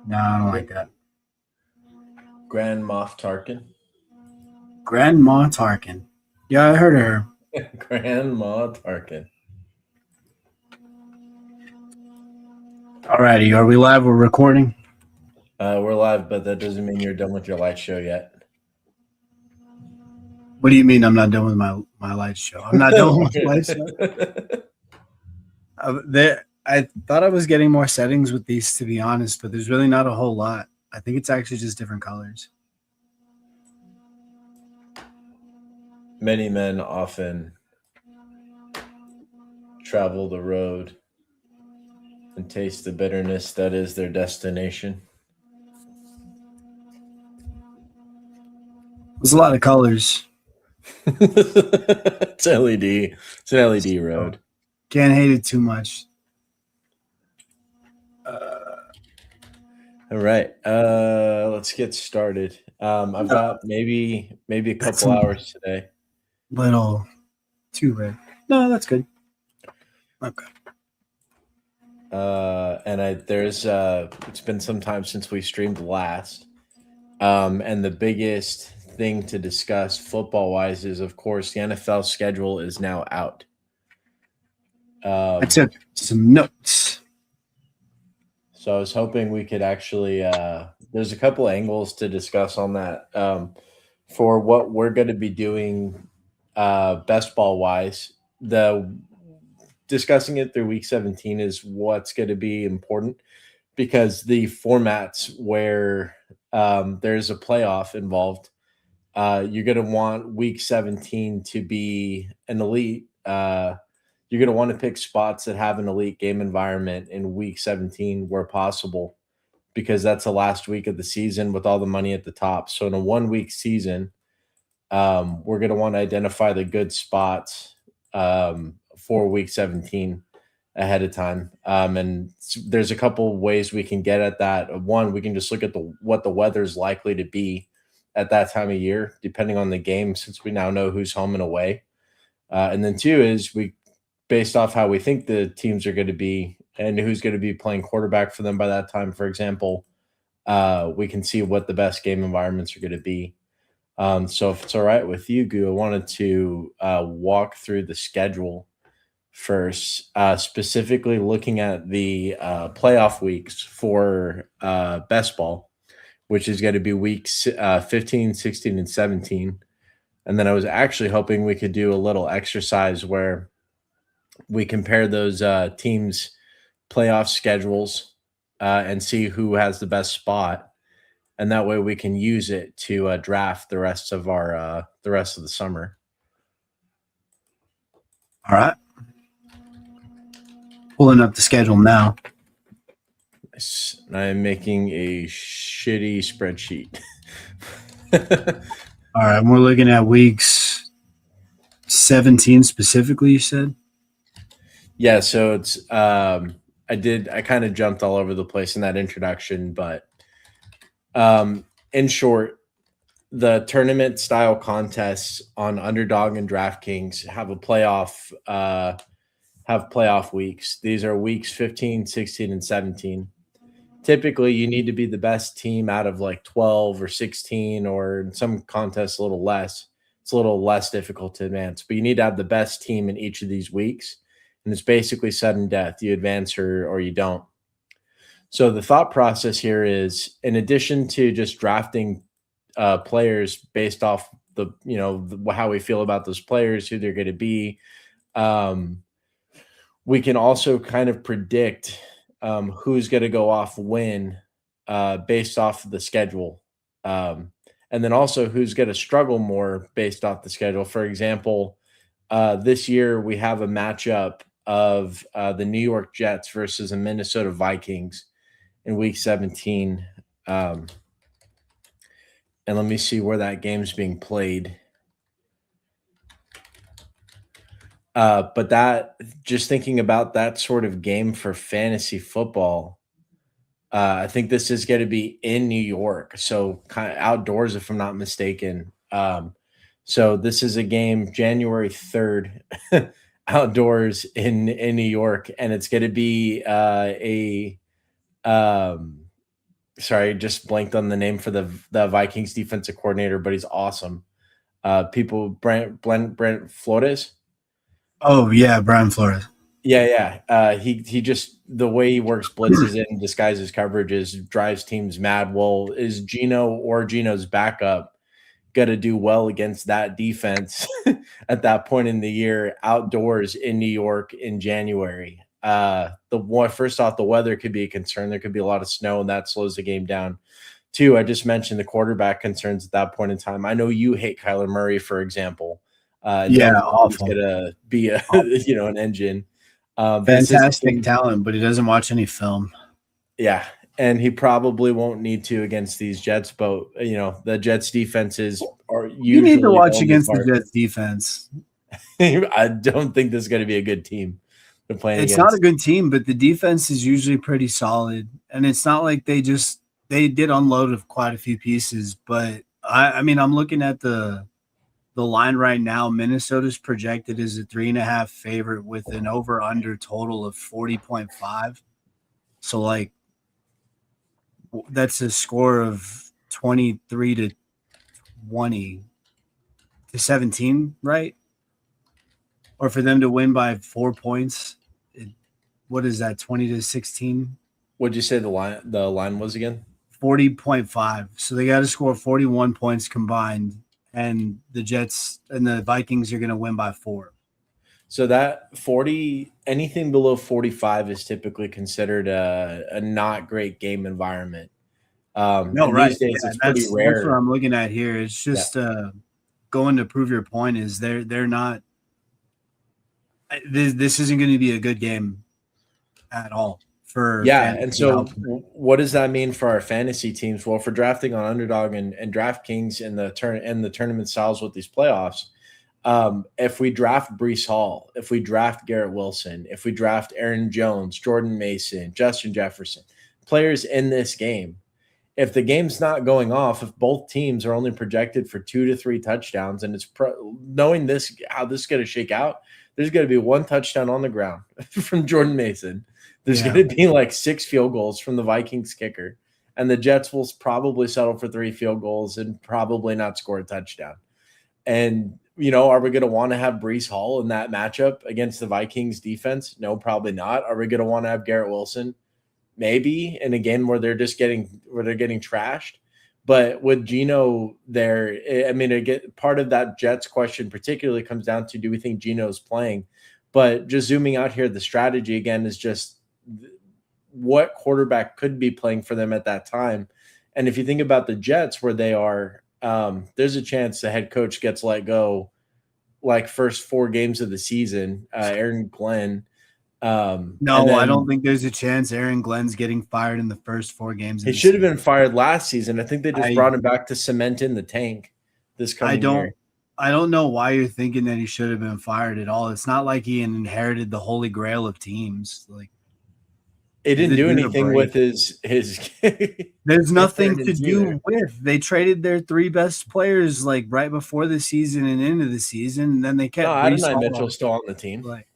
No, I don't like that. Grand Moff Tarkin. Grandma Tarkin. Yeah, I heard of her. Grandma Tarkin. Alrighty, are we live? We're recording. We're live, but that doesn't mean you're done with your light show yet. What do you mean I'm not done with my light show? I'm not done with my light show. I thought I was getting more settings with these, to be honest, but there's really not a whole lot. I think it's actually just different colors. Many men often travel the road and taste the bitterness that is their destination. There's a lot of colors. It's LED. It's an LED road. Can't hate it too much. All right. Let's get started. I've got maybe a couple hours today. Little too red. No, that's good. Okay. It's been some time since we streamed last. And the biggest thing to discuss football wise is, of course, the NFL schedule is now out. I took some notes. So I was hoping we could actually, there's a couple angles to discuss on that. For what we're going to be doing best ball wise, the discussing it through week 17 is what's going to be important, because the formats where there's a playoff involved, you're going to want week 17 to be an elite. You're going to want to pick spots that have an elite game environment in week 17 where possible, because that's the last week of the season with all the money at the top. So in a 1 week season, we're going to want to identify the good spots for week 17 ahead of time. And there's a couple ways we can get at that. One, we can just look at what the weather's likely to be at that time of year, depending on the game, since we now know who's home and away. And then two is based off how we think the teams are going to be and who's going to be playing quarterback for them by that time, for example, we can see what the best game environments are going to be. So if it's all right with you, Gu, I wanted to walk through the schedule first, specifically looking at the playoff weeks for best ball, which is going to be weeks 15, 16, and 17. And then I was actually hoping we could do a little exercise where we compare those teams' playoff schedules and see who has the best spot, and that way we can use it to draft the rest of the summer. All right. Pulling up the schedule now. Nice. I'm making a shitty spreadsheet. All right, we're looking at weeks 17 specifically, you said? Yeah, so it's I kind of jumped all over the place in that introduction, but in short, the tournament style contests on Underdog and DraftKings have playoff weeks. These are weeks 15, 16, and 17. Typically, you need to be the best team out of like 12 or 16, or in some contests a little less. It's a little less difficult to advance, but you need to have the best team in each of these weeks. And it's basically sudden death. You advance or you don't. So the thought process here is, in addition to just drafting players based off how we feel about those players, who they're going to be, we can also kind of predict who's going to go off when based off of the schedule. And then also who's going to struggle more based off the schedule. For example, this year we have a matchup of the New York Jets versus the Minnesota Vikings in week 17. And let me see where that game's being played. But that, just thinking about that sort of game for fantasy football, I think this is going to be in New York, so kind of outdoors, if I'm not mistaken. So this is a game January 3rd, outdoors in New York, and it's going to be Sorry, just blanked on the name for the Vikings defensive coordinator, but he's awesome. Brent Flores. Oh yeah, Brian Flores. Yeah, yeah. He just the way he works blitzes in disguises coverages drives teams mad. Well, is Gino or Gino's backup got to do well against that defense at that point in the year outdoors in New York in January? The one first off, the weather could be a concern. There could be a lot of snow, and that slows the game down. Two, I just mentioned the quarterback concerns at that point in time. I know you hate Kyler Murray, for example. Yeah, Don't think he's awful. gonna be a Awful. an engine. This is a Fantastic game, talent, but he doesn't watch any film. yeah, and he probably won't need to against these Jets. But the Jets defenses are You need to usually the watch only against the part. Jets defense. I don't think this is going to be a good team they're playing It's not a against. good team, but the defense is usually pretty solid. And it's not like they did unload of quite a few pieces, but I mean I'm looking at the line right now. Minnesota's projected as a 3.5 favorite with an over under total of 40.5. So like that's a score of 23 to 20 to 17, right? Or for them to win by 4 points. What is that? 20 to 16? What'd you say the line was again? 40.5. So they got to score 41 points combined, and the Jets and the Vikings are going to win by 4. So that 40, anything below 45 is typically considered a not great game environment. No, And right. these days Yeah, it's pretty that's what rare. I'm looking at here. It's Yeah. just going to prove your point is they're not this isn't going to be a good game at all for Yeah, and fantasy so output. what does that mean for our fantasy teams? Well, for drafting on Underdog and DraftKings in the tournament styles with these playoffs, if we draft Brees Hall, if we draft Garrett Wilson, if we draft Aaron Jones, Jordan Mason, Justin Jefferson, players in this game, if the game's not going off, if both teams are only projected for 2 to 3 touchdowns, and knowing this how this is going to shake out, there's going to be one touchdown on the ground from Jordan Mason. There's Yeah. going to be like 6 field goals from the Vikings kicker, and the Jets will probably settle for 3 field goals and probably not score a touchdown. And are we going to want to have Brees Hall in that matchup against the Vikings defense? No, probably not. Are we going to want to have Garrett Wilson? Maybe in a game where they're getting trashed. But with Gino there, I mean, part of that Jets question particularly comes down to, do we think Gino's playing? But just zooming out here, the strategy again is just what quarterback could be playing for them at that time. And if you think about the Jets, where they are, there's a chance the head coach gets let go like first 4 games of the season, Aaron Glenn. And No, I don't then think there's a chance Aaron Glenn's getting fired in the first 4 games of he the should have season. been fired last season. I think they just I brought him back to cement in the tank this I coming don't year. I don't know why you're thinking that he should have been fired at all. It's not like he inherited the holy grail of teams. Like It give didn't the do dude a anything with break. his There's nothing to inheritance either. do with. They traded their 3 best players like right before the season and into the season, and then they No, kept Brees Adonai Hall. Mitchell's still on the team. Like,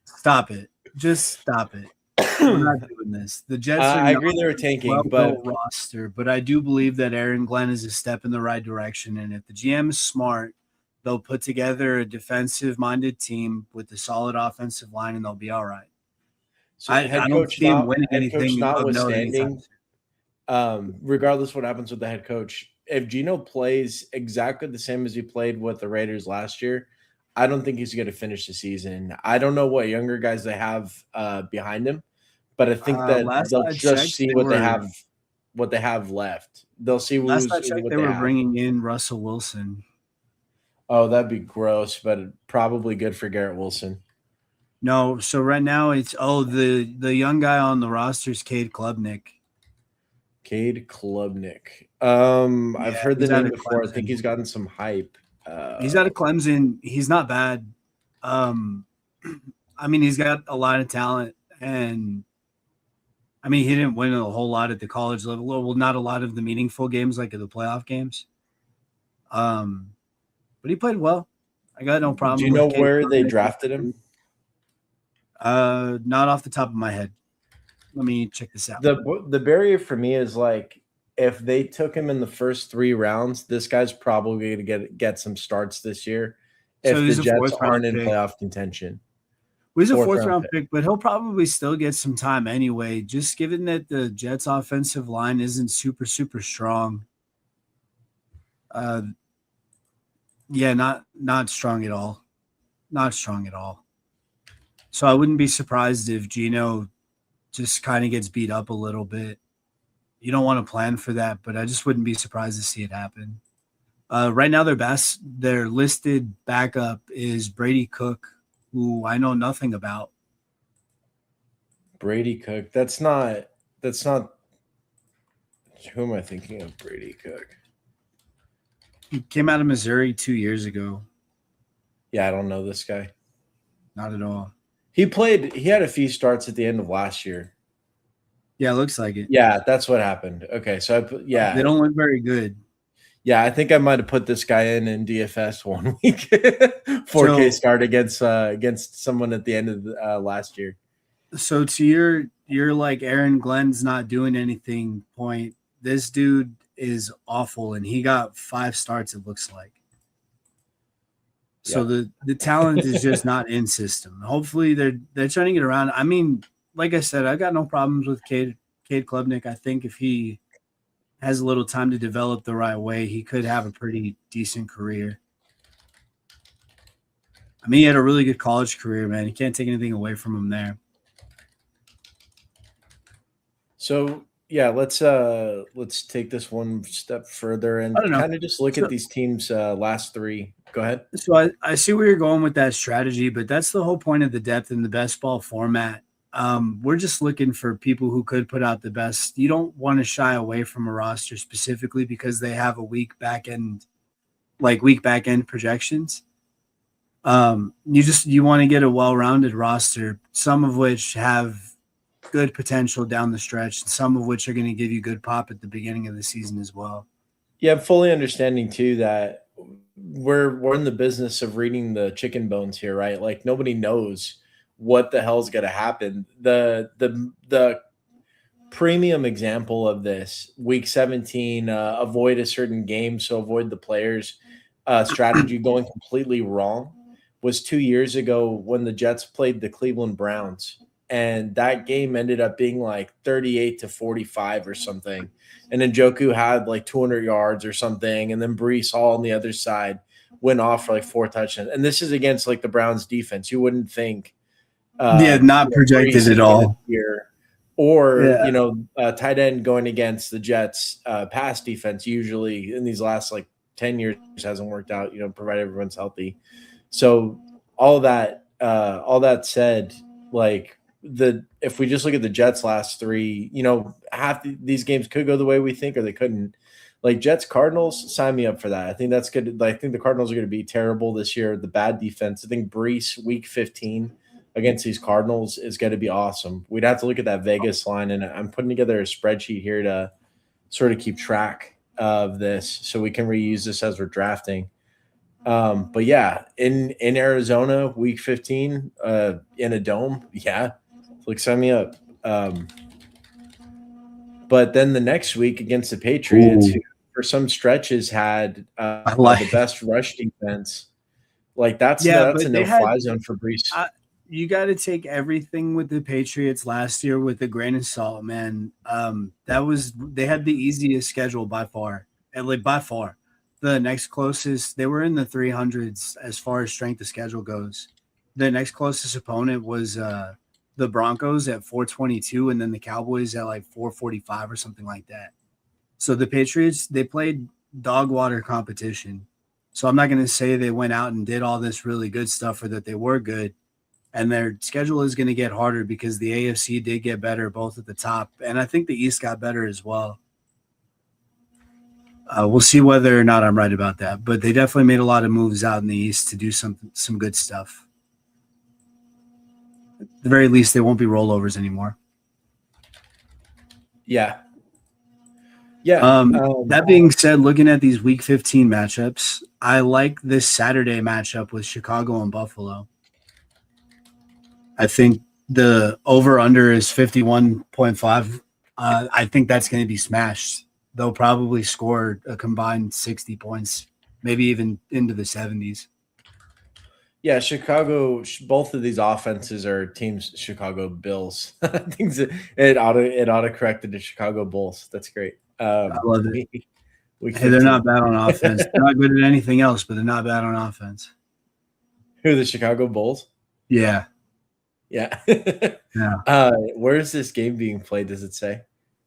stop it. Just stop it. We're not doing this. The Jets are I not agree they were a tanking, well-built but roster, but I do believe that Aaron Glenn is a step in the right direction. And if the GM is smart, they'll put together a defensive-minded team with a solid offensive line, and they'll be all right. so I don't see him winning head coach anything of note anytime notwithstanding, soon. regardless what happens with the head coach, if Gino plays exactly the same as he played with the Raiders last year, I don't think he's going to finish the season. I don't know what younger guys they have behind him, but I think that Last they'll I just checked, see what they have left. They'll see last I checked, what they they were have. bringing in Russell Wilson. Oh, that'd be gross, but probably good for Garrett Wilson. No, so right now it's the young guy on the roster is Cade Klubnik. Cade Klubnik. I've Yeah, heard the he's out name of before. I think Clemson. he's gotten some hype. He's out of Clemson. He's not bad. Um, I mean, he's got a lot of talent, and I mean, he didn't win a whole lot at the college level. Well, not a lot of the meaningful games like the playoff games. But he played well. I got no Do problem you with know Cade where they Klubnik. drafted him? Not off the top of my head. Let me check this out. The barrier for me is like if they took him in the first 3 rounds, this guy's probably going to get some starts this year So if the he's a Jets fourth aren't round in pick. playoff contention. He's a Fourth fourth round round pick. pick, but he'll probably still get some time anyway, just given that the Jets offensive line isn't super, super strong. Yeah, not strong at all. Not strong at all. So I wouldn't be surprised if Geno just kind of gets beat up a little bit. You don't want to plan for that, but I just wouldn't be surprised to see it happen. Right now, their listed backup is Brady Cook, who I know nothing about. Brady Cook. That's not. Who am I thinking of? Brady Cook. He came out of Missouri 2 years ago. Yeah, I don't know this guy. Not at all. He had a few starts at the end of last year. Yeah, it looks like it. Yeah, that's what happened. Okay, so They don't look very good. Yeah, I think I might have put this guy in DFS 1 week, 4K start against someone at the end of last year. So to your like Aaron Glenn's not doing anything point, this dude is awful, and he got 5 starts. It looks like. So the talent is just not in system. Hopefully they're trying to get around. I mean, like I said, I've got no problems with Cade Klubnik. I think if he has a little time to develop the right way, he could have a pretty decent career. I mean, he had a really good college career, man. You can't take anything away from him there. So yeah, let's take this one step further and kind of just look at these teams' last 3. Go ahead. So I see where you're going with that strategy, but that's the whole point of the depth in the best ball format. We're just looking for people who could put out the best. You don't want to shy away from a roster specifically because they have a weak back end projections. You want to get a well-rounded roster, some of which have good potential down the stretch, and some of which are going to give you good pop at the beginning of the season as well. Yeah, I'm fully understanding too that we're in the business of reading the chicken bones here, right? Like nobody knows what the hell's going to happen. The premium example of this, week 17, avoid a certain game, so avoid the players strategy going completely wrong, was 2 years ago when the Jets played the Cleveland Browns. And that game ended up being like 38-45 or something. And then Njoku had like 200 yards or something. And then Breece Hall on the other side went off for like 4 touchdowns. And this is against like the Browns defense. You wouldn't think. Not projected at all. Here. Or, tight end going against the Jets pass defense usually in these last like 10 years hasn't worked out, provided everyone's healthy. So all that said, like, if we just look at the Jets last 3, half these games could go the way we think or they couldn't. Like Jets Cardinals, sign me up for that. I think that's good. I think the Cardinals are going to be terrible this year. The bad defense. I think Breece week 15 against these Cardinals is going to be awesome. We'd have to look at that Vegas line, and I'm putting together a spreadsheet here to sort of keep track of this so we can reuse this as we're drafting. But yeah, in Arizona, week 15, in a dome, yeah. Like, sign me up. But then the next week against the Patriots, who for some stretches had the best rush defense. Like that's a no-fly zone for Breece. You got to take everything with the Patriots last year with a grain of salt, man. They had the easiest schedule by far. The next closest, they were in the 300s as far as strength of schedule goes. The next closest opponent was the Broncos at 422, and then the Cowboys at like 445 or something like that. So the Patriots, they played dog water competition. So I'm not going to say they went out and did all this really good stuff or that they were good. And their schedule is going to get harder because the AFC did get better both at the top, and I think the East got better as well. We'll see whether or not I'm right about that, but they definitely made a lot of moves out in the East to do some good stuff. At the very least, they won't be rollovers anymore. Yeah. That being said, looking at these Week 15 matchups, I like this Saturday matchup with Chicago and Buffalo. I think The over under is 51.5. I think that's going to be smashed. They'll probably score a combined 60 points, maybe even into the 70s. Yeah, Chicago. Both of these offenses are teams. Chicago Bills. Things it auto corrected to Chicago Bulls. That's great. I love it. Week Hey, they're 15. not bad on offense. They're not good at anything else, but they're not bad on offense. Who, the Chicago Bulls? Yeah. Yeah. Yeah. Where is this game being played? Does it say?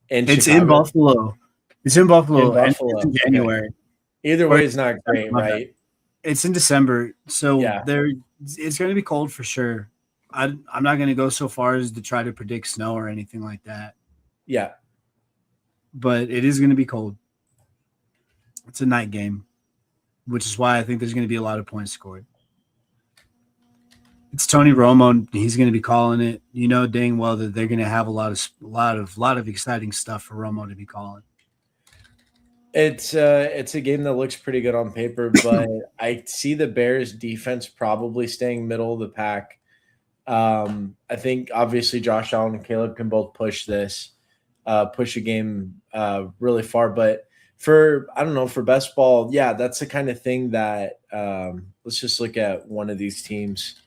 It's Chicago? in Buffalo. It's in Buffalo. In And Buffalo. it's in January. Okay. Either way is not great, right? It's in December. So Yeah. it's going to be cold for sure. I'm not going to go so far as to try to predict snow or anything like that. Yeah. But it is going to be cold. It's a night game, which is why I think there's going to be a lot of points scored. It's Tony Romo. He's going to be calling it. You know dang well that they're going to have a lot of exciting stuff for Romo to be calling. It's a game that looks pretty good on paper, but I see the Bears defense probably staying middle of the pack. I think obviously Josh Allen and Caleb can both push a game really far, but for best ball, yeah, that's the kind of thing that let's just look at one of these teams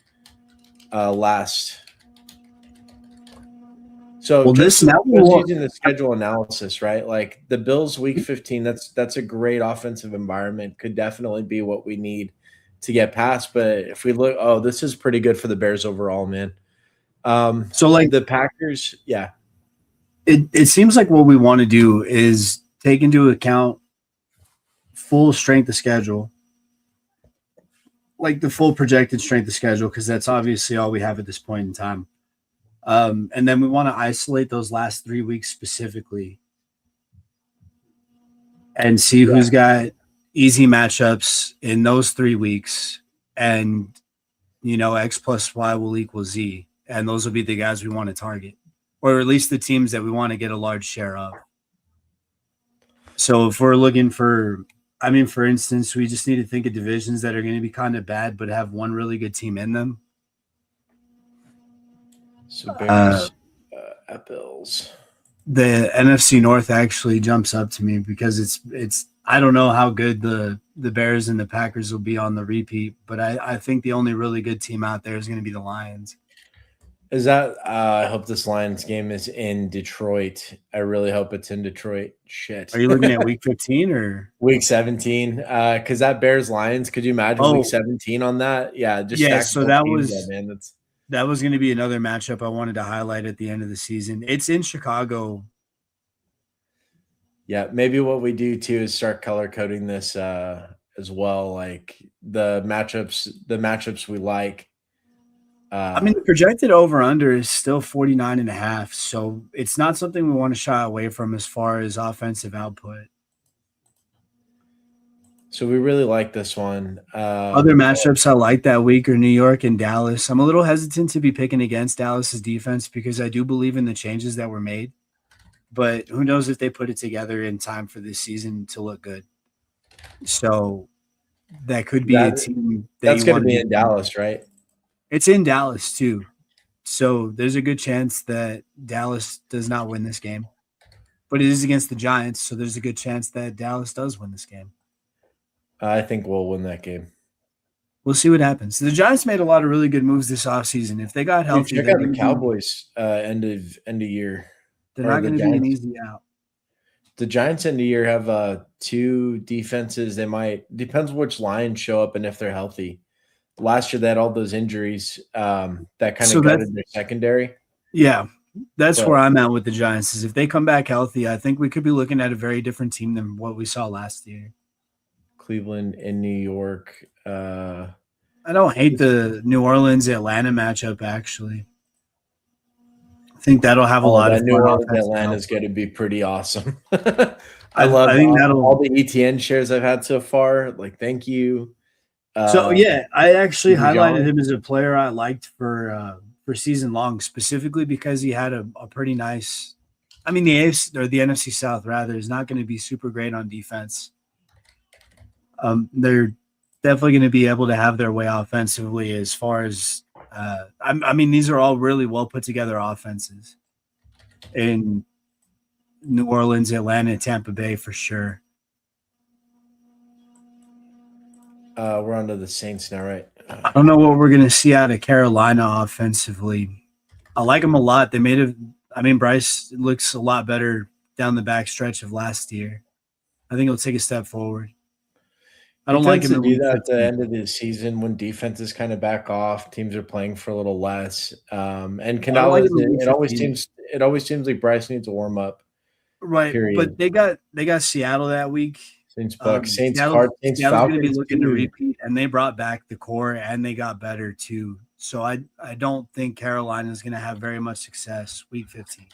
last. So just using the schedule analysis, right? Like the Bills week 15, that's a great offensive environment. Could definitely be what we need to get past. But if we look, this is pretty good for the Bears overall, man. So like the Packers, yeah. It seems like what we want to do is take into account full strength of schedule, like the full projected strength of schedule, because that's obviously all we have at this point in time. And then we want to isolate those last 3 weeks specifically and see who's got easy matchups in those 3 weeks. And, X plus Y will equal Z. And those will be the guys we want to target, or at least the teams that we want to get a large share of. So if we're looking for instance, we just need to think of divisions that are going to be kind of bad, but have one really good team in them. So Bears at Bills. The NFC North actually jumps up to me because it's I don't know how good the Bears and the Packers will be on the repeat, but I think the only really good team out there is going to be the Lions. Is that I hope this Lions game is in Detroit. I really hope it's in Detroit. Shit. Are you looking at week 15 or week 17? Because that Bears Lions, could you imagine week 17 on that? Yeah, so that was going to be another matchup I wanted to highlight at the end of the season. It's in Chicago. Yeah, maybe what we do too is start color coding this as well, like the matchups we like. The projected over-under is still 49.5, so it's not something we want to shy away from as far as offensive output. So we really like this one. Other matchups I like that week are New York and Dallas. I'm a little hesitant to be picking against Dallas's defense because I do believe in the changes that were made, but who knows if they put it together in time for this season to look good. So that could be a team that's going to be in Dallas, right? It's in Dallas too. So there's a good chance that Dallas does not win this game. But it is against the Giants, so there's a good chance that Dallas does win this game. I think we'll win that game. We'll see what happens. The Giants made a lot of really good moves this offseason. If they got healthy, check out the Cowboys end of year. They're not going to be an easy out. The Giants end of year have two defenses. They might depends which lines show up and if they're healthy. Last year they had all those injuries that kind of gutted their secondary. Yeah, that's where I'm at with the Giants. Is if they come back healthy, I think we could be looking at a very different team than what we saw last year. Cleveland and New York. I don't hate the New Orleans-Atlanta matchup, actually. I think that'll have a lot of fun. New Orleans-Atlanta is going to be pretty awesome. I love all the ETN shares I've had so far. Like, thank you. I actually highlighted him as a player I liked for season long, specifically because he had a pretty nice. The AFC or the NFC South rather is not going to be super great on defense. They're definitely going to be able to have their way offensively as far as I mean, these are all really well put together offenses in New Orleans, Atlanta, Tampa Bay for sure. We're on to the Saints now, right? I don't know what we're going to see out of Carolina offensively. I like them a lot. They made it. I mean, Bryce looks a lot better down the back stretch of last year. I think he'll take a step forward. I don't like him to in do week that at the 15. end of the season when defenses kind of back off, teams are playing for a little less. And I don't like Canales, him in week it always 15. seems like Bryce needs to warm up. Right, Period. but they got Seattle that week. Saints, Bucks, Saints, Seattle's Saints, going to be Falcons, looking to too. repeat, and they brought back the core, and they got better too. So I don't think Carolina is going to have very much success week 15.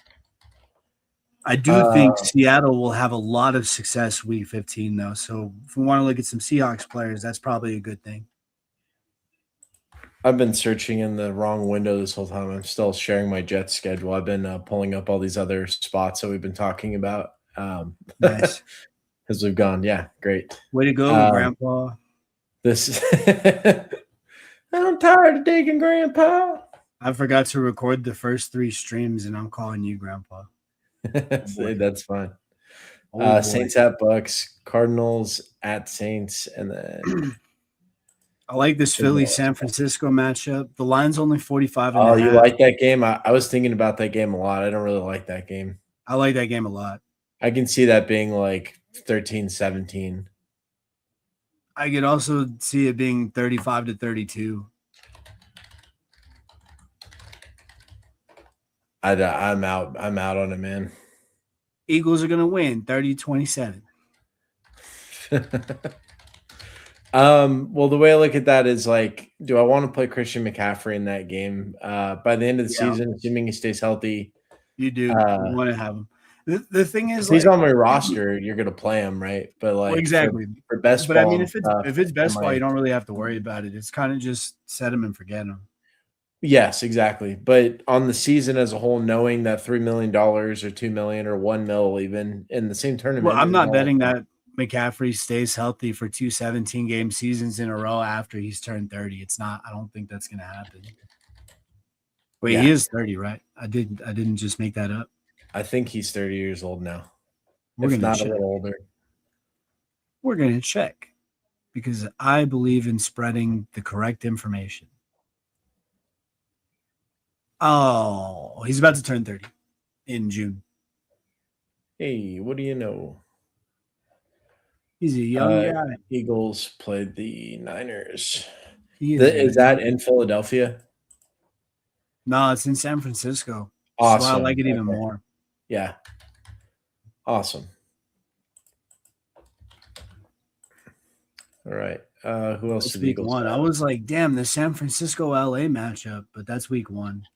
I do think Seattle will have a lot of success week 15, though. So if we want to look at some Seahawks players, that's probably a good thing. I've been searching in the wrong window this whole time. I'm still sharing my Jets schedule. I've been pulling up all these other spots that we've been talking about. Nice. Because we've gone, yeah, great. Way to go, Grandpa. This I'm tired of digging, Grandpa. I forgot to record the first 3 streams, and I'm calling you Grandpa. That's fine. Oh, Saints at Bucks, Cardinals at Saints, and then I like this Philly San Francisco matchup. The line's only 45. Oh, you like that game? I was thinking about that game a lot. I don't really like that game. I like that game a lot. I can see that being like 13-17. I could also see it being 35-32. I'm out on it, man. Eagles are going to win 30-27. Well, the way I look at that is like, do I want to play Christian McCaffrey in that game? By the end of the season, assuming he stays healthy. You do. You want to have him. The thing is, if he's on my roster, you're going to play him, right? But like, exactly for best but ball, I mean, if it's best ball, you don't really have to worry about it. It's kind of just set him and forget him. Yes, exactly. But on the season as a whole, knowing that $3 million or $2 million or $1 million even in the same tournament. Well, I'm not betting that McCaffrey stays healthy for 2 17-game seasons in a row after he's turned 30. It's not. I don't think that's going to happen. Wait, he is 30, right? I didn't just make that up. I think he's 30 years old now. We're if not a little older. We're going to check because I believe in spreading the correct information. Oh, he's about to turn 30 in June. Hey, what do you know? He's a young guy. Eagles played the Niners. Is that in Philadelphia? No, it's in San Francisco. Awesome. So I like it even more. Yeah. Awesome. All right. Who else? It's week 1. I was like, damn, the San Francisco LA matchup, but that's week 1.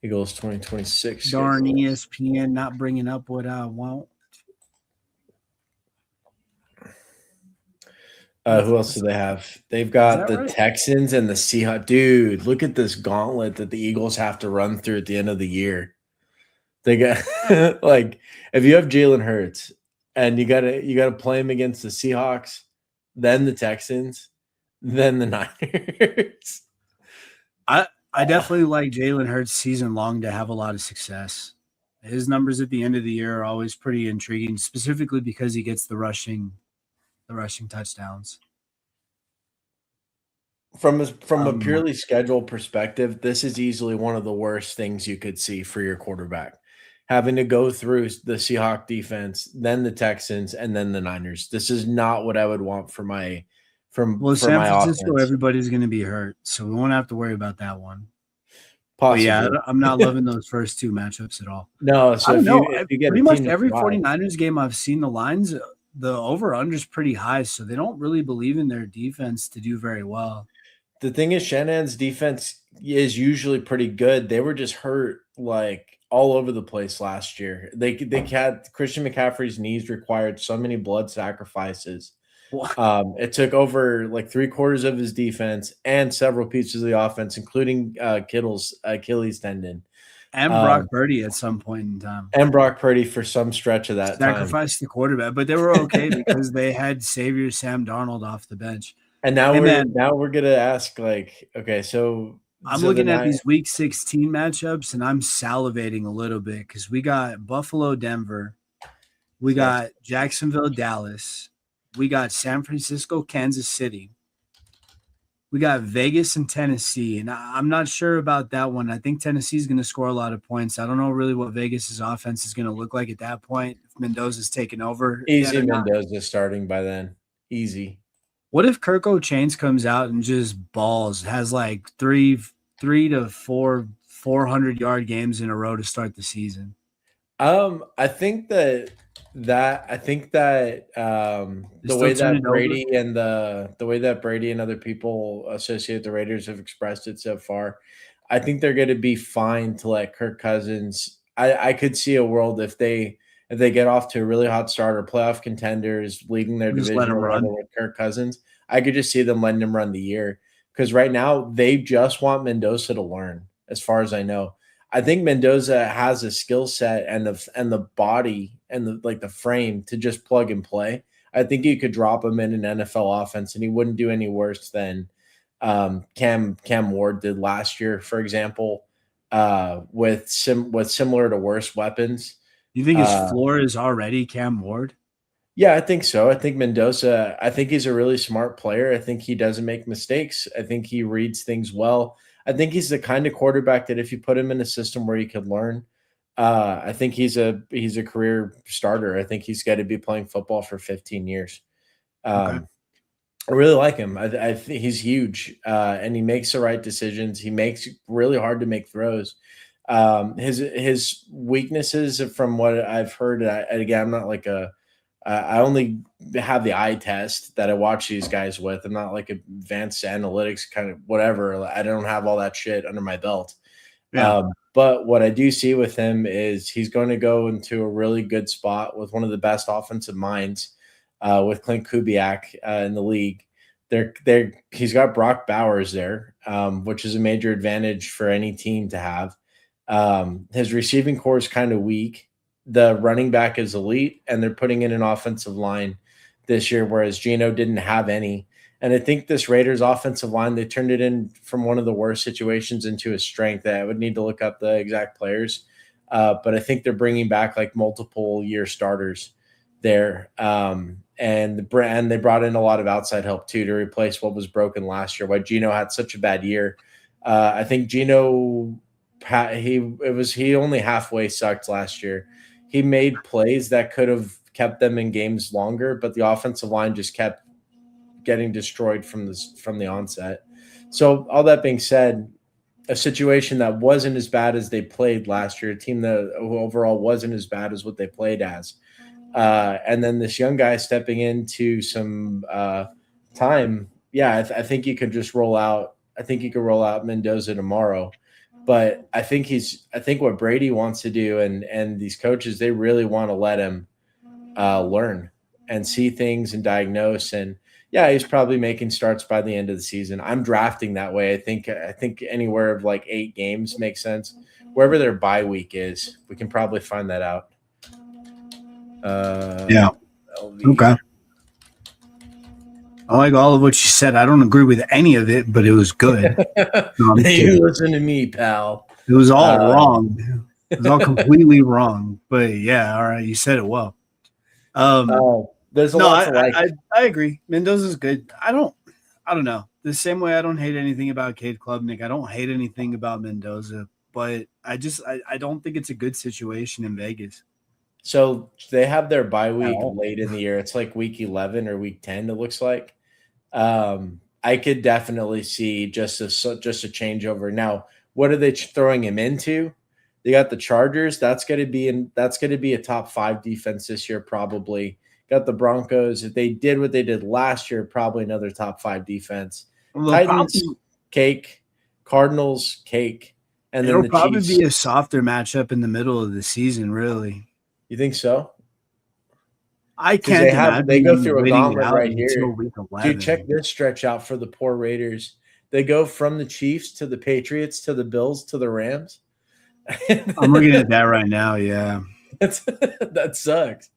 Eagles 2026. Darn ESPN not bringing up what I want. Who else do they have? They've got the Texans and the Seahawks. Dude, look at this gauntlet that the Eagles have to run through at the end of the year. They got like, if you have Jalen Hurts and you gotta play him against the Seahawks, then the Texans, then the Niners. I definitely like Jalen Hurts season long to have a lot of success. His numbers at the end of the year are always pretty intriguing, specifically because he gets the rushing touchdowns. From a purely schedule perspective, this is easily one of the worst things you could see for your quarterback. Having to go through the Seahawks defense, then the Texans, and then the Niners. This is not what I would want for my San Francisco, everybody's going to be hurt, so we won't have to worry about that one. Possibly. Yeah, I'm not loving those first 2 matchups at all. No, so if you get pretty much every 49ers game I've seen, the lines, the over-under is pretty high, so they don't really believe in their defense to do very well. The thing is, Shanahan's defense is usually pretty good. They were just hurt like all over the place last year. They had Christian McCaffrey's knees required so many blood sacrifices. It took over like 3/4 of his defense and several pieces of the offense, including Kittle's Achilles tendon. And Brock Purdy at some point in time. And Brock Purdy for some stretch of that sacrificed the quarterback, but they were okay because they had savior Sam Darnold off the bench. And now Hey we're man, now we're gonna ask like, okay, so I'm the looking at nine these week 16 matchups and I'm salivating a little bit because we got Buffalo, Denver, we okay. got Jacksonville, Dallas, we got San Francisco, Kansas City, we got Vegas and Tennessee. And I'm not sure about that one. I think Tennessee is going to score a lot of points. I don't know really what Vegas's offense is going to look like at that point if Mendoza's taken over yet Easy or not. Mendoza starting by then. Easy. What if Kirko Chains comes out and just balls, has like three to four 400-yard games in a row to start the season? I think that They the still way turn that it over? Brady and the way that Brady and other people associate the Raiders have expressed it so far, I think they're going to be fine to let Kirk Cousins. I could see a world if they get off to a really hot start or playoff contenders leading their Just let division him or whatever run. with Kirk Cousins. I could just see them letting him run the year because right now they just want Mendoza to learn, as far as I know. I think Mendoza has a skill set and the body and the frame to just plug and play. I think you could drop him in an NFL offense and he wouldn't do any worse than Cam Ward did last year, for example, with similar to worse weapons. You think his Uh, floor is already Cam Ward? yeah, I think so. I think Mendoza, I think he's a really smart player. I think he doesn't make mistakes. I think he reads things well. I think he's the kind of quarterback that if you put him in a system where he could learn, I think he's a career starter. I think he's got to be playing football for 15 years. Okay. I really like him. I think he's huge, and he makes the right decisions. He makes really hard to make throws. His weaknesses, from what I've heard, and again, I'm not like I only have the eye test that I watch these guys with. I'm not like advanced analytics kind of whatever. I don't have all that shit under my belt. Yeah. But what I do see with him is he's going to go into a really good spot with one of the best offensive minds, with Clint Kubiak in the league. He's got Brock Bowers there, which is a major advantage for any team to have. His receiving core is kind of weak. The running back is elite, and they're putting in an offensive line this year, whereas Geno didn't have any. And I think this Raiders offensive line, they turned it in from one of the worst situations into a strength. I would need to look up the exact players, but I think they're bringing back like multiple year starters there. And they brought in a lot of outside help too to replace what was broken last year. Why Geno had such a bad year. I think Geno he only halfway sucked last year. He made plays that could have kept them in games longer, but the offensive line just kept getting destroyed from the onset. So all that being said, a situation that wasn't as bad as they played last year, a team that overall wasn't as bad as what they played as, and then this young guy stepping into some time. Yeah, I think you could just roll out. I think you could roll out Mendoza tomorrow. But I think what Brady wants to do, and these coaches, they really want to let him learn and see things and diagnose. And yeah, he's probably making starts by the end of the season. I'm drafting that way. I think anywhere of like 8 games makes sense. Wherever their bye week is, we can probably find that out. Yeah. LV. Okay. I like all of what you said. I don't agree with any of it, but it was good. No, I'm You kidding. listen to me, pal. It was all Uh, wrong. It was all completely wrong. But yeah, all right, you said it well. there's a No, lot to like. I agree. Mendoza's good. I don't know. The same way I don't hate anything about Cade Klubnik. I don't hate anything about Mendoza, but I don't think it's a good situation in Vegas So they have their bye at week all. late in the year. It's like week 11 or week 10. It looks like. I could definitely see just a changeover. Now, what are they throwing him into? They got the Chargers. That's going to be a top 5 defense this year, probably. Got the Broncos. If they did what they did last year, probably another top 5 defense. Well, Titans, cake. Cardinals, cake. And then it'll the probably Chiefs. be a softer matchup in the middle of the season, really. You think so? I Because can't imagine they go them through a waiting it gauntlet out right until here. week Dude, check 11. this stretch out for the poor Raiders. They go from the Chiefs to the Patriots to the Bills to the Rams. I'm looking at that right now. Yeah. That sucks.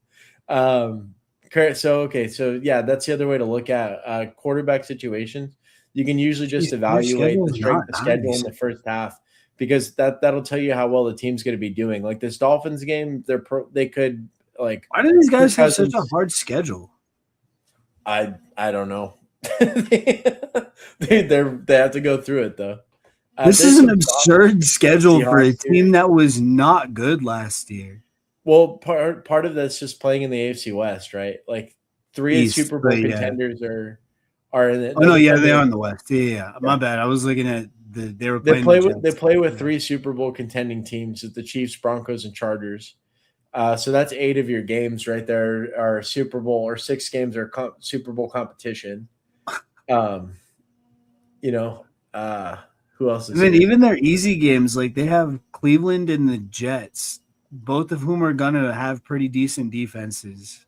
So yeah, that's the other way to look at quarterback situations. You can usually just Their evaluate the schedule's strength not of schedule in nice. the first half because that'll tell you how well the team's going to be doing. Like this Dolphins game, they could like Why do these Kirk guys have such a Cousins. hard schedule? I don't know. They have to go through it though. This There's is an some soft absurd schedule for a Seahawks team here. that was not good last year. Well, part of that's just playing in the AFC West, right? Like three East, Super but Bowl yeah. contenders are in it. Oh No, no, they yeah, play they are with in the West. Yeah. My bad. I was looking at they were they playing the play with they Jets. play with Yeah. three Super Bowl contending teams: the Chiefs, Broncos, and Chargers. So that's 8 of your games right there are Super Bowl, or 6 games are Super Bowl competition. Um, you know, who else And is then here? even their easy games, like they have Cleveland and the Jets, both of whom are gonna have pretty decent defenses.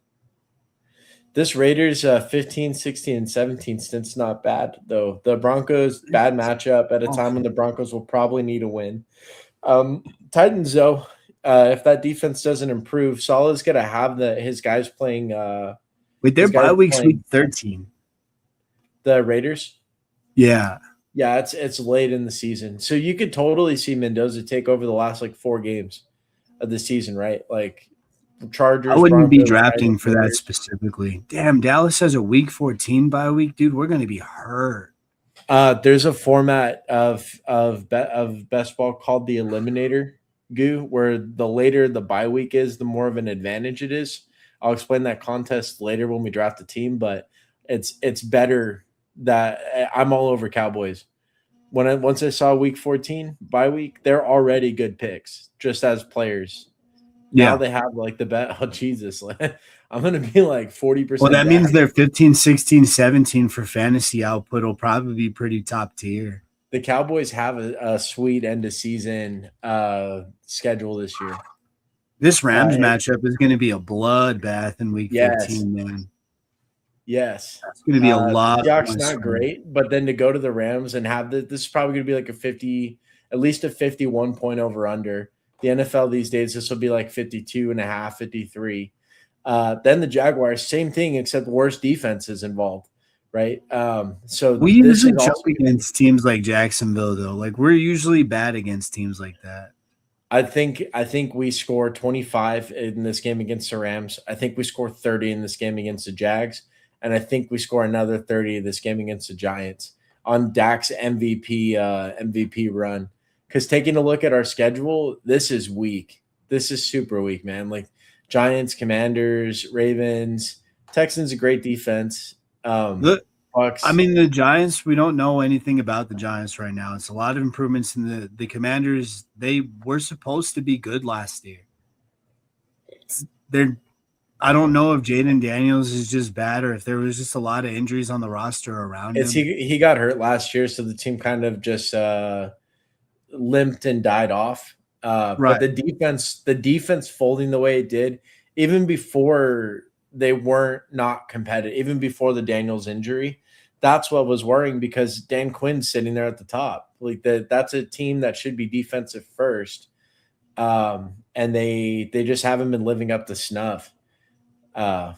This Raiders 15, 16, and 17 stint's not bad, though. The Broncos, bad matchup at a time when the Broncos will probably need a win. Titans, though, if that defense doesn't improve, Salah's going to have his guys playing Wait, their his guys bye week's playing week 13. the Raiders. Yeah. Yeah, it's late in the season. So you could totally see Mendoza take over the last like 4 games of the season, right? Like I Chargers, wouldn't be Broncos, drafting Titans, for that Raiders. specifically. Damn, Dallas has a week 14 bye week, dude. We're gonna be hurt. There's a format of best ball called the Eliminator Goo, where the later the bye week is, the more of an advantage it is. I'll explain that contest later when we draft the team, but it's better that I'm all over Cowboys. Once I saw week 14 bye week, they're already good picks just as players. Now Yeah. they have like the bet. Oh Jesus, I'm gonna be like Well, 40% that means Dak. their 15, 16, 17 for fantasy output will probably be pretty top tier. The Cowboys have a sweet end of season schedule this year. This Rams And matchup is going to be a bloodbath in week yes, 15, man. yes. It's going to be a lot of Seahawks points not great, but then to go to the Rams and have this is probably going to be like a 50, at least a 51 point over under. The NFL these days, this will be like 52 and a half, 53. Then the Jaguars, same thing, except worse defenses involved, right? So We this usually is choke also against teams like Jacksonville, though. Like, we're usually bad against teams like that. I think we score 25 in this game against the Rams. I think we score 30 in this game against the Jags, and I think we score another 30 in this game against the Giants on Dak's MVP run. Because taking a look at our schedule, this is weak. This is super weak, man. Like Giants, Commanders, Ravens, Texans, a great defense. Look, Bucks. I mean, the Giants, we don't know anything about the Giants right now. It's a lot of improvements in the Commanders. They were supposed to be good last year. I don't know if Jaden Daniels is just bad or if there was just a lot of injuries on the roster around him. He got hurt last year, so the team kind of just limped and died off. But Right. the defense folding the way it did, even before they weren't not competitive, even before the Daniels injury, that's what was worrying because Dan Quinn's sitting there at the top. Like that's a team that should be defensive first, and they just haven't been living up to snuff. I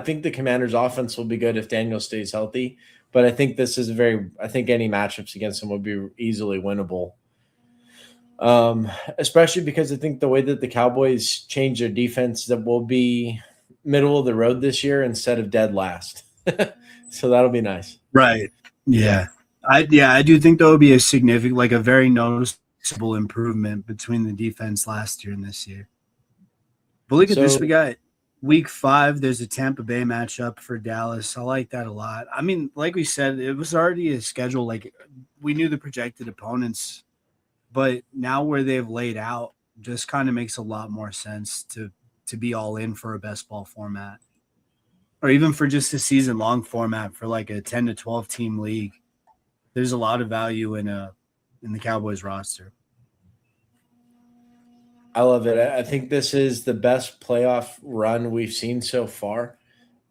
think the Commanders' offense will be good if Daniel stays healthy, but I think I think any matchups against him would be easily winnable. Especially because I think the way that the Cowboys change their defense, that will be middle of the road this year instead of dead last. So that'll be nice. Right. Yeah. I do think there will be a significant, like a very noticeable improvement between the defense last year and this year. But look at this. We got week 5. There's a Tampa Bay matchup for Dallas. I like that a lot. I mean, like we said, it was already a schedule. Like we knew the projected opponents, but now where they've laid out just kind of makes a lot more sense to be all in for a best ball format. Or even for just a season-long format for like a 10 to 12 team league. There's a lot of value in the Cowboys roster. I love it. I think this is the best playoff run we've seen so far.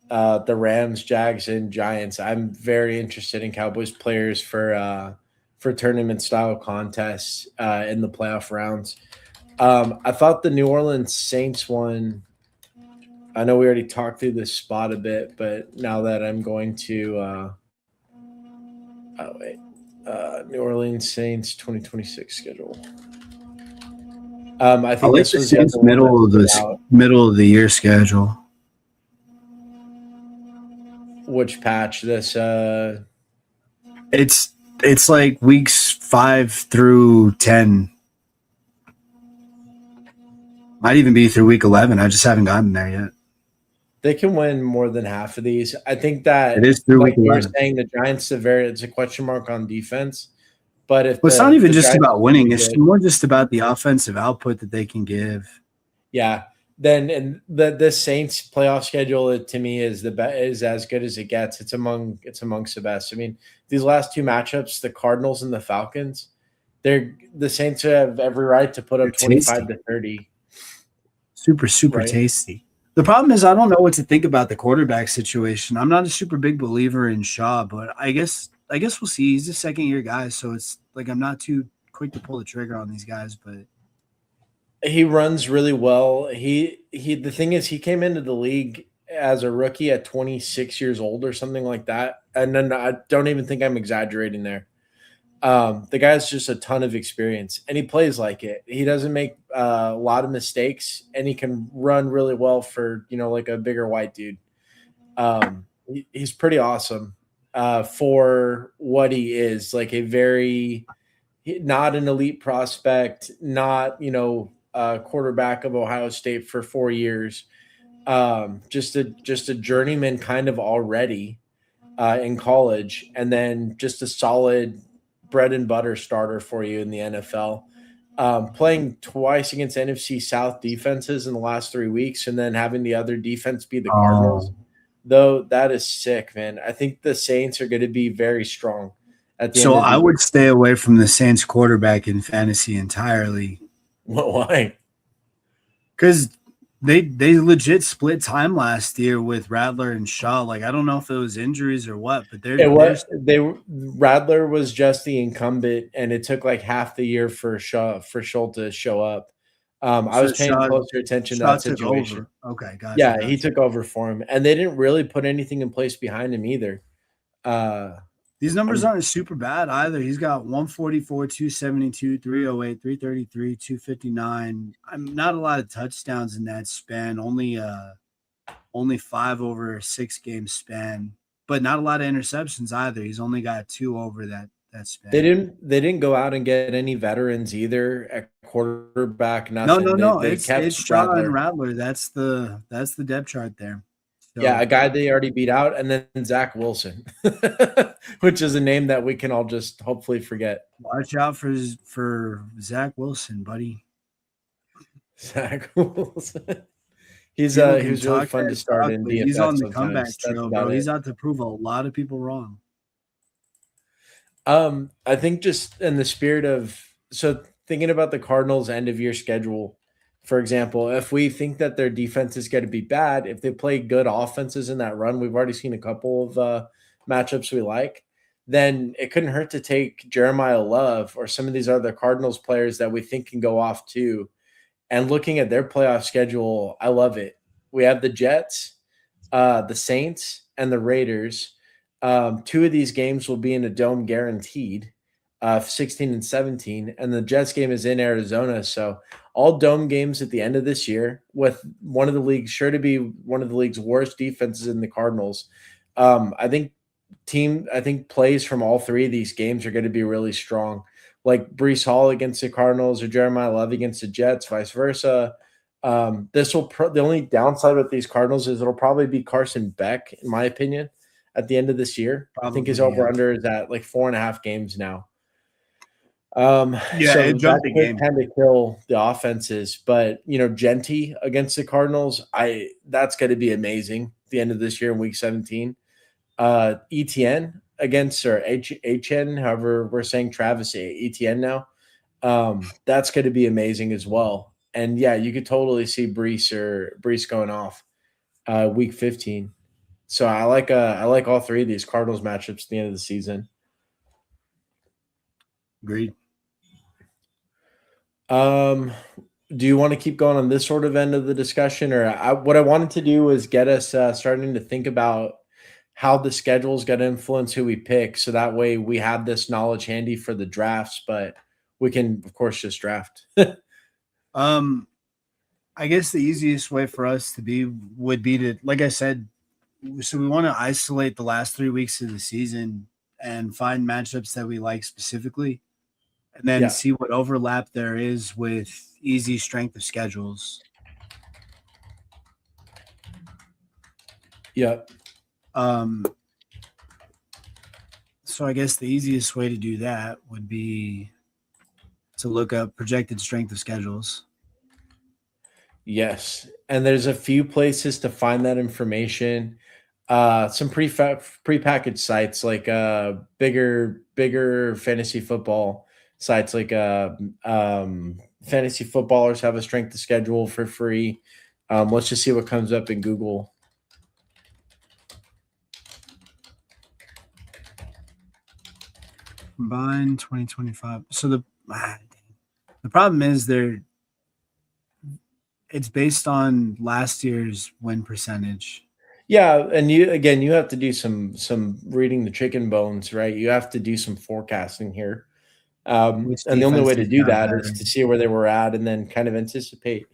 The Rams, Jags, and Giants. I'm very interested in Cowboys players for tournament style contests in the playoff rounds. I thought the New Orleans Saints one I know we already talked through this spot a bit, but now that I'm going to New Orleans Saints 2026 schedule. I I think like this the was the other Saints one that stood out. middle of the year schedule. Which patch? This It's like weeks 5 through 10. Might even be through week 11. I just haven't gotten there yet. they can win more than half of these. I think It that, is through like week you were 11. saying, the Giants it's a question mark on defense. But if But it's not even the just Giants about are winning. really It's good, more just about the offensive output that they can give. yeah, then and the Saints playoff schedule to me is is as good as it gets. It's amongst the best. I mean, these last two matchups, the Cardinals and the Falcons, the Saints have every right to put They're up 25 tasty. to 30, Super, super right? tasty. The problem is I don't know what to think about the quarterback situation. I'm not a super big believer in Shaw, but I guess we'll see. He's a second year guy, so it's like I'm not too quick to pull the trigger on these guys, but He runs really well. The thing is he came into the league as a rookie at 26 years old or something like that. And then I don't even think I'm exaggerating there. The guy has just a ton of experience and he plays like it. He doesn't make a lot of mistakes and he can run really well for, like a bigger white dude. He's pretty awesome for what he is, like a not an elite prospect, not, quarterback of Ohio State for 4 years. Just a journeyman kind of already in college, and then just a solid bread and butter starter for you in the NFL. Playing twice against NFC South defenses in the last 3 weeks, and then having the other defense be the Cardinals, though that is sick, man. I think the Saints are going to be very strong at the so end of the I year. would stay away from the Saints quarterback in fantasy entirely Why? because they legit split time last year with Rattler and Shaw. Like I don't know if it was injuries or what, but It there's was Radler was just the incumbent, and it took like half the year for Schultz to show up. I was so paying Shaw closer attention to Shaw that took situation. over. Okay, gotcha, Yeah, he gotcha. took over for him, and they didn't really put anything in place behind him either. Uh, These numbers I'm aren't super bad either. He's got 144, 272, 308, 333, 259. I'm not a lot of touchdowns in that span. Only 5 over a 6 game span, but not a lot of interceptions either. He's only got 2 over that They span. didn't go out and get any veterans either at quarterback. No, no, Nothing. They no. they It's kept Shaw and Radler. Rattler. That's the depth chart there. Yeah, a So guy they already beat out, and then Zach Wilson, which is a name that we can all just hopefully forget. watch out for Zach Wilson, buddy. Zach Wilson. People He can was really talk fun to that start talk, in but he's DFS on the comeback sometimes. That's trail, bro. about He's it. out to prove a lot of people wrong. I think just in the spirit of thinking about the Cardinals' end of year schedule, for example, if we think that their defense is going to be bad, if they play good offenses in that run, we've already seen a couple of matchups we like. Then it couldn't hurt to take Jeremiah Love or some of these other Cardinals players that we think can go off too. And looking at their playoff schedule, I love it. We have the Jets, the Saints, and the Raiders. Two of these games will be in a dome guaranteed, 16 and 17. And the Jets game is in Arizona. So all dome games at the end of this year with one of the league's sure to be one of the league's worst defenses in the Cardinals. I think plays from all three of these games are going to be really strong. Like Brees Hall against the Cardinals or Jeremiah Love against the Jets, vice versa. The only downside with these Cardinals is it'll probably be Carson Beck, in my opinion, at the end of this year. I think his Probably, over yeah. under is at like 4.5 games now. Yeah, it So that jumped the could game. kind of kill the offenses. But Genty against the Cardinals, that's going to be amazing at the end of this year in Week 17. ETN against or HN, however we're saying Travis Etienne now. That's going to be amazing as well. And yeah, you could totally see Brees going off week 15. So I like all three of these Cardinals matchups at the end of the season. Agreed. Um, do you want to keep going on this sort of end of the discussion, or what I wanted to do was get us starting to think about how the schedule is going to influence who we pick, so that way we have this knowledge handy for the drafts, but we can, of course, just draft. Um, I guess the easiest way for us to be would be to, like I said, so we want to isolate the last 3 weeks of the season and find matchups that we like specifically, and then Yeah. see what overlap there is with easy strength of schedules. Yeah. So I guess the easiest way to do that would be to look up projected strength of schedules. Yes, and there's a few places to find that information. Some prepackaged sites like bigger fantasy football sites like fantasy footballers have a strength of schedule for free. Let's just see what comes up in Google. Combined 2025. So the problem is it's based on last year's win percentage. Yeah, and you have to do some reading the chicken bones, right? You have to do some forecasting here. Which And the only way to defenses do got that is better. to see where they were at and then kind of anticipate,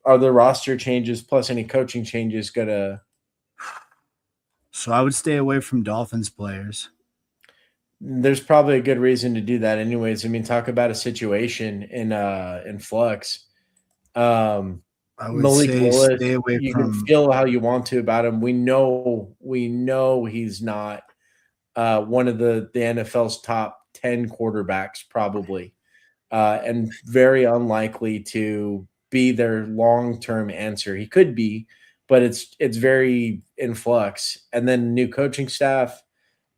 are the roster changes plus any coaching changes gonna. So I would stay away from Dolphins players. There's probably a good reason to do that anyways. I mean, talk about a situation in flux. I would Malik say Willis, stay away you can from. feel how you want to about him. We know he's not one of the NFL's top 10 quarterbacks, probably, and very unlikely to be their long-term answer. He could be, but it's very in flux. And then new coaching staff.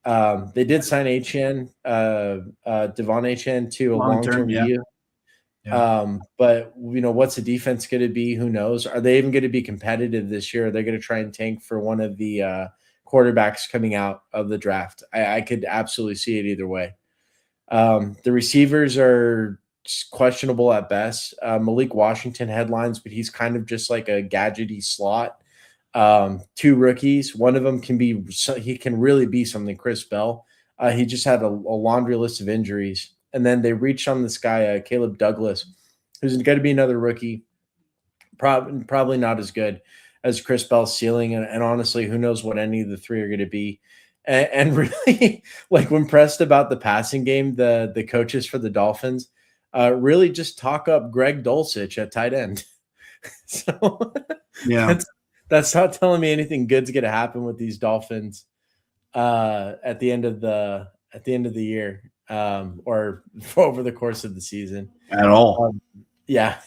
They did sign HN, Devon HN to a Long term, long-term yeah. deal. Yeah. But what's the defense going to be? Who knows? Are they even going to be competitive this year? Are they going to try and tank for one of the quarterbacks coming out of the draft? I could absolutely see it either way. The receivers are questionable at best. Malik Washington headlines, but he's kind of just like a gadgety slot. Two rookies. One of them he can really be something. Chris Bell. He just had a laundry list of injuries. And then they reached on this guy, Caleb Douglas, who's going to be another rookie. Probably not as good as Chris Bell's ceiling. And honestly, who knows what any of the three are going to be. And really, like when pressed about the passing game, the coaches for the Dolphins really just talk up Greg Dulcich at tight end. So Yeah. that's not telling me anything good's going to happen with these Dolphins at the end of the year, or over the course of the season At all. Yeah.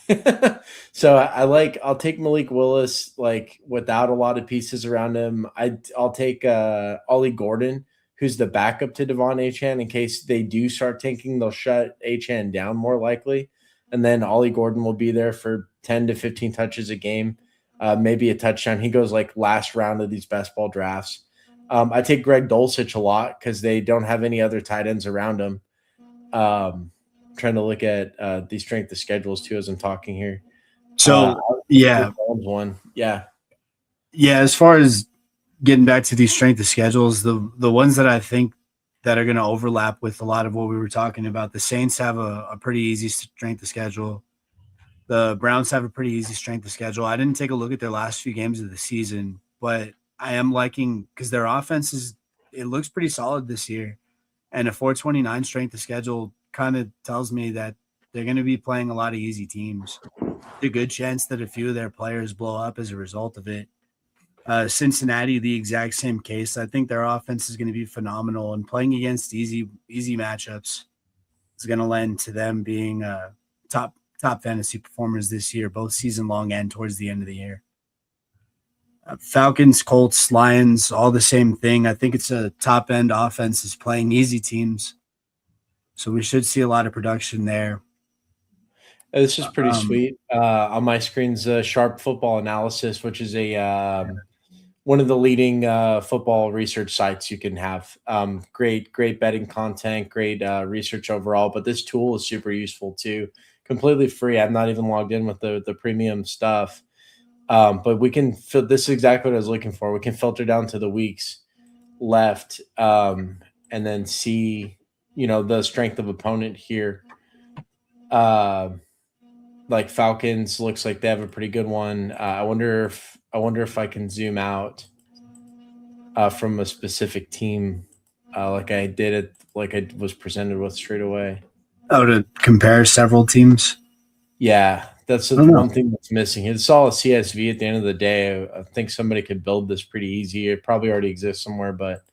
So I'll take Malik Willis, like without a lot of pieces around him. I'll take Ollie Gordon, who's the backup to Devon Achane. In case they do start tanking, they'll shut Achane down more likely. And then Ollie Gordon will be there for 10 to 15 touches a game, maybe a touchdown. He goes like last round of these best ball drafts. I take Greg Dulcich a lot because they don't have any other tight ends around him. Trying to look at the strength of schedules too as I'm talking here. So yeah. One. Yeah. Yeah, as far as getting back to these strength of schedules, the ones that I think that are going to overlap with a lot of what we were talking about, the Saints have a pretty easy strength of schedule. The Browns have a pretty easy strength of schedule. I didn't take a look at their last few games of the season, but I am liking, because their offense it looks pretty solid this year. And a 429 strength of schedule kind of tells me that they're going to be playing a lot of easy teams. A good chance that a few of their players blow up as a result of it. Cincinnati, the exact same case. I think their offense is going to be phenomenal, and playing against easy matchups is going to lend to them being top fantasy performers this year, both season long and towards the end of the year. Falcons, Colts, Lions, all the same thing. I think it's a top end offense is playing easy teams, so we should see a lot of production there. This is pretty sweet. On my screen's Sharp Football Analysis, which is a one of the leading football research sites you can have. Great betting content, great research overall. But this tool is super useful too. completely free. I'm not even logged in with the premium stuff. But we can this is exactly what I was looking for. We can filter down to the weeks left, and then see, the strength of opponent here. Like Falcons looks like they have a pretty good one. I wonder if I can zoom out from a specific team, like I was presented with straight away. Oh, to compare several teams. Yeah, that's the one thing that's missing. It's all a CSV at the end of the day. I think somebody could build this pretty easy. It probably already exists somewhere, but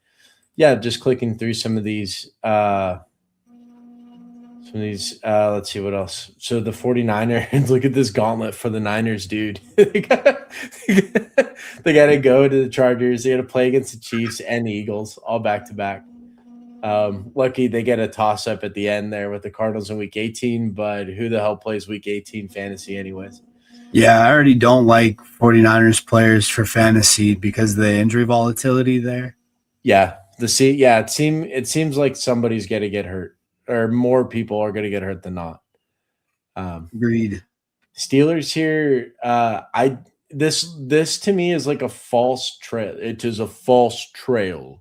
yeah, just clicking through some of these. Let's see what else. So the 49ers, look at this gauntlet for the Niners, dude. They got to go to the Chargers. They got to play against the Chiefs and the Eagles all back to back. Lucky they get a toss up at the end there with the Cardinals in week 18, but who the hell plays week 18 fantasy anyways? Yeah, I already don't like 49ers players for fantasy because of the injury volatility there. Yeah, it seems like somebody's going to get hurt, or more people are going to get hurt than not. Agreed. Steelers here, this to me is like a false trail. It is a false trail.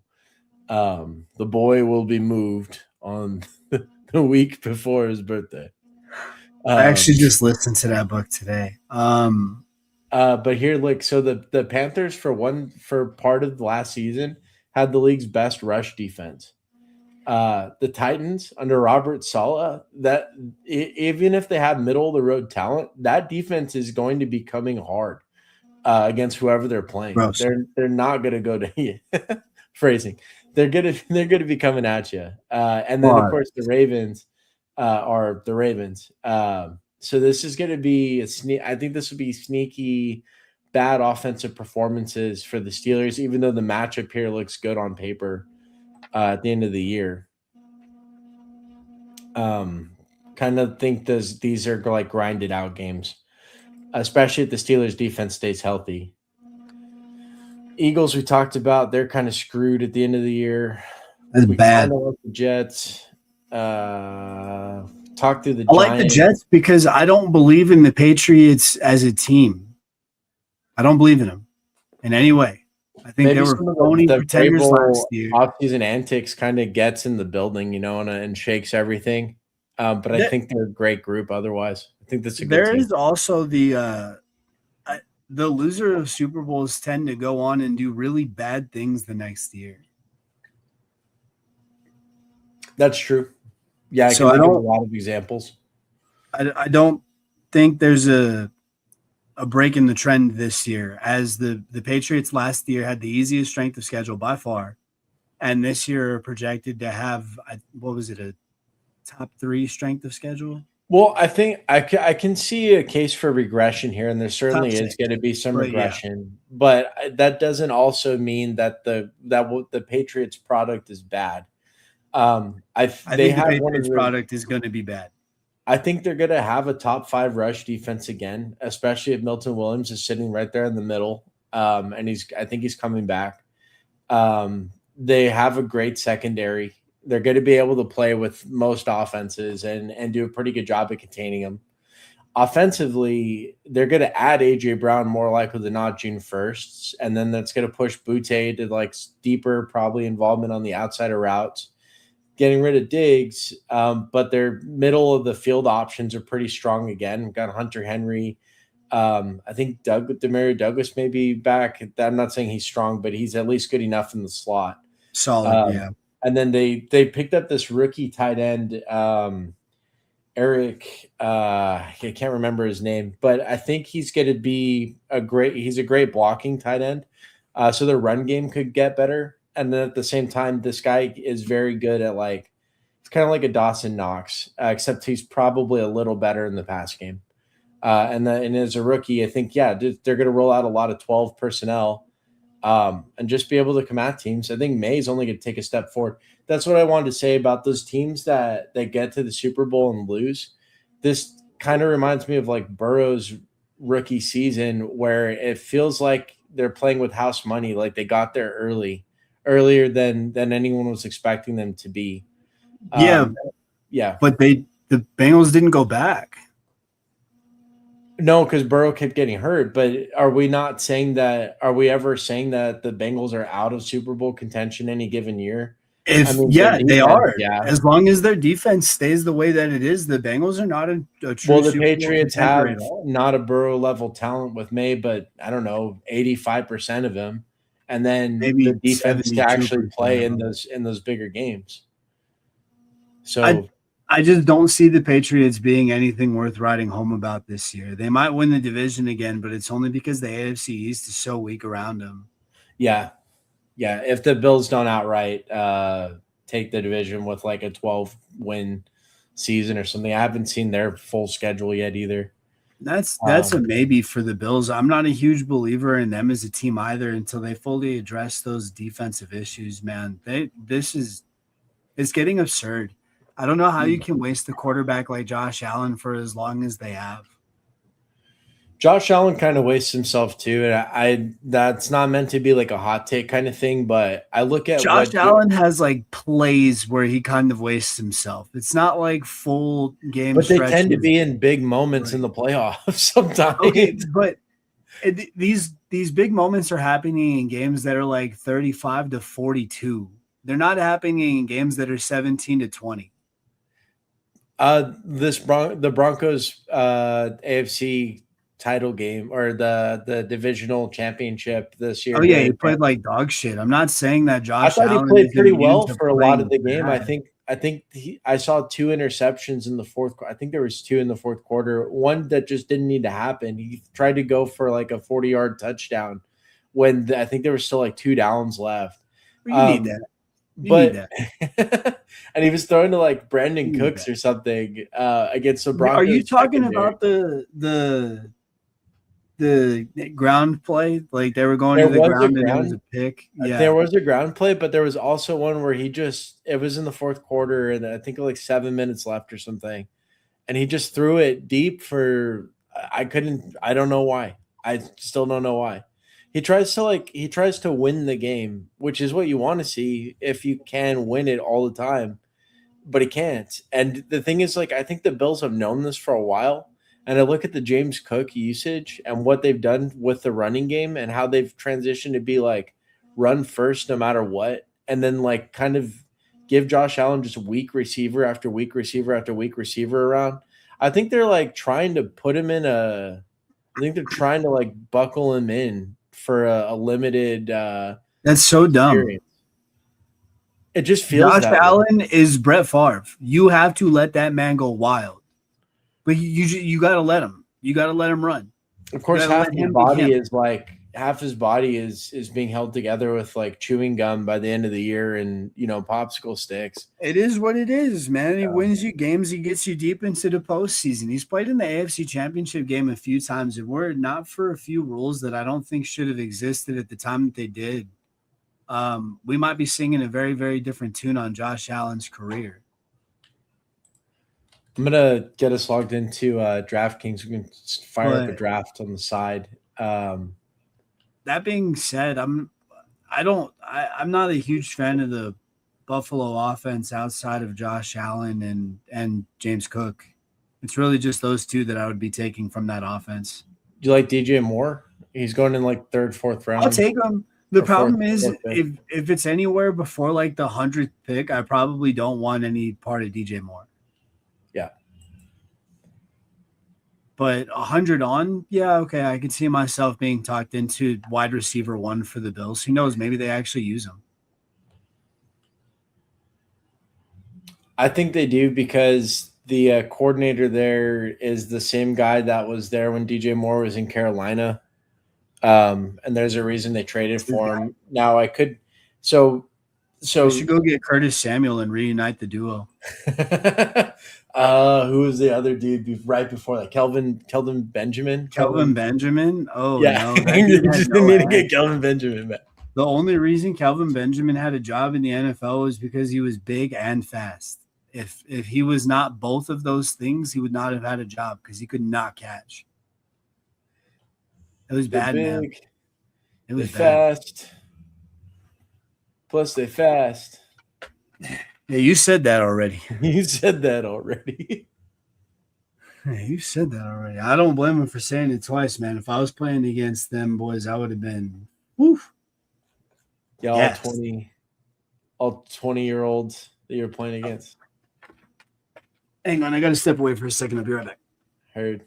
The boy will be moved on the week before his birthday. I actually just listened to that book today. But here, like, so the Panthers for part of the last season had the league's best rush defense. The Titans under Robert Saleh, that even if they have middle of the road talent, that defense is going to be coming hard against whoever they're playing. Gross. They're not going to go to phrasing. They're gonna be coming at you. And then of course the Ravens are the Ravens. So this is going to be I think this would be sneaky bad offensive performances for the Steelers, even though the matchup here looks good on paper at the end of the year. Kind of think these are like grinded out games, especially if the Steelers defense stays healthy. Eagles, we talked about, they're kind of screwed at the end of the year. That's bad. The Jets. Talk through the Giants. I like the Jets because I don't believe in the Patriots as a team. I don't believe in them in any way. I think they were phony pretenders last year. Off-season antics kind of gets in the building, and shakes everything. But I think they're a great group otherwise. I think that's a good team. There is also the loser of Super Bowls tend to go on and do really bad things the next year. That's true. Yeah, I can think of a lot of examples. I don't think there's a break in the trend this year, as the Patriots last year had the easiest strength of schedule by far, and this year are projected to have, a top 3 strength of schedule? Well, I think I can see a case for regression here, and there certainly is going to be some regression. Yeah. But that doesn't also mean that the Patriots product is bad. I think the Patriots product is going to be bad. I think they're going to have a top 5 rush defense again, especially if Milton Williams is sitting right there in the middle. And I think he's coming back. They have a great secondary. They're going to be able to play with most offenses and do a pretty good job at containing them. Offensively, they're going to add A.J. Brown more likely than not June 1st, and then that's going to push Boutte to like deeper probably involvement on the outside of routes, getting rid of Diggs, but their middle of the field options are pretty strong again. We've got Hunter Henry. I think Demario Douglas may be back. I'm not saying he's strong, but he's at least good enough in the slot. Solid, yeah. And then they picked up this rookie tight end, Eric. I can't remember his name, but I think he's going to be he's a great blocking tight end. So their run game could get better. And then at the same time, this guy is very good at it's kind of like a Dawson Knox, except he's probably a little better in the pass game. And as a rookie, I think, they're going to roll out a lot of 12 personnel and just be able to come at teams. I think May's only going to take a step forward. That's what I wanted to say about those teams that get to the Super Bowl and lose. This kind of reminds me of like Burrow's rookie season, where it feels like they're playing with house money. Like they got there earlier than anyone was expecting them to be. Yeah. But the Bengals didn't go back. No, because Burrow kept getting hurt. But are we not saying that? Are we ever saying that the Bengals are out of Super Bowl contention any given year? I If mean, their yeah, they defense, are. yeah. As long as their defense stays the way that it is, the Bengals are not a true Well, the Super Bowl Patriots contender have at all. not a Burrow level talent with May, but I don't know, 85% of him. And then the Maybe defense to actually 72% play of in them. those bigger games. I So I just don't see the Patriots being anything worth writing home about this year. They might win the division again, but it's only because the AFC East is so weak around them. yeah, yeah. If the Bills don't outright take the division with like a 12-win season or something, I haven't seen their full schedule yet either. That's a maybe for the Bills. I'm not a huge believer in them as a team either until they fully address those defensive issues, man. It's getting absurd. I don't know how you can waste a quarterback like Josh Allen for as long as they have. Josh Allen kind of wastes himself too, and I that's not meant to be like a hot take kind of thing, but I look at Josh what Allen has like plays where he kind of wastes himself. It's not like full game but they tend to stretches. be in big moments in Right. the playoffs sometimes. Okay, but these big moments are happening in games that are like 35 to 42. They're not happening in games that are 17 to 20. The Broncos AFC title game or the divisional championship this Oh year. yeah, he played like dog shit. I'm not saying that I Josh thought he Allen played is pretty immune well to for a lot of playing the game. bad. I think I saw 2 interceptions in the fourth. I think there was 2 in the fourth quarter. One that just didn't need to happen. He tried to go for like a 40-yard touchdown when I think there was still like 2 downs left. But you need that. You need But that. and he was throwing to like Brandon You need Cooks that. or something against the Are you Broncos talking secondary. about the ground play? Like they were going There to the was a ground and it was ground a pick? There Yeah. was a ground play, but there was also one where it was in the fourth quarter, and I think like 7 minutes left or something. And he just threw it deep I don't know why. I still don't know why. He tries to win the game, which is what you want to see if you can win it all the time, but he can't. And the thing is, like, I think the Bills have known this for a while. And I look at the James Cook usage and what they've done with the running game and how they've transitioned to be like run first no matter what. And then like kind of give Josh Allen just weak receiver after weak receiver after weak receiver around. I think they're like trying to put him in I think they're trying to like buckle him in for a limited That's so dumb. experience. It just feels Josh that way. Allen is Brett Favre. You have to let that man go wild. But you got to let him. You got to let him run. Of course, You gotta let him be him. half his body is being held together with like chewing gum by the end of the year and popsicle sticks. It is what it is, man. He Yeah. wins you games. He gets you deep into the postseason. He's played in the AFC Championship game a few times, and were it not for a few rules that I don't think should have existed at the time that they did, we might be singing a very, very different tune on Josh Allen's career. I'm gonna get us logged into DraftKings. We can fire up a But draft on the side. that being said, I'm not a huge fan of the Buffalo offense outside of Josh Allen and James Cook. It's really just those two that I would be taking from that offense. Do you like DJ Moore? He's going in like third, fourth round. I'll take them. The Or problem fourth- is fourth pick. if it's anywhere before like the 100th pick, I probably don't want any part of DJ Moore. Yeah. But 100 on, yeah, okay. I could see myself being talked into wide receiver 1 for the Bills. Who knows? Maybe they actually use him. I think they do because the coordinator there is the same guy that was there when DJ Moore was in Carolina. And there's a reason they traded for him. Now I could so We should go get Curtis Samuel and reunite the duo. who was the other dude right before that? Kelvin Benjamin. Kelvin Benjamin. Oh Yeah, no, that dude you had just no need to ass. get Kelvin Benjamin back. The only reason Kelvin Benjamin had a job in the NFL was because he was big and fast. If he was not both of those things, he would not have had a job because he could not catch. It was bad, man. Big, It they was bad. fast. Plus, they fast. Yeah, you said that already. You said that already. Hey, you said that already. I don't blame him for saying it twice, man. If I was playing against them boys, I would have been woof. Yeah, Yes. all 20-year-olds that you're playing against. Hang on, I gotta step away for a second. I'll be right back. Heard.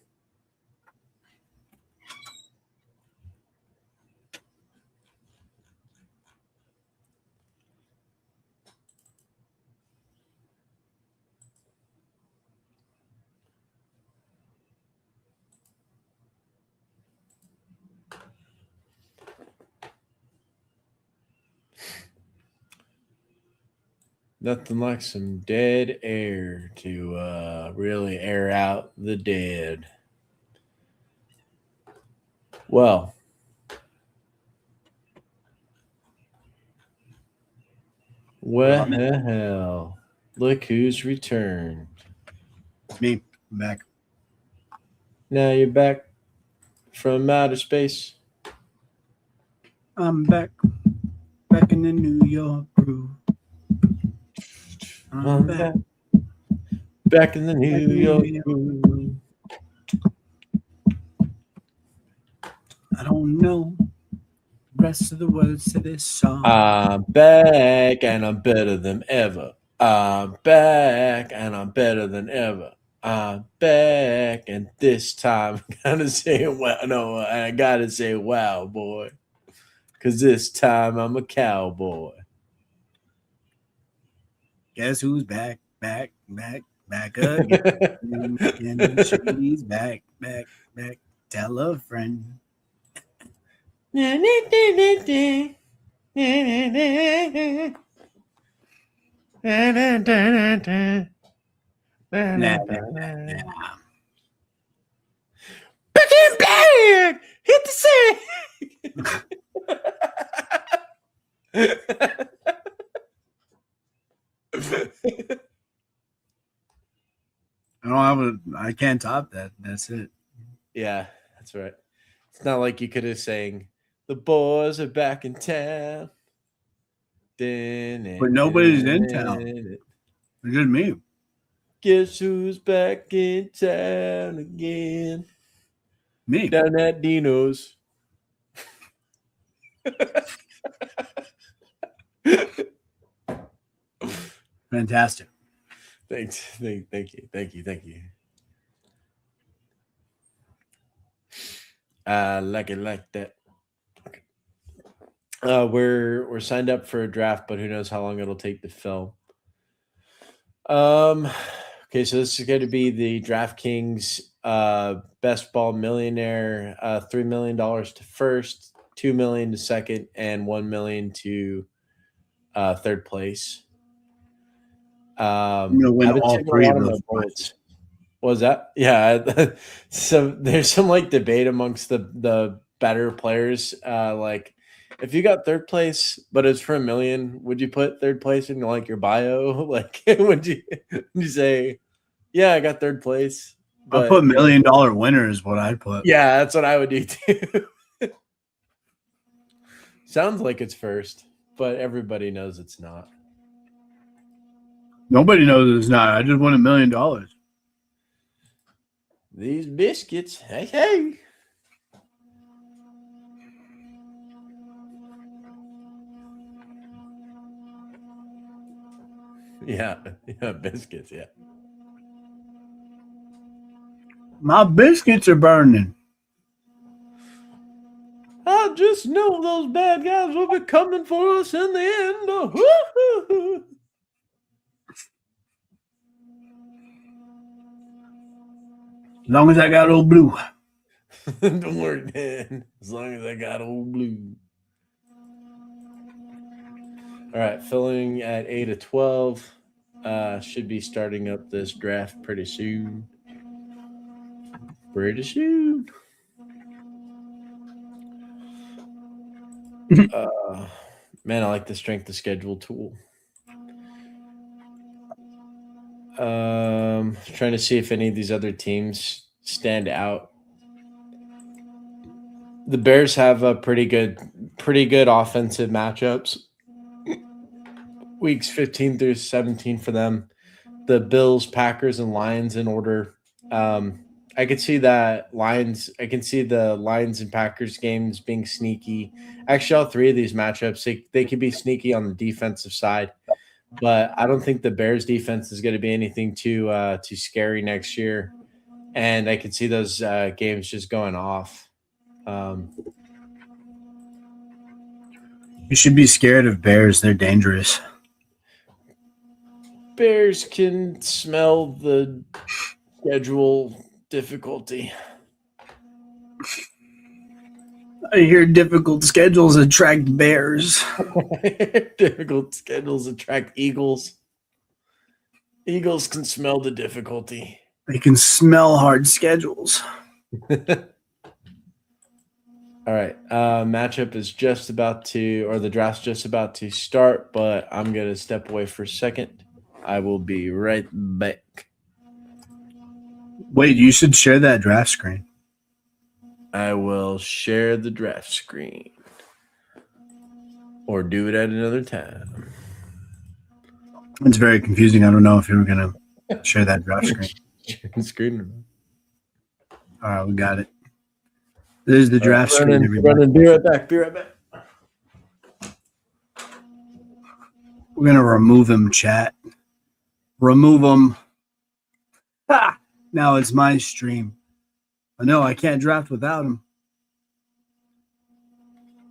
Nothing like some dead air to really air out the dead. Well, well, look who's returned. Me, I'm back. Now you're back from outer space. I'm back. Back in the New York groove. I'm back. Back in the New York groove. I don't know the rest of the words to this song. I'm back and I'm better than ever. I'm back and I'm better than ever. I'm back and this time I gotta say wow. No, I gotta say wow, boy. Cause this time I'm a cowboy. Guess who's back, back, back, back again? And she's back, back, back. Tell a friend. Nah. Back in black! Hit the sand! I can't top that. That's it. Yeah, that's right. It's not like you could have sang "The boys are back in town." But nobody's in town. It's just me. Guess who's back in town again? Me. Down at Dino's. Fantastic. Thanks. Thank you. I like it like that. Okay. We're signed up for a draft, but who knows how long it'll take to fill. Okay, so this is going to be the DraftKings Best Ball Millionaire, $3 million to first, $2 million to second, and $1 million to third place. I'm gonna win I've been all taking a three lot of my those bullets. prizes. What was that? Yeah. So there's some like debate amongst the better players. Like if you got third place, but it's for $1 million, would you put third place in like your bio? Like would you say, yeah, I got third place? I put $1 million winner is what I put. Yeah, that's what I would do too. Sounds like it's first, but everybody knows it's not. Nobody knows it's not. I just won $1 million. These biscuits, hey. Yeah, biscuits, yeah. My biscuits are burning. I just know those bad guys will be coming for us in the end. As long as I got old blue. Don't worry, Dan. As long as I got old blue. All right, filling at 8 of 12. Should be starting up this draft pretty soon. Man, I like the strength of schedule tool. Trying to see if any of these other teams stand out. The Bears have a pretty good offensive matchups. Weeks 15 through 17 for them. The Bills, Packers, and Lions in order. I could see that Lions. I can see the Lions and Packers games being sneaky. Actually, all three of these matchups, they could be sneaky on the defensive side, but I don't think the Bears defense is going to be anything too scary next year. And I could see those games just going off. Um, You should be scared of bears. They're dangerous. Bears can smell the schedule difficulty. I hear difficult schedules attract bears. Difficult schedules attract eagles. Eagles can smell the difficulty. They can smell hard schedules. All right. Matchup is just about to, or the draft's just about to start, but I'm going to step away for a second. I will be right back. Wait, you should share that draft screen. I will share the draft screen or do it at another time. It's very confusing. I don't know if you were going to share that draft screen. Screen. All right, we got it. There's the draft screen. Running, be right back. Be right back. We're going to remove him, chat. Remove him. Ha! Now it's my stream. I know I can't draft without him.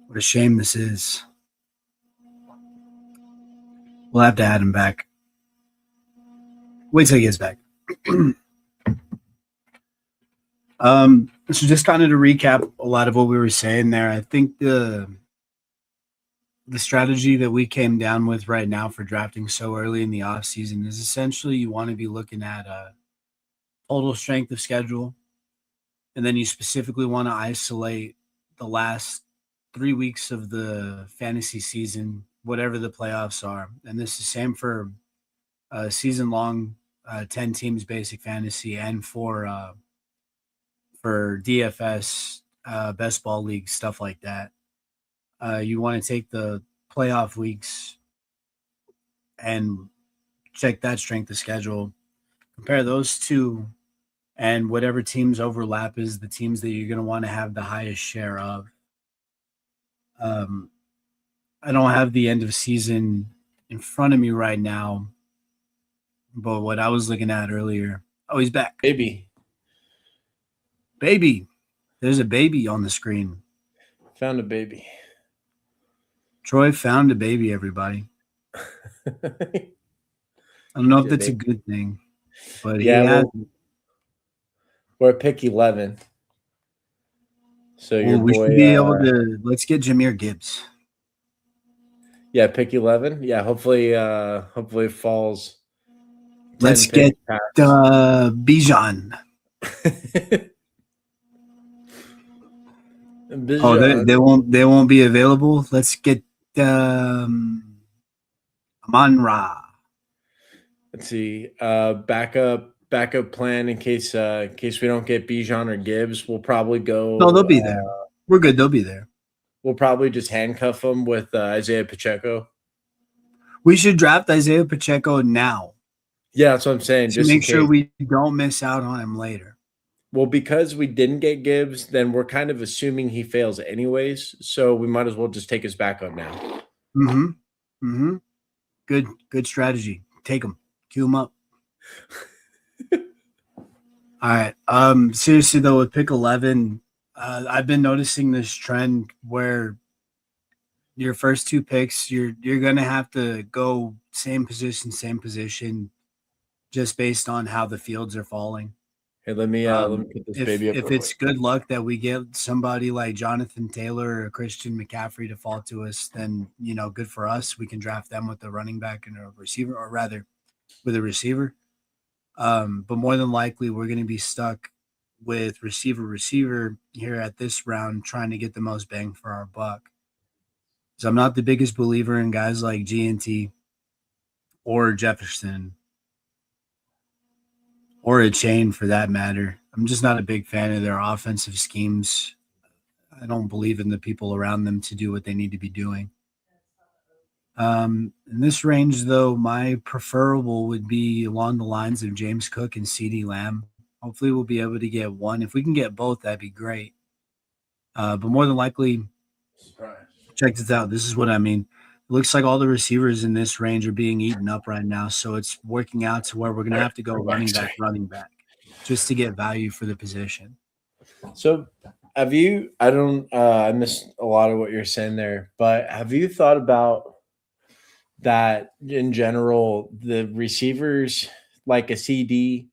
What a shame this is. We'll have to add him back. Wait till he gets back. So just kind of to recap a lot of what we were saying there, I think the strategy that we came down with right now for drafting so early in the off season is essentially you want to be looking at a total strength of schedule, and then you specifically want to isolate the last 3 weeks of the fantasy season, whatever the playoffs are. And this is same for season long 10 teams basic fantasy and for DFS, best ball league, stuff like that. You want to take the playoff weeks and check that strength of schedule, compare those two, and whatever teams overlap is the teams that you're going to want to have the highest share of. I don't have the end of season in front of me right now, but what I was looking at earlier, oh, he's back. Baby. There's a baby on the screen. Found a baby. Troy found a baby, everybody. I don't know if that's a good thing, but yeah, we're at pick 11. So your we boy, should be able to. Let's get Jahmyr Gibbs. Yeah, pick 11. Yeah, hopefully it falls. Let's get Bijan. Oh, they won't be available. Let's get Amon-Ra. Let's see. Backup plan in case we don't get Bijan or Gibbs. We'll probably go. No, they'll be there. We're good. They'll be there. We'll probably just handcuff them with Isaiah Pacheco. We should draft Isaiah Pacheco now. Yeah, that's what I'm saying. Just make sure we don't miss out on him later. Well, because we didn't get Gibbs, then we're kind of assuming he fails anyways. So we might as well just take his backup now. Good strategy. Take him. Cue him up. All right. Seriously though, with pick 11, I've been noticing this trend where your first two picks, you're gonna have to go same position, just based on how the fields are falling. Hey, let me put this baby up. If it's good luck that we get somebody like Jonathan Taylor or Christian McCaffrey to fall to us, then good for us. We can draft them with a running back and a receiver, or rather, with a receiver. But more than likely, we're going to be stuck with receiver here at this round, trying to get the most bang for our buck. So I'm not the biggest believer in guys like GNT or Jefferson or a chain for that matter. I'm just not a big fan of their offensive schemes. I don't believe in the people around them to do what they need to be doing. In this range, though, my preferable would be along the lines of James Cook and CeeDee Lamb. Hopefully, we'll be able to get one. If we can get both, that'd be great. But more than likely, check this out. This is what I mean. It looks like all the receivers in this range are being eaten up right now. So it's working out to where we're going to have to go running back, just to get value for the position. So have you, I missed a lot of what you're saying there, but have you thought about that in general, the receivers like a CD,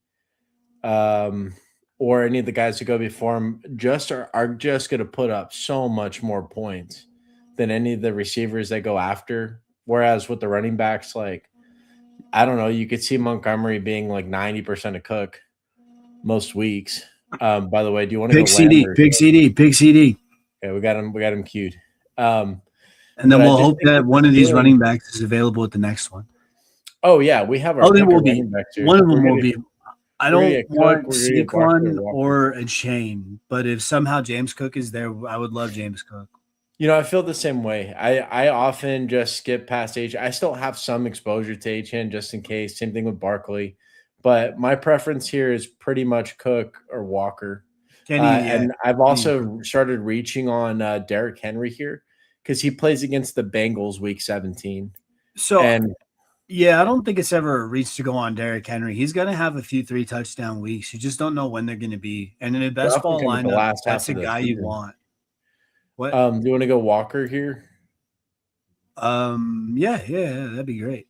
or any of the guys who go before him are just going to put up so much more points than any of the receivers that go after. Whereas with the running backs, like, I don't know, you could see Montgomery being like 90% of Cook most weeks. By the way, do you want to Big go CD, Lambert? big CD, big CD? Okay, we got him queued. And then we'll hope that one of these running backs is available at the next one. Oh yeah, we have our Oh, they will be. running backs here. One of them will be. I don't want Cook, Saquon or a Shane, but if somehow James Cook is there, I would love James Cook. You know, I feel the same way. I often just skip past H. I still have some exposure to HN just in case. Same thing with Barkley. But my preference here is pretty much Cook or Walker. And I've also started reaching on Derrick Henry here because he plays against the Bengals week 17. Yeah, I don't think it's ever a reach to go on Derrick Henry. He's going to have a few 3-touchdown weeks. You just don't know when they're going to be. And in a best ball lineup, that's a guy you want. What? Do you want to go Walker here? Yeah, that'd be great.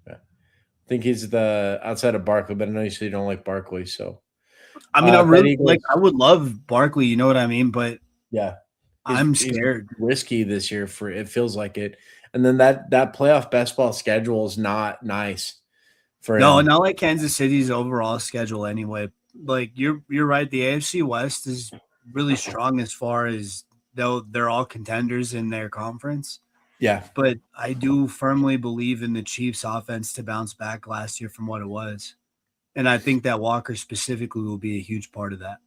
Yeah. I think he's the outside of Barkley, but I know you said you don't like Barkley, so. I mean, I would love Barkley, you know what I mean? But yeah, I'm scared. He's risky this year for it feels like it. And then that playoff best ball schedule is not nice for him. No, not like Kansas City's overall schedule anyway. Like you're right. The AFC West is really strong as far as though they're all contenders in their conference. Yeah. But I do firmly believe in the Chiefs offense to bounce back last year from what it was. And I think that Walker specifically will be a huge part of that.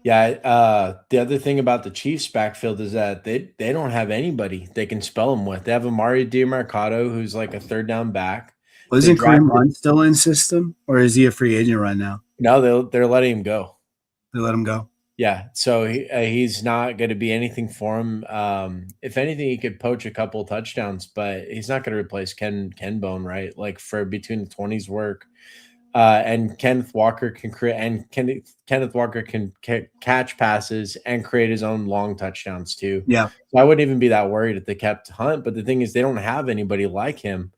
Yeah, the other thing about the Chiefs backfield is that they don't have anybody they can spell them with. They have Amari DiMercato, who's like a third down back. Wasn't Kareem Hunt still in system, or is he a free agent right now? No, they're letting him go. They let him go. Yeah, so he's not going to be anything for him. If anything, he could poach a couple touchdowns, but he's not going to replace Ken Bone, right? Like for between the 20s work. And Kenneth Walker can create, and Kenneth Walker can catch passes and create his own long touchdowns too. Yeah, so I wouldn't even be that worried if they kept Hunt. But the thing is, they don't have anybody like him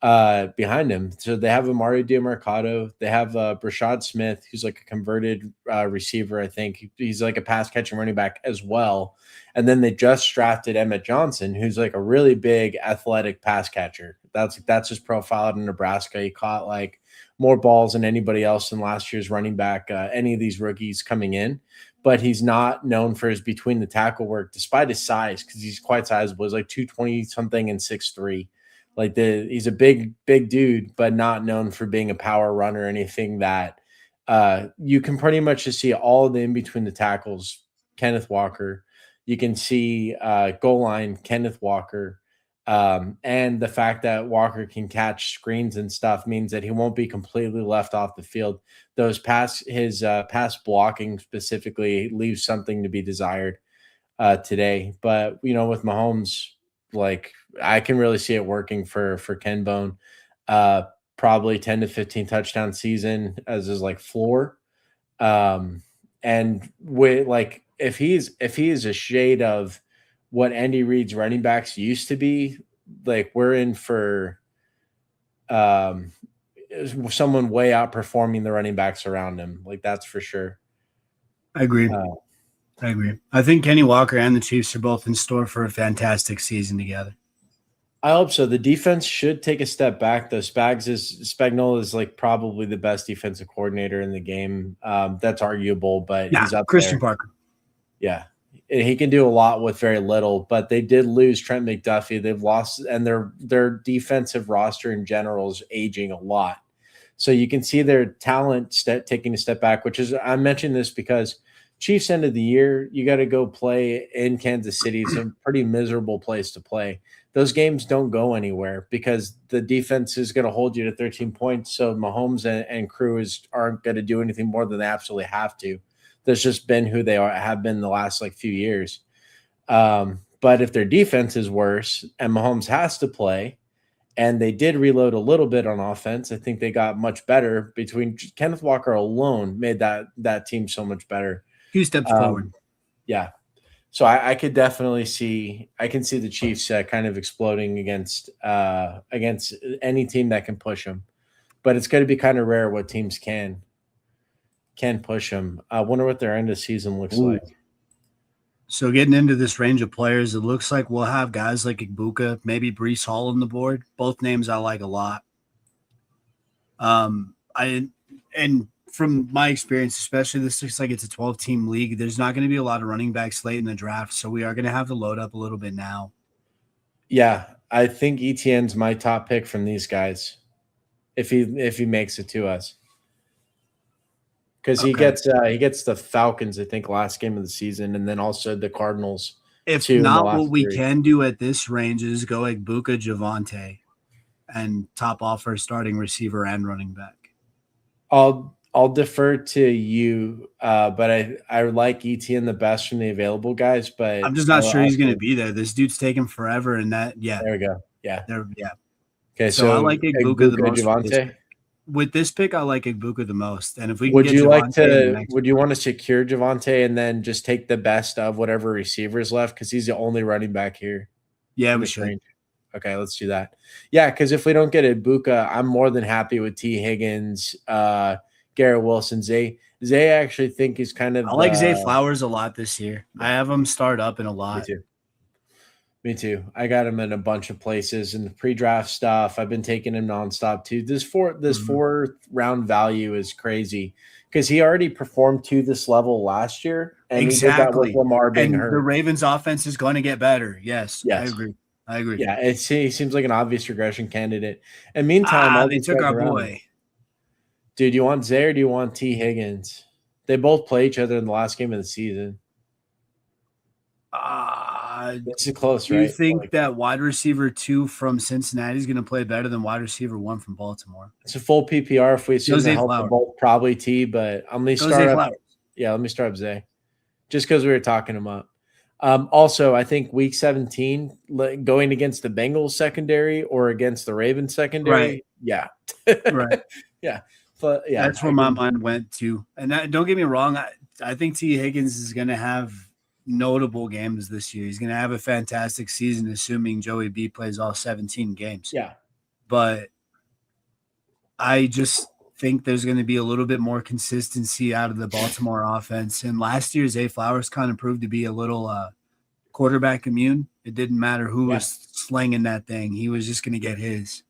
behind him. So they have Amari DiMercato. They have Brashad Smith, who's like a converted receiver. I think he's like a pass catching running back as well. And then they just drafted Emmett Johnson, who's like a really big athletic pass catcher. That's his profile in Nebraska. He caught like more balls than anybody else in last year's running back, any of these rookies coming in, but he's not known for his between the tackle work, despite his size, because he's quite sizable. He's like 220 something and 6'3". Like he's a big dude, but not known for being a power runner or anything that you can pretty much just see all the in between the tackles. Kenneth Walker, you can see goal line Kenneth Walker. And the fact that Walker can catch screens and stuff means that he won't be completely left off the field. His pass blocking specifically leaves something to be desired today. But with Mahomes, like I can really see it working for Ken Bone. Probably 10 to 15 touchdown season as his like floor. And with like if he is a shade of what Andy Reid's running backs used to be, like we're in for someone way outperforming the running backs around him. Like that's for sure. I agree. I think Kenny Walker and the Chiefs are both in store for a fantastic season together. I hope so. The defense should take a step back, though. Spagnuolo is like probably the best defensive coordinator in the game. That's arguable, but he's up Christian there. Parker. Yeah. He can do a lot with very little, but they did lose Trent McDuffie. They've lost, and their defensive roster in general is aging a lot. So you can see their talent taking a step back, which is, I mentioned this because Chiefs end of the year, you got to go play in Kansas City. It's a pretty miserable place to play. those games don't go anywhere because the defense is going to hold you to 13 points. So Mahomes and crew aren't going to do anything more than they absolutely have to. That's just been who they have been the last like few years. But if their defense is worse and Mahomes has to play, and they did reload a little bit on offense, I think they got much better. Between Kenneth Walker alone made that team so much better. 2 steps forward. Yeah. So I could definitely see the Chiefs kind of exploding against any team that can push them, but it's going to be kind of rare what teams can push them. I wonder what their end of season looks like. So getting into this range of players, it looks like we'll have guys like Igbuka, maybe Breece Hall on the board. Both names I like a lot. And from my experience, especially this looks like it's a 12-team league. There's not going to be a lot of running backs late in the draft, so we are going to have to load up a little bit now. Yeah, I think Etienne's my top pick from these guys, if he makes it to us, because he gets the Falcons, I think, last game of the season, and then also the Cardinals. If not, what we can do at this range is go Igbuka, Javonte, and top off our starting receiver and running back. I'll defer to you, but I like Etienne the best from the available guys. But I'm just not sure he's going to be there. This dude's taking forever, and there we go. Yeah. Okay, so I like Igbuka the most. Javonte. With this pick, I like Igbuka the most. And if we would you want to secure Javonte and then just take the best of whatever receivers left because he's the only running back here? Yeah, we should. Range. Okay, let's do that. Yeah, because if we don't get Igbuka, I'm more than happy with T. Higgins, Garrett Wilson, Zay. I actually think is kind of. I like Zay Flowers a lot this year. I have him start up in a lot. Me too. I got him in a bunch of places in the pre-draft stuff. I've been taking him nonstop too. This fourth round value is crazy because he already performed to this level last year, and exactly. He did that with Lamar being hurt. The Ravens' offense is going to get better. Yes. I agree. Yeah, he seems like an obvious regression candidate. And meantime, they took our boy. Dude, you want Zay or do you want T. Higgins? They both play each other in the last game of the season. This is close, right? Do you think that wide receiver 2 from Cincinnati is going to play better than wide receiver 1 from Baltimore? It's a full PPR if we assume the health of both, probably T, but let me start up Zay. Just because we were talking him up. Also, I think week 17, going against the Bengals secondary or against the Ravens secondary. Right. Yeah. Right. Yeah. But yeah. That's where my mind went to. And don't get me wrong. I think T. Higgins is going to have notable games this year. He's going to have a fantastic season, assuming Joey B plays all 17 games. Yeah. But I just think there's going to be a little bit more consistency out of the Baltimore offense. And last year, Zay Flowers kind of proved to be a little quarterback immune. It didn't matter who was slinging that thing. He was just going to get his.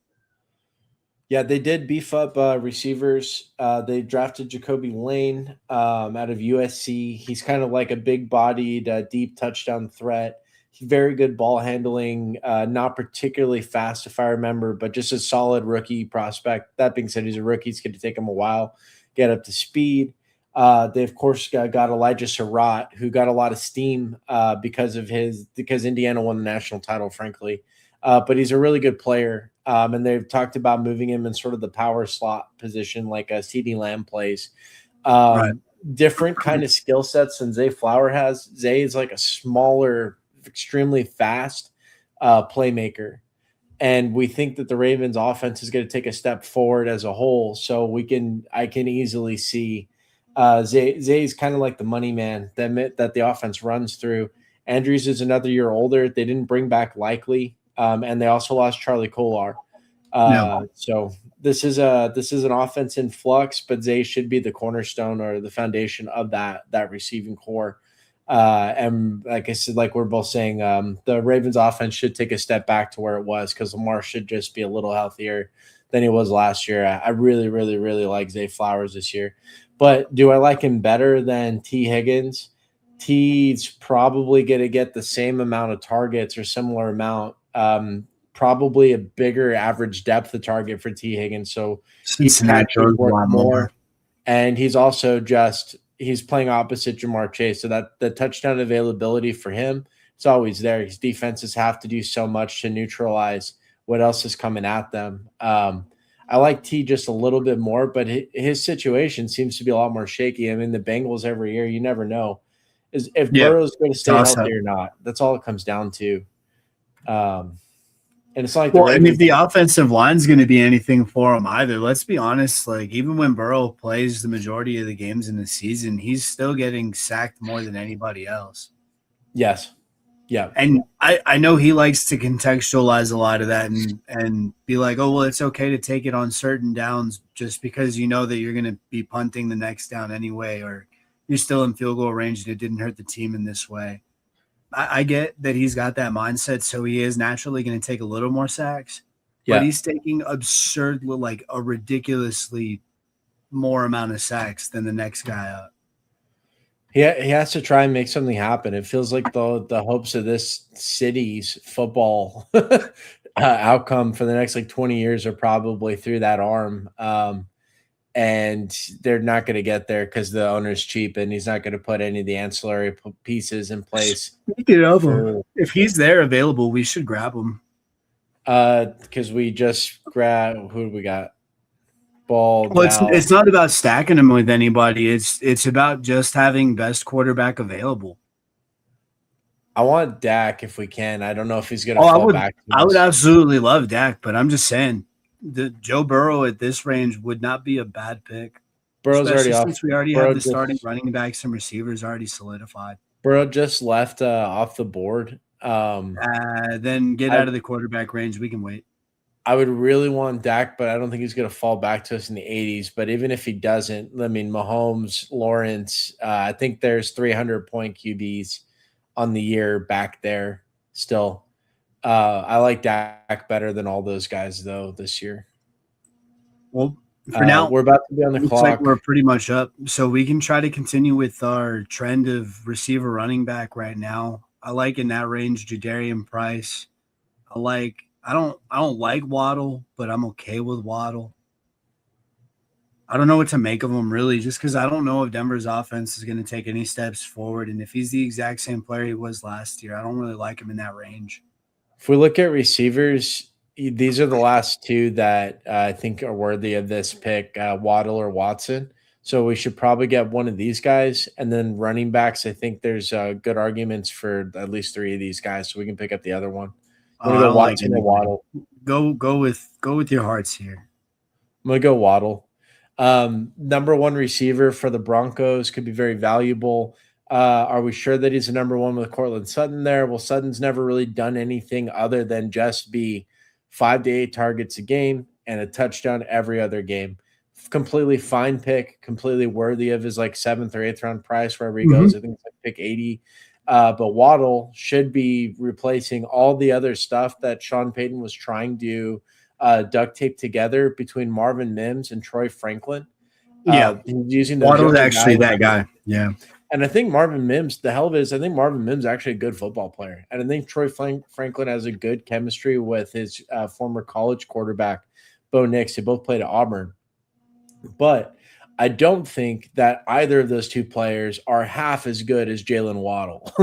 Yeah, they did beef up receivers. They drafted Jacoby Lane out of USC. He's kind of like a big-bodied, deep touchdown threat. Very good ball handling, not particularly fast, if I remember, but just a solid rookie prospect. That being said, he's a rookie. It's going to take him a while get up to speed. They, of course, got Elijah Surratt, who got a lot of steam because Indiana won the national title, frankly. But he's a really good player. And they've talked about moving him in sort of the power slot position like a CeeDee Lamb plays. Right. Different kind of skill sets than Zay Flower has. Zay is like a smaller, extremely fast playmaker. And we think that the Ravens offense is going to take a step forward as a whole. So I can easily see Zay's kind of like the money man that the offense runs through. Andrews is another year older. They didn't bring back Likely. And they also lost Charlie Kolar. So this is an offense in flux, but Zay should be the cornerstone or the foundation of that receiving core. And like I said, like we're both saying, the Ravens offense should take a step back to where it was because Lamar should just be a little healthier than he was last year. I really, really, really like Zay Flowers this year. But do I like him better than T. Higgins? T's probably going to get the same amount of targets or similar amount. Probably a bigger average depth of target for T. Higgins. So he's actually worth more. And he's also he's playing opposite Jamar Chase. So that the touchdown availability for him It's always there. His defenses have to do so much to neutralize what else is coming at them. I like T just a little bit more, but his situation seems to be a lot more shaky. I mean, the Bengals every year, you never know is if Yeah, Burrow's going to stay toss healthy up. or not. That's all it comes down to. And it's not like Well, the and if Ravens. the offensive line's going to be anything for him either, let's be honest. Like even when Burrow plays the majority of the games in the season, he's still getting sacked more than anybody else. Yes. Yeah. And I know he likes to contextualize a lot of that and be like, oh, well, it's okay to take it on certain downs just because you know that you're going to be punting the next down anyway, or you're still in field goal range and it didn't hurt the team in this way. I get that he's got that mindset, so he is naturally going to take a little more sacks, but he's taking like a ridiculously more amount of sacks than the next guy up. He has to try and make something happen. It feels like the hopes of this city's football outcome for the next like 20 years are probably through that arm. And they're not going to get there because the owner's cheap and he's not going to put any of the ancillary pieces in place. Speaking of him, if he's there available, we should grab him. Because we just grab who do we got? Ball. Well, it's not about stacking him with anybody. It's about just having best quarterback available. I want Dak if we can. I don't know if he's going to fall back. I would absolutely love Dak, but I'm just saying the Joe Burrow at this range would not be a bad pick. Burrow's already off. Since we already have the starting running backs and receivers already solidified. Burrow just left off the board. Then get out of the quarterback range. We can wait. I would really want Dak, but I don't think he's going to fall back to us in the 80s. But even if he doesn't, I mean, Mahomes, Lawrence, I think there's 300-point QBs on the year back there still. I like Dak better than all those guys, though, this year. Well, for now, we're about to be on the clock. Like we're pretty much up. So we can try to continue with our trend of receiver running back right now. I like in that range Jadarian Price. I don't like Waddle, but I'm okay with Waddle. I don't know what to make of him really, just because I don't know if Denver's offense is going to take any steps forward. And if he's the exact same player he was last year, I don't really like him in that range. If we look at receivers, these are the last two that I think are worthy of this pick, Waddle or Watson. So we should probably get one of these guys. And then running backs, I think there's good arguments for at least three of these guys, so we can pick up the other one. I'm gonna go Watson or Waddle. Go with your hearts here. I'm gonna go Waddle. Number one receiver for the Broncos could be very valuable. Are we sure that he's the number one with Cortland Sutton there? Well, Sutton's never really done anything other than just be 5 to 8 targets a game and a touchdown every other game. Completely fine pick, completely worthy of his like 7th or 8th round price wherever he goes. I think it's like pick 80. But Waddle should be replacing all the other stuff that Sean Payton was trying to duct tape together between Marvin Mims and Troy Franklin. Yeah, using Waddle's actually that guy. Yeah. And I think Marvin Mims, the hell of it is, I think Marvin Mims is actually a good football player. And I think Troy Franklin has a good chemistry with his former college quarterback, Bo Nix. They both played at Auburn. But I don't think that either of those two players are half as good as Jalen Waddle.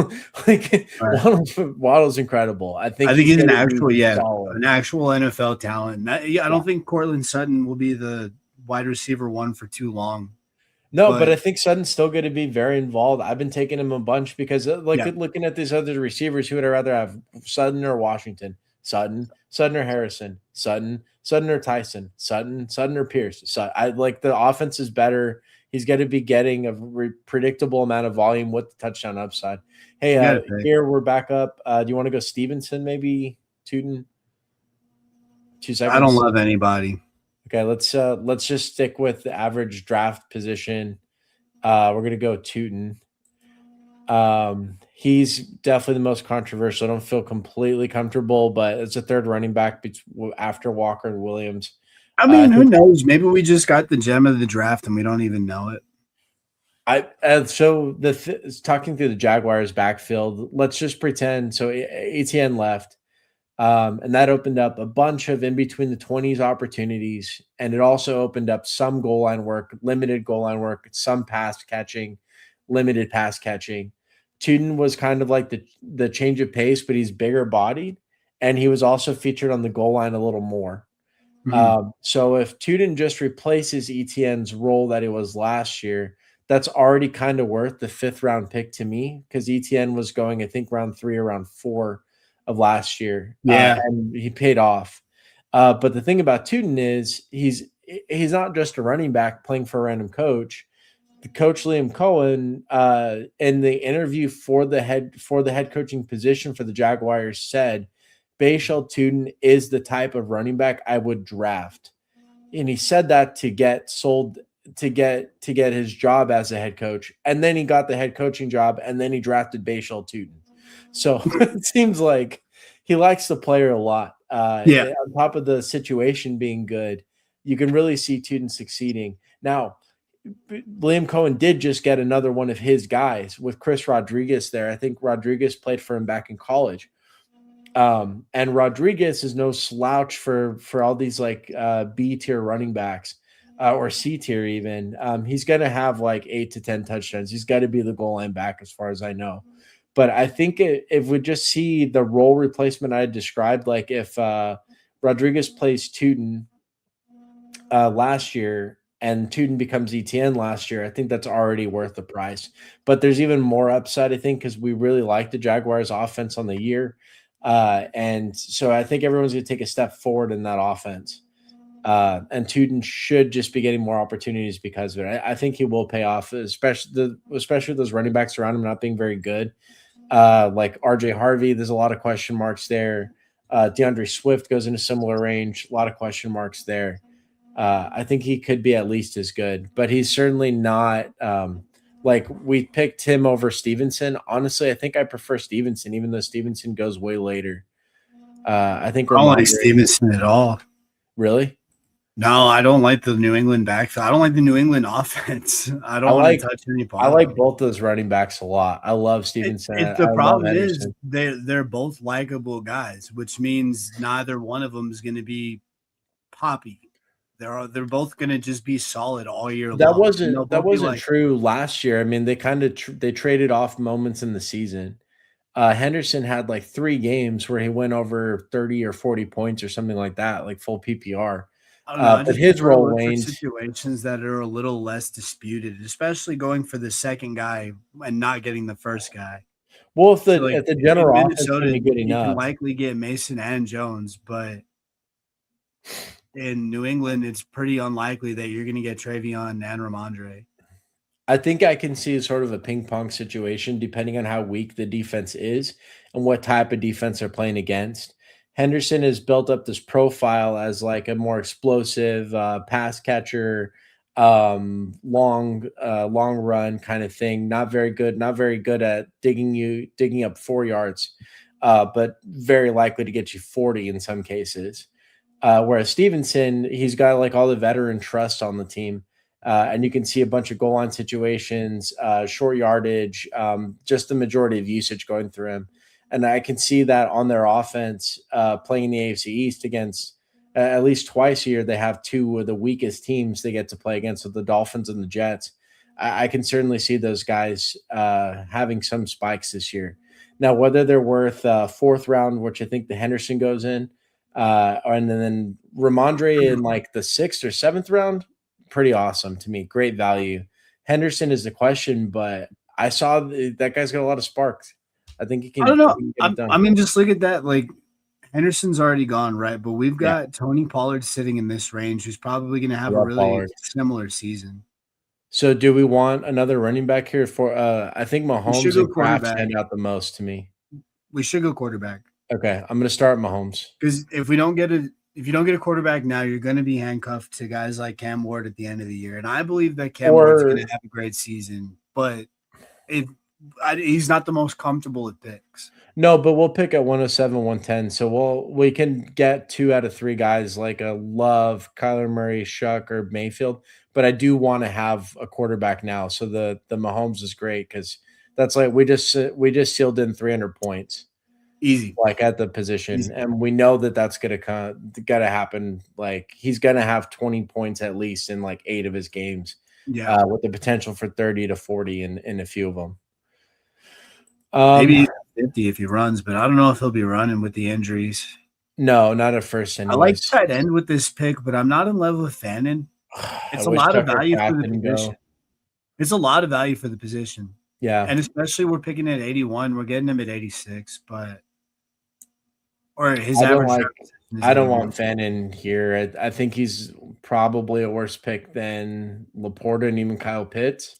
Waddle's incredible. I think he's an actual NFL talent. I don't think Cortland Sutton will be the wide receiver one for too long. No, but I think Sutton's still going to be very involved. I've been taking him a bunch because looking at these other receivers, who would I rather have, Sutton or Washington? Sutton or Harrison, Sutton or Tyson, Sutton or Pierce. So I like the offense is better. He's going to be getting a predictable amount of volume with the touchdown upside. Hey, here we're back up. Do you want to go Stevenson, maybe Tootin? 2 seconds. I don't love anybody. Okay, let's just stick with the average draft position. We're going to go Tootin. He's definitely the most controversial. I don't feel completely comfortable, but it's a third running back after Walker and Williams. I mean, who knows? Maybe we just got the gem of the draft and we don't even know it. Talking through the Jaguars backfield, let's just pretend. So Etienne left, and that opened up a bunch of in between the 20s opportunities, and it also opened up some goal line work, limited goal line work, some pass catching, limited pass catching. Tuden was kind of like the change of pace, but he's bigger bodied, and he was also featured on the goal line a little more. So if Tuden just replaces Etienne's role that it was last year, that's already kind of worth the 5th round pick to me, because Etienne was going, I think, round 3 or round 4 of last year. And he paid off. But the thing about Tuden is he's not just a running back playing for a random coach. The coach Liam Cohen, in the interview for the head coaching position for the Jaguars, said Bashal Tuden is the type of running back I would draft. And he said that to get sold, to get his job as a head coach. And then he got the head coaching job, and then he drafted Bashal Tuden. So it seems like he likes the player a lot. On top of the situation being good, you can really see Tuden succeeding. Now, Liam Cohen did just get another one of his guys with Chris Rodriguez there. I think Rodriguez played for him back in college. And Rodriguez is no slouch for all these like B tier running backs or C tier even. He's going to have like 8 to 10 touchdowns. He's got to be the goal line back as far as I know. But I think if we just see the role replacement I described, like if Rodriguez plays Tuden last year and Tuden becomes Etienne last year, I think that's already worth the price. But there's even more upside, I think, because we really like the Jaguars offense on the year. And so I think everyone's going to take a step forward in that offense. And Tuden should just be getting more opportunities because of it. I think he will pay off, especially those running backs around him not being very good. Like RJ Harvey, there's a lot of question marks there. DeAndre Swift goes in a similar range, a lot of question marks there. I think he could be at least as good, but he's certainly not like we picked him over Stevenson. Honestly, I think I prefer Stevenson, even though Stevenson goes way later. I think I don't like Stevenson at all. Really? No, I don't like the New England backfield. I don't like the New England offense. I don't want to touch any part. I like both those running backs a lot. I love Stevenson. The problem is they're both likable guys, which means neither one of them is going to be poppy. They're both going to just be solid all year long. That wasn't true last year. I mean, they kind of they traded off moments in the season. Henderson had like 3 games where he went over 30 or 40 points or something like that, like full PPR. But his role waned. Situations that are a little less disputed, especially going for the second guy and not getting the first guy. Well, if the general offense can be good enough, you can likely get Mason and Jones, but in New England, it's pretty unlikely that you're going to get Travion and Ramondre. I think I can see sort of a ping pong situation depending on how weak the defense is and what type of defense they're playing against. Henderson has built up this profile as like a more explosive pass catcher, long run kind of thing. Not very good at digging up 4 yards, but very likely to get you 40 in some cases. Whereas Stevenson, he's got like all the veteran trust on the team. And you can see a bunch of goal line situations, short yardage, just the majority of usage going through him. And I can see that on their offense playing in the AFC East against at least twice a year. They have 2 of the weakest teams they get to play against, with the Dolphins and the Jets. I can certainly see those guys having some spikes this year. Now, whether they're worth 4th round, which I think the Henderson goes in, and then Ramondre in like the 6th or 7th round, pretty awesome to me. Great value. Henderson is the question, but I saw that guy's got a lot of sparks. I think he can. I don't know. I mean, just look at that. Like, Henderson's already gone, right? But we've got Tony Pollard sitting in this range, who's probably going to have a really similar season. So, do we want another running back here? For I think Mahomes and Kraft stand out the most to me. We should go quarterback. Okay, I'm going to start Mahomes, because if you don't get a quarterback now, you're going to be handcuffed to guys like Cam Ward at the end of the year. And I believe that Cam Ward's going to have a great season, but he's not the most comfortable at picks. No, but we'll pick at 107, 110. So we can get 2 out of 3 guys like a Love, Kyler Murray, Shuck, or Mayfield. But I do want to have a quarterback now. So the Mahomes is great because that's like we just sealed in 300 points. Easy, like at the position. Easy. And we know that that's gotta happen. Like he's gonna have 20 points at least in like 8 of his games, with the potential for 30 to 40 in a few of them. Maybe 50 if he runs, but I don't know if he'll be running with the injuries. No, not at first I like anyways. tight end with this pick, but I'm not in love with Fannin. I It's a wish lot of Tucker value for Kraft the didn't go. position. It's a lot of value for the position. Yeah. And especially we're picking at 81. We're getting him at 86, but or his I don't average like draft position is I don't 81. want Fannin here. I think he's probably a worse pick than Laporta and even Kyle Pitts.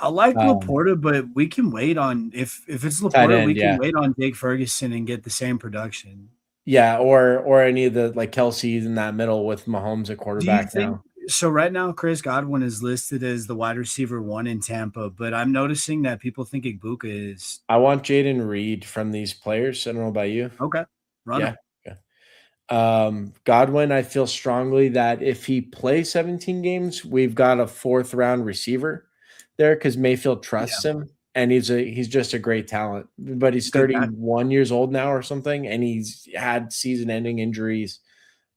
I like Um, Laporta, but we can wait on if it's Tight Laporta, we end, can yeah. wait on Jake Ferguson and get the same production. Yeah, or any of the like Kelsey's in that middle with Mahomes at Do you quarterback think now. so? Right now, Chris Godwin is listed as the wide receiver 1 in Tampa, but I'm noticing that people think Igbuka is I want Jaden Reed from these players. I don't know about you. okay. Run Yeah. him. Yeah. Godwin, I feel strongly that if he plays 17 games, we've got a fourth round receiver there because Mayfield Yeah, trusts him and he's just a great talent. But he's good guy. 31 years old now or something, and he's had season ending injuries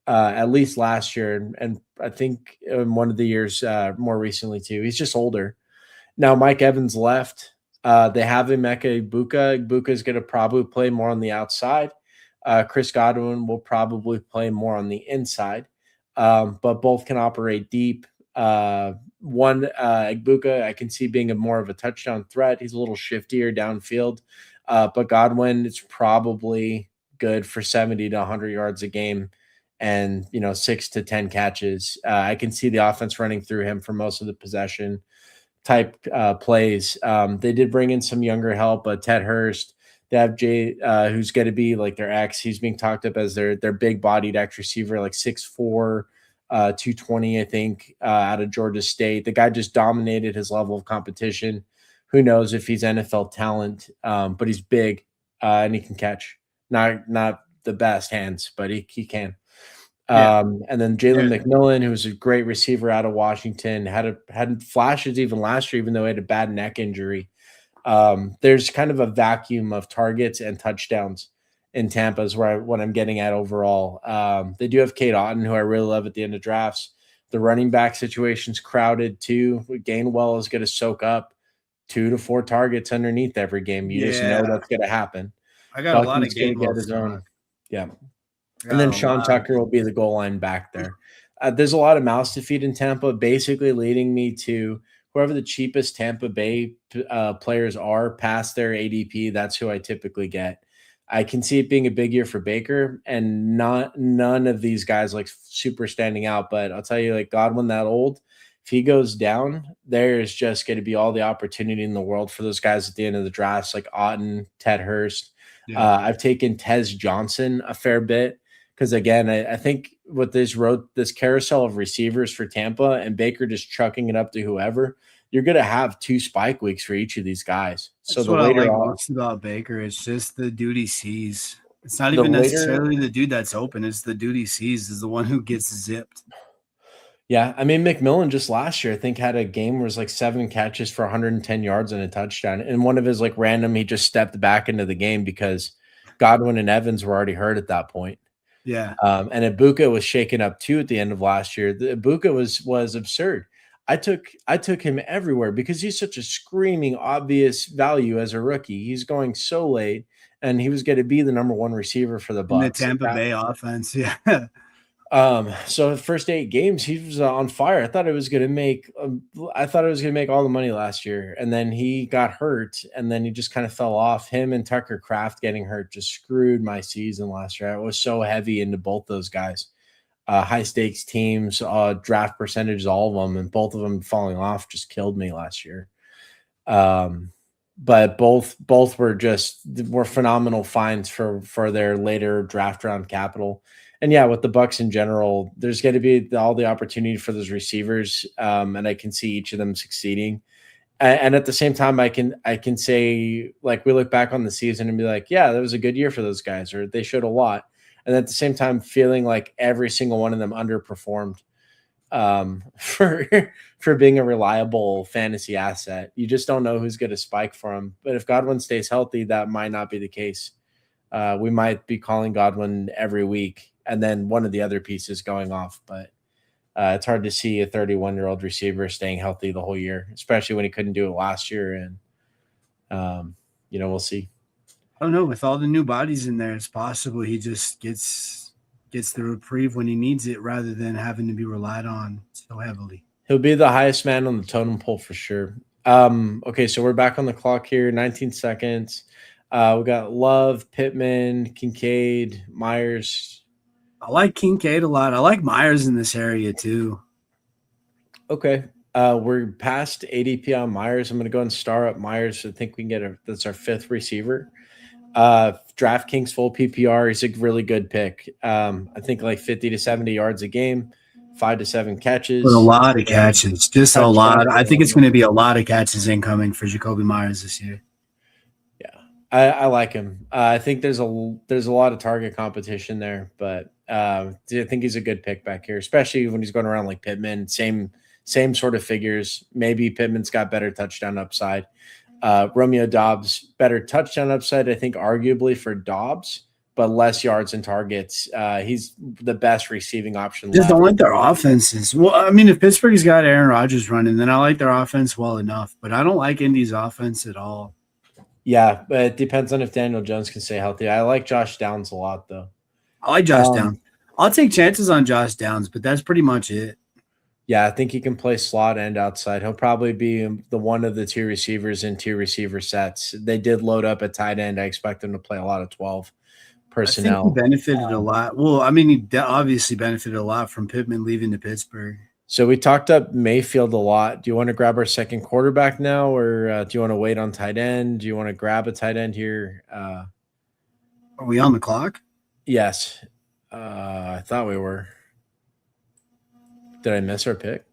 at least last year, and I think in one of the years more recently too. He's just older. Now Mike Evans left. They have Emeka Ibuka. Ibuka is going to probably play more on the outside. Chris Godwin will probably play more on the inside, but both can operate deep. Ibuka, I can see being more of a touchdown threat. He's a little shiftier downfield, but Godwin is probably good for 70 to 100 yards a game and 6 to 10 catches. I can see the offense running through him for most of the possession type plays. They did bring in some younger help, Ted Hurst. They have Jay, who's going to be like their X. He's being talked up as their big bodied X receiver, like 6'4", 220, I think, out of Georgia State. The guy just dominated his level of competition. Who knows if he's NFL talent, but he's big and he can catch. Not the best hands, but he can. Yeah. And then Jalen McMillan, who's a great receiver out of Washington, had flashes even last year, even though he had a bad neck injury. There's kind of a vacuum of targets and touchdowns in Tampa is what I'm getting at overall. They do have Kate Otten, who I really love at the end of drafts. The running back situation's crowded too. Gainwell is going to soak up 2 to 4 targets underneath every game. You just know that's going to happen. I got a lot of Bucky's going to get Gainwell his own. stock. Yeah. And then Sean Tucker will be the goal line back there. There's a lot of mouths to feed in Tampa, basically leading me to whoever the cheapest Tampa Bay players are past their ADP. That's who I typically get. I can see it being a big year for Baker, and none of these guys like super standing out. But I'll tell you, like Godwin, that old, if he goes down, there's just going to be all the opportunity in the world for those guys at the end of the drafts, like Otten, Ted Hurst. Yeah. I've taken Tez Johnson a fair bit. Because again, I think with this carousel of receivers for Tampa and Baker just chucking it up to whoever, you're going to have 2 spike weeks for each of these guys. So That's the what I later like on, most about Baker. It's just the dude he sees. It's not the even later, necessarily the dude that's open. It's the dude he sees is the one who gets zipped. yeah. I mean, McMillan just last year, I think, had a game where it was like 7 catches for 110 yards and a touchdown. And one of his like random, he just stepped back into the game because Godwin and Evans were already hurt at that point. Yeah. And Ibuka was shaken up too at the end of last year. The Ibuka was absurd. I took him everywhere because he's such a screaming obvious value as a rookie. He's going so late, and he was going to be the number 1 receiver for the In the Bucks. Tampa Bay offense. Yeah. So the first 8 games, he was on fire. I thought it was going to make all the money last year, and then he got hurt, and then he just kind of fell off. Him and Tucker Kraft getting hurt just screwed my season last year. I was so heavy into both those guys, high stakes teams, draft percentages, all of them, and both of them falling off just killed me last year. But both were phenomenal finds for their later draft round capital. And yeah, with the Bucks in general, there's going to be all the opportunity for those receivers, and I can see each of them succeeding. And at the same time, I can say, like, we look back on the season and be like, yeah, that was a good year for those guys, or they showed a lot. And at the same time, feeling like every single one of them underperformed for being a reliable fantasy asset. You just don't know who's going to spike for him. But if Godwin stays healthy, that might not be the case. We might be calling Godwin every week, and then one of the other pieces going off. But it's hard to see a 31-year-old receiver staying healthy the whole year, especially when he couldn't do it last year. And we'll see. I don't know. With all the new bodies in there, it's possible he just gets the reprieve when he needs it, rather than having to be relied on so heavily. He'll be the highest man on the totem pole for sure. Okay, so we're back on the clock here. 19 seconds. We got Love, Pittman, Kincaid, Myers. I like Kincaid a lot. I like Myers in this area too. Okay. We're past ADP on Myers. I'm going to go and star up Myers. I think we can get that's our 5th receiver. DraftKings full PPR. He's a really good pick. I think like 50 to 70 yards a game, 5 to 7 catches. With a lot of catches. Just a lot. I think it's going to be a lot of catches incoming for Jakobi Myers this year. Yeah. I like him. I think there's a lot of target competition there, but I think he's a good pick back here, especially when he's going around like Pittman. Same sort of figures. Maybe Pittman's got better touchdown upside. Romeo Doubs, better touchdown upside, I think, arguably for Doubs, but less yards and targets. He's the best receiving option. Just don't like their offenses. Well, I mean, if Pittsburgh's got Aaron Rodgers running, then I like their offense well enough, but I don't like Indy's offense at all. Yeah, but it depends on if Daniel Jones can stay healthy. I like Josh Downs a lot, though. I like Josh Downs. I'll take chances on Josh Downs, but that's pretty much it. Yeah, I think he can play slot and outside. He'll probably be the one of the 2 receivers in 2 receiver sets. They did load up at tight end. I expect him to play a lot of 12 personnel. I think he benefited a lot. Well, I mean, he obviously benefited a lot from Pittman leaving to Pittsburgh. So we talked up Mayfield a lot. Do you want to grab our second quarterback now, or do you want to wait on tight end? Do you want to grab a tight end here? Are we on the clock? Yes. I thought we were. Did I miss our pick?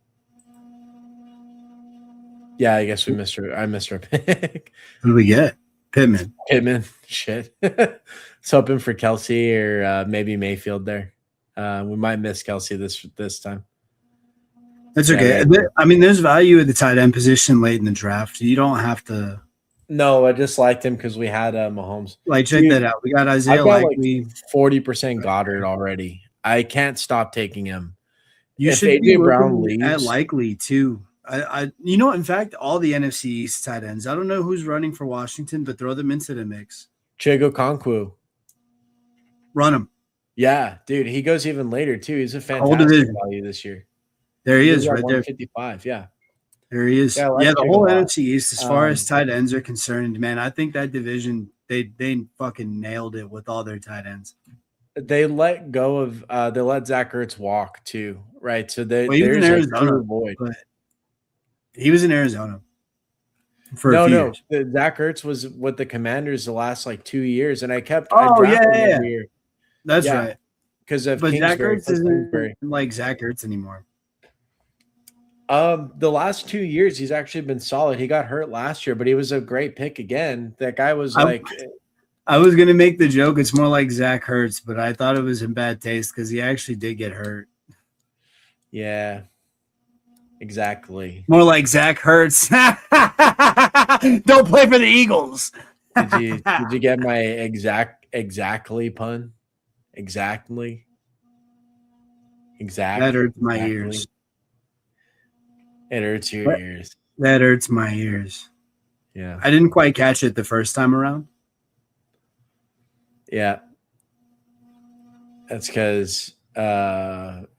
Yeah, I guess we missed her. I missed our pick. Who do we get? Pittman. Shit. It's hoping for Kelsey or maybe Mayfield there. We might miss Kelsey this time. That's okay. Yeah. I mean, there's value at the tight end position late in the draft. You don't have to. No, I just liked him because we had Mahomes. Like, check that out. We got Isaiah Likely. 40% Goddard already. I can't stop taking him. You should be Brown leaves at Likely too. You know, in fact, all the NFC East tight ends. I don't know who's running for Washington, but throw them into the mix. Chigo Okonkwo. Run him. Yeah, dude, he goes even later too. He's a fantastic value this year. There he is, right there. 155, yeah. There he is. Yeah, the whole NFC East, as far as tight ends are concerned, man, I think that division, they fucking nailed it with all their tight ends. They let go of they let Zach Ertz walk too, right? So he was in Arizona, but he was in Arizona for a few years. Zach Ertz was with the Commanders the last like 2 years, and I kept every year. That's right. Because of but Zach Ertz isn't like Zach Ertz anymore. The last 2 years he's actually been solid. He got hurt last year, but he was a great pick again. That guy was I was going to make the joke. It's more like Zach Ertz, but I thought it was in bad taste because he actually did get hurt. Yeah, exactly. More like Zach Ertz. Don't play for the Eagles. Did you get my exactly pun? Exactly. That hurts my ears. It hurts your ears. That hurts my ears. Yeah. I didn't quite catch it the first time around. Yeah. That's because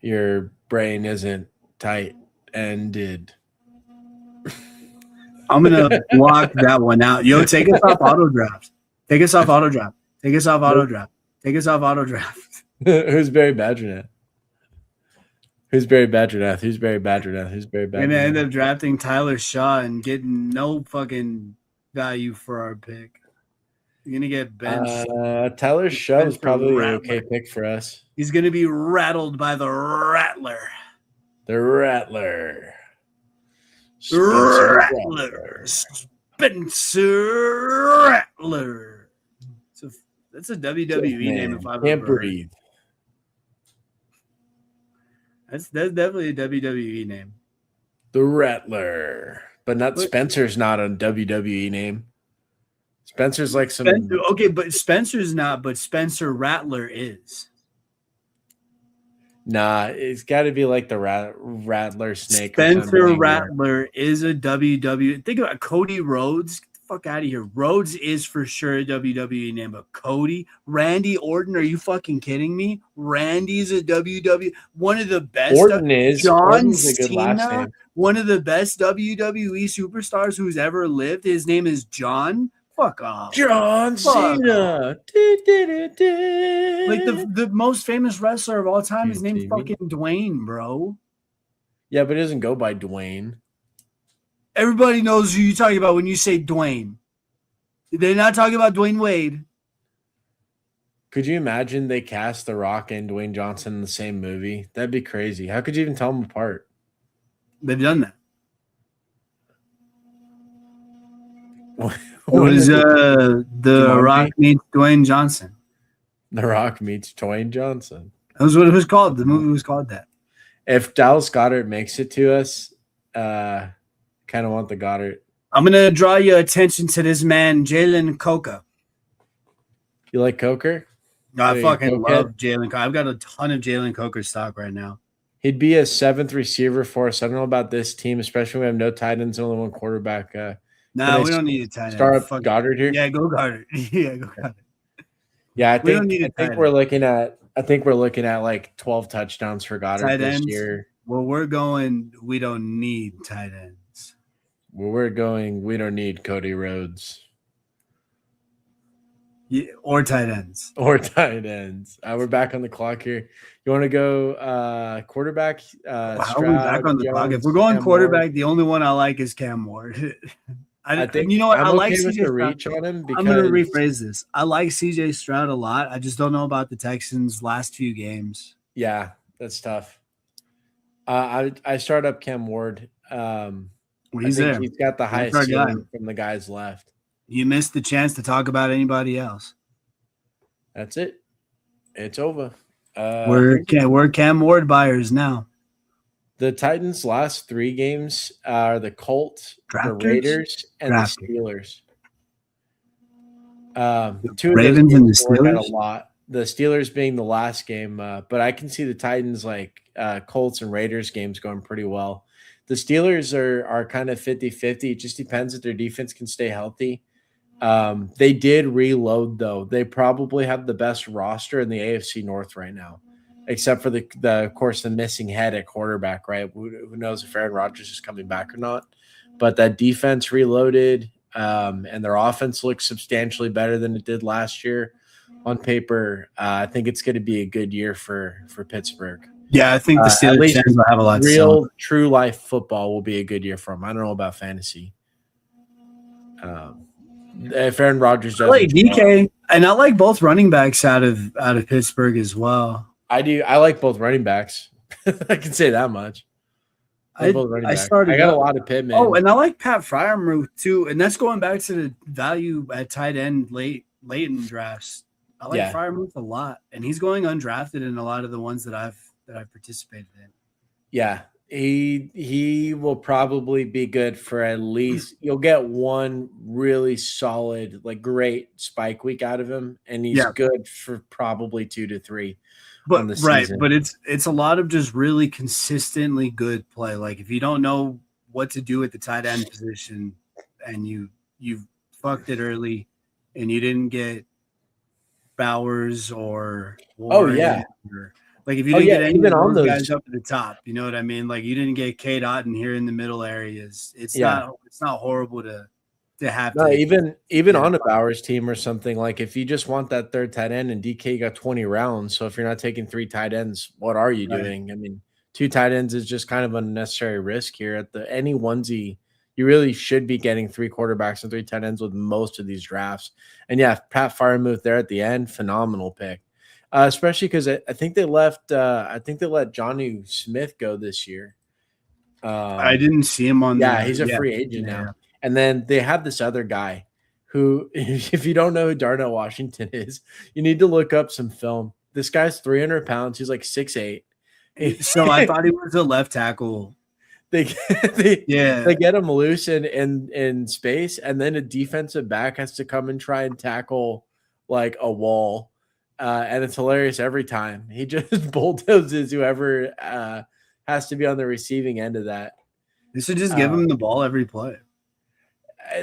your brain isn't tight-ended. I'm going to block that one out. Yo, take us off auto draft. Take us off auto draft. Take us off auto draft. Take us off auto draft. Who's Barry Badgernath? Who's Barry Badgernath? Who's Barry Badgernath? Who's Barry Badgernath? We're going to end up drafting Tyler Shaw and getting no fucking value for our pick. You're going to get benched. Tyler Shaw is probably an okay pick for us. He's going to be rattled by the Rattler. The Rattler. Spencer Rattler. That's a WWE name if I've ever can't breathe. That's definitely a WWE name. The Rattler. But not Spencer's not a WWE name. Spencer's like some okay, but Spencer's not, but Spencer Rattler is. Nah, it's got to be like the Rattler snake. Spencer Rattler is a WWE. Think about Cody Rhodes fuck out of here. Rhodes is for sure a WWE name, but Cody, Randy Orton, are you fucking kidding me? Randy's a WWE, one of the best. John Orton's a good last Cena, name. one of the best WWE superstars who's ever lived. His name is John. Fuck off. John Cena. Like the most famous wrestler of all time is named Jimmy. fucking Dwayne, bro. Yeah, but it doesn't go by Dwayne. Everybody knows who you're talking about when you say Dwayne. They're not talking about Dwayne Wade. Could you imagine they cast The Rock and Dwayne Johnson in the same movie? That'd be crazy. How could you even tell them apart? They've done that. What is The Jumanji? Rock meets Dwayne Johnson? The Rock meets Dwayne Johnson. That was what it was called. The movie was called that. If Dallas Goddard makes it to us, kind of want the Goddard. I'm going to draw your attention to this man, Jalen Coca. You like Coker? I fucking Coker? love Jalen Coker. I've got a ton of Jalen Coker stock right now. He'd be a seventh receiver for us. I don't know about this team, especially when we have no tight ends, only one quarterback. No, we don't need a tight end. Start up Goddard here. Yeah, go Goddard. Yeah, go Goddard. Yeah, I We don't think need a tight we're looking at. I think we're looking at like 12 touchdowns for Goddard Tight this ends? year. Well, we're going. We don't need tight ends. Where we're going, we don't need Cody Rhodes Yeah, or tight ends. or tight ends. We're back on the clock here. You want to go quarterback? How are we back on the clock? If we're going Cam quarterback, Ward. the only one I like is Cam Ward. I think you know what? I'm I like okay with CJ the Stroud. reach on him because I'm going to rephrase this. I like CJ Stroud a lot. I just don't know about the Texans' last few games. Yeah, that's tough. I start up Cam Ward. He's there. He's got the highest our guy. ceiling from the guys left. You missed the chance to talk about anybody else. That's it. It's over. We're Cam Ward buyers now. The Titans' last 3 games are the Colts, Drafters? the Raiders, and Drafters. the Steelers. 2 of Ravens those and games the Ward had Steelers? a lot. The Steelers being the last game, but I can see the Titans like Colts and Raiders games going pretty well. The Steelers are kind of 50-50. It just depends if their defense can stay healthy. They did reload, though. They probably have the best roster in the AFC North right now, except for of course, the missing head at quarterback, right? Who knows if Aaron Rodgers is coming back or not. But that defense reloaded, and their offense looks substantially better than it did last year. On paper, I think it's going to be a good year for Pittsburgh. Yeah, I think the Steelers fans will have a lot to Real, sell. true life football will be a good year for them. I don't know about fantasy. If Aaron Rodgers I does, like DK, and I like both running backs out of Pittsburgh as well. I do. I like both running backs. I can say that much. I got started a up- lot of Pittman. Oh, and I like Pat Fryermuth too, and that's going back to the value at tight end late in drafts. I like Fryermuth a lot, and he's going undrafted in a lot of the ones that I've participated in. Yeah, he will probably be good for at least you'll get one really solid, like great spike week out of him, and he's good for probably 2 to 3. But it's a lot of just really consistently good play. Like if you don't know what to do at the tight end position, and you fucked it early, and you didn't get Bowers or Warren, like if you didn't get any even of on those those guys up at the top, you know what I mean? Like you didn't get K Dot in here in the middle areas. It's not horrible to have. No, even on a Bowers team or something, like if you just want that third tight end and DK got 20 rounds, so if you're not taking 3 tight ends, what are you doing? I mean, 2 tight ends is just kind of unnecessary risk here at any onesie. You really should be getting 3 quarterbacks and 3 tight ends with most of these drafts. And yeah, Pat Fryermuth there at the end, phenomenal pick. Especially because I think they left. I think they let Jonnu Smith go this year. I didn't see him on. Yeah, he's a free agent now. And then they have this other guy who, if you don't know who Darnell Washington is, you need to look up some film. This guy's 300 pounds. He's like 6'8". So I thought he was a left tackle. They get him loose in space, and then a defensive back has to come and try and tackle like a wall. And it's hilarious every time. He just bulldozes whoever has to be on the receiving end of that. They should just give him the ball every play.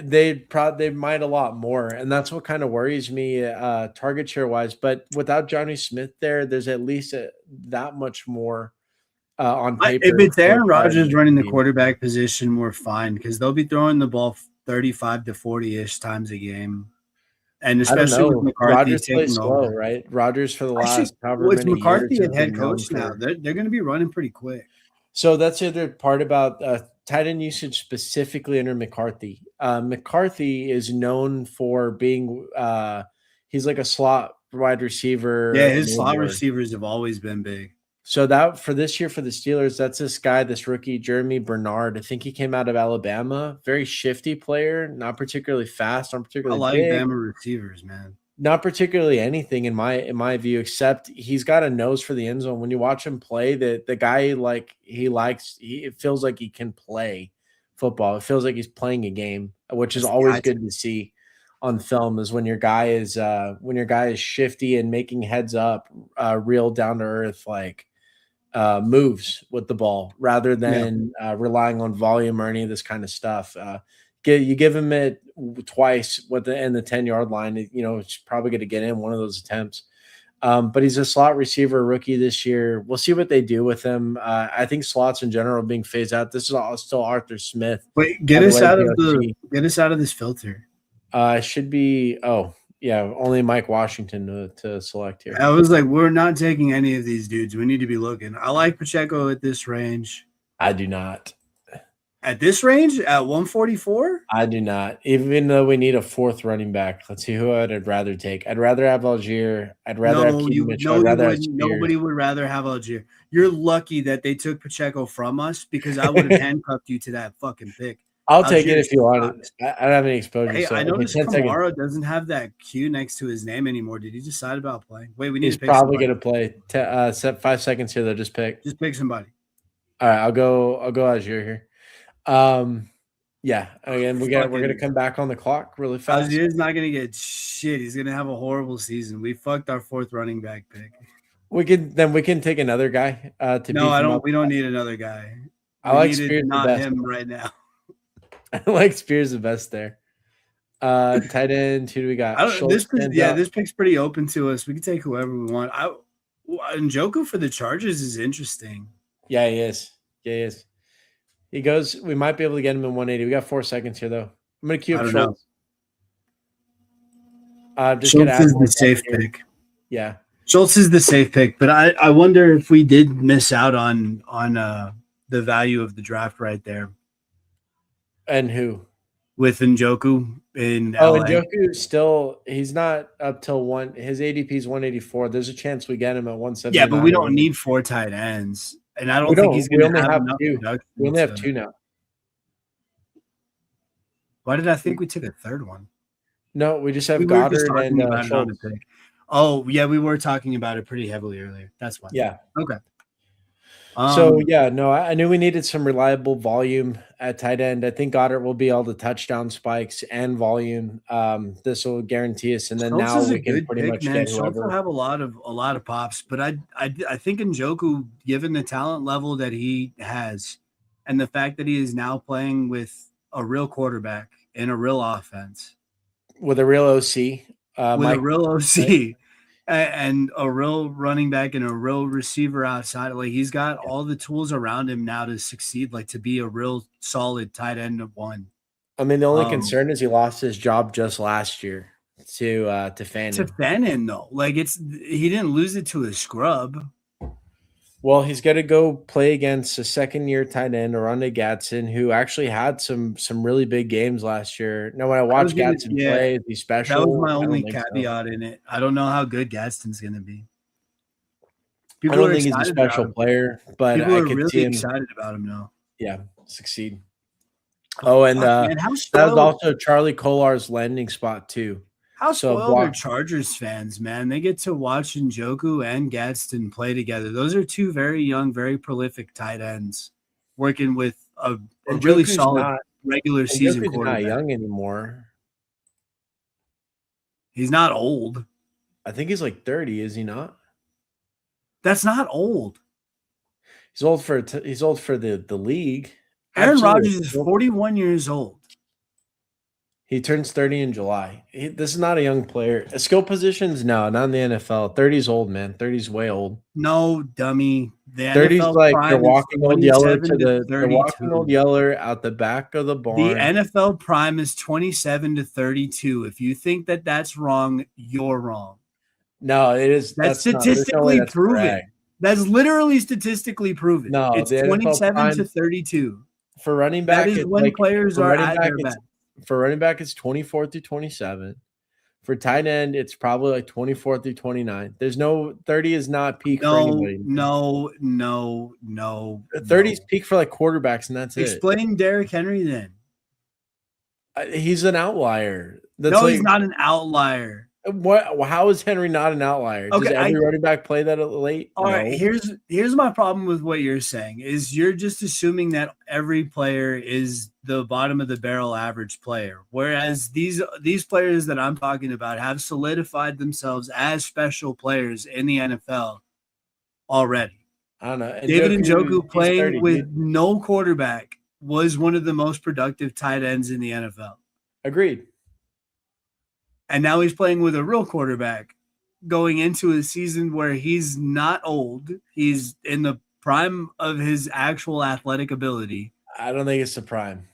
They might a lot more, and that's what kind of worries me, target share wise. But without Johnny Smith there, there's at least that much more on If paper it's for Aaron tight end Rodgers to running the be. quarterback position, we're fine because they'll be throwing the ball 35 to 40-ish times a game. And I don't especially with know. McCarthy Rodgers plays taking slow, over. right? Rodgers for the Actually, last however well, it's many years McCarthy has at head been known coach now. for. They're going to be running pretty quick. So that's the other part about tight end usage specifically under McCarthy. McCarthy is known for being he's like a slot wide Yeah, receiver his slot enabler. receivers have always been big. So that for this year for the Steelers, that's this guy, this rookie, Jeremy Bernard. I think he came out of Alabama. Very shifty player, not particularly fast, not I particularly like big, Bama receivers, man. not particularly anything in my view, except he's got a nose for the end zone. When you watch him play, the guy it feels like he can play football. It feels like he's playing a game, which is That's the always eye good to see on film. Is when your guy is shifty and making heads up, real down to earth moves with the ball rather Yeah. than relying on volume or any of this kind of stuff. You give him it twice in the 10-yard line, it's probably going to get in one of those attempts. But he's a slot receiver rookie this year. We'll see what they do with him. I think slots in general are being phased out. This is still Arthur Smith. Wait, By the way, the OC. get us out of this filter. Should be only Mike Washington to select here. I was like, we're not taking any of these dudes. We need to be looking. I like Pacheco at this range. I do not. At this range, at 144? I do not. Even though we need a fourth running back. Let's see who I'd rather take. I'd rather have Algier. I'd rather have Keaton Mitchell. I'd rather have wouldn't. Spears. Nobody would rather have Algier. You're lucky that they took Pacheco from us because I would have handcuffed you to that fucking pick. I'll take it if you want it. I don't have any exposure. Hey, so I noticed 10 seconds. Kamara doesn't have that Q next to his name anymore. Did he decide about playing? Wait, we need He's to pick probably somebody. going to play. Set 5 seconds here. They'll just pick. Just pick somebody. All right, I'll go Algier here. Yeah. Again, we're gonna come back on the clock really fast. Algier's not gonna get shit. He's gonna have a horrible season. We fucked our fourth running back pick. We can take another guy to No, I don't. up. We don't need another guy. I like Spears not the best. him right now. I like Spears the best there. Tight end. Who do we got? This pick's pretty open to us. We can take whoever we want. Njoku for the Chargers is interesting. Yeah, he is. Yeah, he is. He goes. We might be able to get him in 180. We got 4 seconds here, though. I'm going to queue up Schultz. Schultz is the safe pick. Yeah, Schultz is the safe pick, but I wonder if we did miss out on the value of the draft right there. And who? With Njoku in LA. Njoku still he's not up till one. His ADP is 184. There's a chance we get him at 170. Yeah, but we don't need 4 tight ends. And I don't think he's going to have 2. We only have 2 now. Why did I think we took a third one? No, we just have Goddard and Schultz. Oh, yeah, we were talking about it pretty heavily earlier. That's why. Yeah. Okay. I knew we needed some reliable volume at tight end. I think Goddard will be all the touchdown spikes and volume. This will guarantee us, and then Schultz now we can pretty much get Schultz whoever. will have a lot of pops, but I think Njoku, given the talent level that he has, and the fact that he is now playing with a real quarterback in a real offense, with a real OC, a real OC. And a real running back and a real receiver outside. Like he's got all the tools around him now to succeed, like to be a real solid tight end of one. I mean, the only concern is he lost his job just last year to Fannin. To Fannin, though, like he didn't lose it to a scrub. Well, he's got to go play against a second-year tight end, Oronde Gadsden, who actually had some really big games last year. Now, when I watched Gadsden play, he's special. That was my only caveat in it. I don't know how good Gadsden's going to be. I don't think he's a special player, but people I are could really see him excited about him now. Yeah, succeed. Oh, and that was also Charlie Kolar's landing spot too. How spoiled are Chargers fans, man? They get to watch Njoku and Gadsden play together. Those are 2 very young, very prolific tight ends working with a really solid regular season quarterback. He's not young anymore. He's not old. I think he's like 30, is he not? That's not old. He's old for the league. Aaron Rodgers is 41 years old. He turns 30 in July. This is not a young player. Skill positions, no, not in the NFL. 30 is old, man. 30 is way old. No, dummy. The 30's NFL like they're prime is walking old Yeller 27 to they're walking old 32. Yeller out the back of the The barn. NFL prime is 27 to 32. If you think that that's wrong, you're wrong. No, it is. That's Not. There's no way statistically that's proven. correct. That's literally statistically proven. No, It's the NFL 27 prime to 32. for running back. That is when players for are running at back. their best. For running back, it's 24 through 27. For tight end, it's probably like 24 through 29. There's no 30 is not peak for anybody. No. 30 is peak for like quarterbacks, and that's Explain Derrick Henry then. He's an outlier. He's not an outlier. What? How is Henry not an outlier? Okay, Does every running back play that late? All right, here's my problem with what you're saying is you're just assuming that every player is the bottom of the barrel average player, whereas these players that I'm talking about have solidified themselves as special players in the NFL already. I don't know. David Njoku playing 30, with no quarterback was one of the most productive tight ends in the NFL. Agreed. And now he's playing with a real quarterback going into a season where he's not old. He's in the prime of his actual athletic ability. I don't think it's the prime.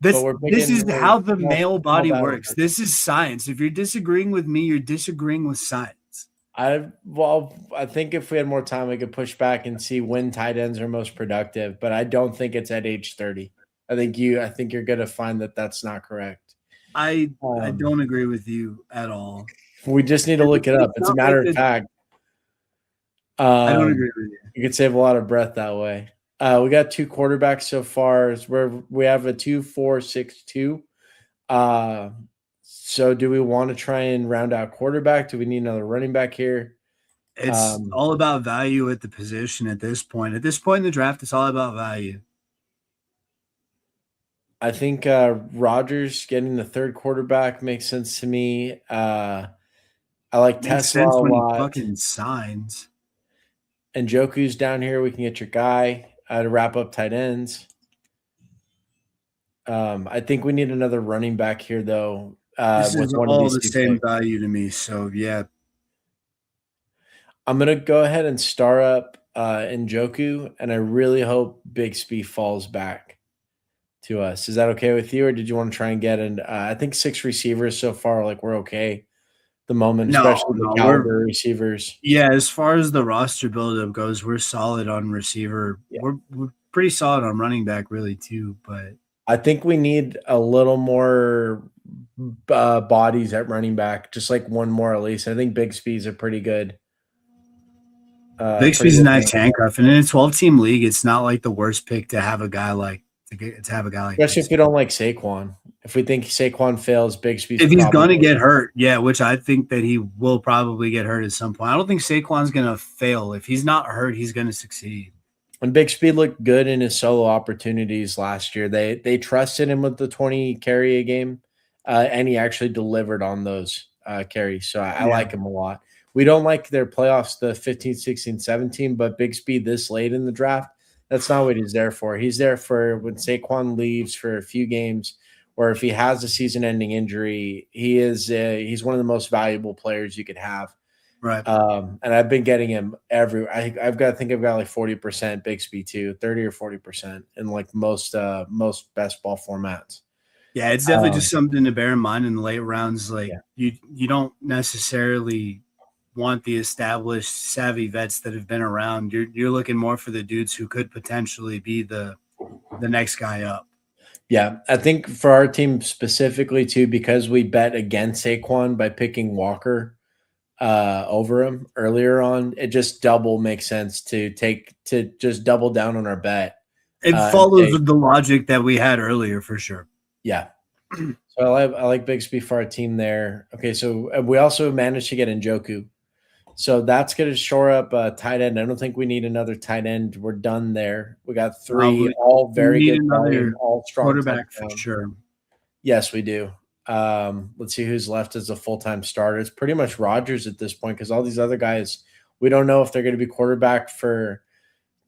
This is how the male body works. This is science. If you're disagreeing with me, you're disagreeing with science. I think if we had more time, we could push back and see when tight ends are most productive. But I don't think it's at age 30. I think you're going to find that that's not correct. I don't agree with you at all. We just need to look it up. It's a matter of fact. I don't agree with you. You could save a lot of breath that way. We got two quarterbacks so far. We have a 2-4-6-2. So do we want to try and round out quarterback? Do we need another running back here? It's all about value at the position at this point. At this point in the draft, it's all about value. I think Rodgers getting the third quarterback makes sense to me. I like Tesla a lot. Fucking signs. And Njoku's down here. We can get your guy to wrap up tight ends. I think we need another running back here, though. This is all the same value to me. So, yeah. I'm going to go ahead and star up Njoku, and I really hope Bigsby falls back to us. Is that okay with you, or did you want to try and get in? I think 6 receivers so far, like we're okay. The moment, especially the caliber receivers. Yeah, as far as the roster buildup goes, we're solid on receiver. Yeah. We're pretty solid on running back, really, too. But I think we need a little more bodies at running back, just like one more at least. I think Bigsby's a pretty good. Bigsby's a nice handcuff, and in a 12-team league, it's not like the worst pick to have a guy like. Especially if you don't like Saquon. If we think Saquon fails, Bigsby. If he's going to get hurt, yeah, which I think that he will probably get hurt at some point. I don't think Saquon's going to fail. If he's not hurt, he's going to succeed. And Bigsby looked good in his solo opportunities last year. They trusted him with the 20 carry a game, and he actually delivered on those carries. So I like him a lot. We don't like their playoffs, the 15, 16, 17, but Bigsby this late in the draft, that's not what he's there for. He's there for when Saquon leaves for a few games, or if he has a season-ending injury, he's one of the most valuable players you could have. Right. And I've been getting him I've got like 40% Bigsby too, 30 or 40% in like most best ball formats. Yeah, it's definitely just something to bear in mind in the late rounds. Like you don't necessarily want the established savvy vets that have been around. You're looking more for the dudes who could potentially be the next guy up. Yeah, I think for our team specifically too, because we bet against Saquon by picking Walker over him earlier on, it just double makes sense to just double down on our bet. It follows the logic that we had earlier for sure. Yeah. So I like Bigsby for our team there. Okay, so we also managed to get Njoku. So that's going to shore up a tight end. I don't think we need another tight end. We're done there. We got 3 all very good, all strong quarterback for sure. Yes, we do. Let's see who's left as a full-time starter. It's pretty much Rodgers at this point because all these other guys, we don't know if they're going to be quarterback for.